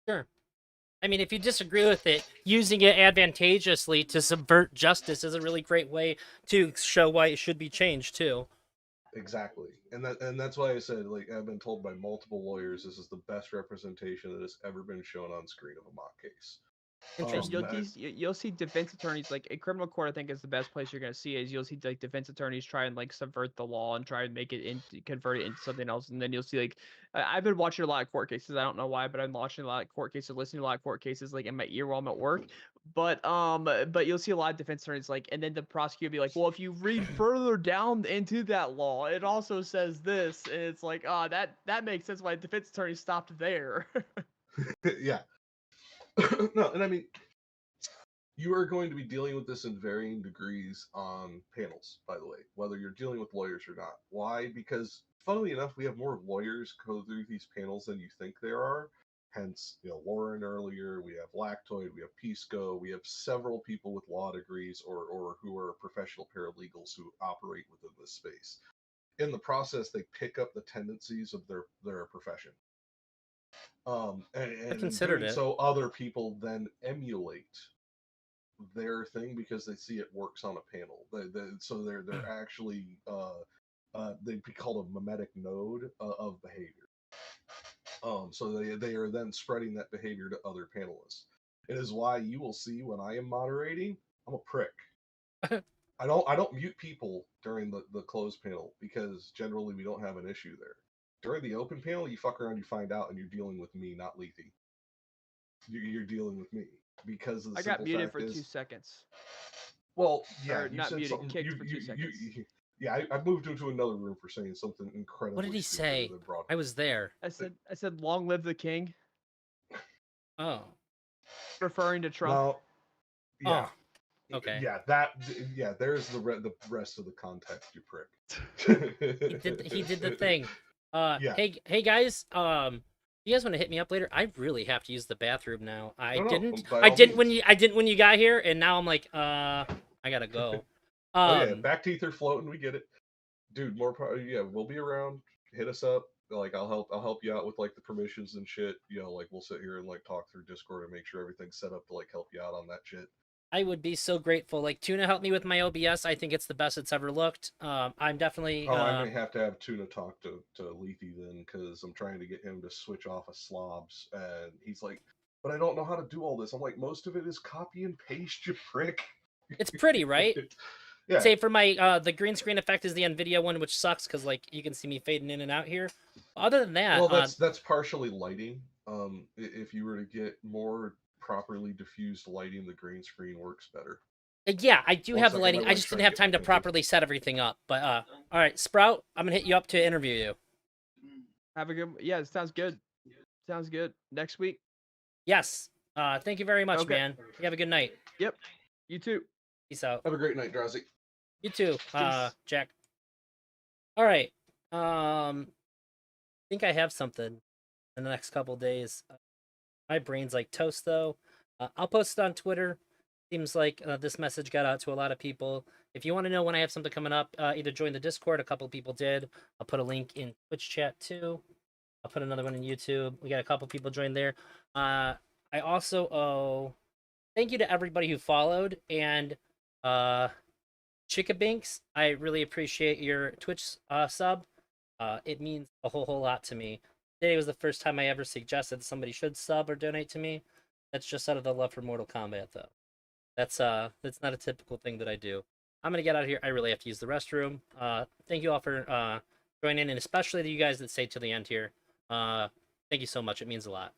Sure. I mean, if you disagree with it, using it advantageously to subvert justice is a really great way to show why it should be changed too. Exactly, and that's why I said, like, I've been told by multiple lawyers this is the best representation that has ever been shown on screen of a mock case. You'll see defense attorneys, like in criminal court. I think is the best place you're gonna see is you'll see like defense attorneys try and like subvert the law and try and make it convert it into something else, and then you'll see like I've been watching a lot of court cases. I don't know why, but I'm watching a lot of court cases, listening to a lot of court cases like in my ear while I'm at work. But you'll see a lot of defense attorneys like, and then the prosecutor will be like, well, if you read further down into that law, it also says this, and it's like, oh, that makes sense why defense attorneys stopped there. Yeah. No, and I mean, you are going to be dealing with this in varying degrees on panels, by the way, whether you're dealing with lawyers or not. Why? Because, funnily enough, we have more lawyers go through these panels than you think there are. Hence, Lauren earlier, we have Lactoid, we have Pisco, we have several people with law degrees or who are professional paralegals who operate within this space. In the process, they pick up the tendencies of their profession. And in doing so, other people then emulate their thing because they see it works on a panel. So they're actually they'd be called a mimetic node of behavior. So they are then spreading that behavior to other panelists. It is why you will see when I am moderating, I'm a prick. I don't mute people during the closed panel because generally we don't have an issue there. During the open panel, you fuck around, you find out, and you're dealing with me, not Lethe. You're dealing with me because of the I got muted for 2 seconds. Well, yeah, or you not said muted, something. kicked for 2 seconds. Yeah, I moved into another room for saying something incredibly. What did he say? I was there. I said, "Long live the king." Oh. Referring to Trump. Well, yeah. Oh. Okay. Yeah, there's the rest of the context, you prick. he did the thing. Yeah. Hey guys, you guys want to hit me up later? I really have to use the bathroom now. I didn't when you got here, and now I'm like, I gotta go. Oh yeah, back teeth are floating. We get it, dude. Yeah, we'll be around. Hit us up. Like I'll help you out with like the permissions and shit. Like we'll sit here and like talk through Discord and make sure everything's set up to like help you out on that shit. I would be so grateful. Like Tuna helped me with my OBS. I think it's the best it's ever looked. I'm definitely. I may have to have Tuna talk to Lethe then, because I'm trying to get him to switch off of slobs, and he's like, "But I don't know how to do all this." I'm like, "Most of it is copy and paste, you prick." It's pretty, right? Yeah. Save for my the green screen effect is the NVIDIA one, which sucks because like you can see me fading in and out here. Other than that, well, that's partially lighting. If you were to get more properly diffused lighting, the green screen works better. Yeah, I do have lighting. I just didn't have time to properly set everything up. But all right, Sprout, I'm gonna hit you up to interview you. Have a good. Yeah, it sounds good. Sounds good. Next week. Yes. Thank you very much, man. You have a good night. Yep. You too. Peace out. Have a great night, Drazi. You too, Jack. All right. I think I have something in the next couple days. My brain's like toast, though. I'll post it on Twitter. Seems like this message got out to a lot of people. If you want to know when I have something coming up, either join the Discord. A couple people did. I'll put a link in Twitch chat, too. I'll put another one in YouTube. We got a couple people joined there. I also owe thank you to everybody who followed. And Chickabinks, I really appreciate your Twitch sub. It means a whole lot to me. Today was the first time I ever suggested somebody should sub or donate to me. That's just out of the love for Mortal Kombat, though. That's not a typical thing that I do. I'm gonna get out of here. I really have to use the restroom. Thank you all for joining in, and especially to you guys that stay till the end here. Thank you so much. It means a lot.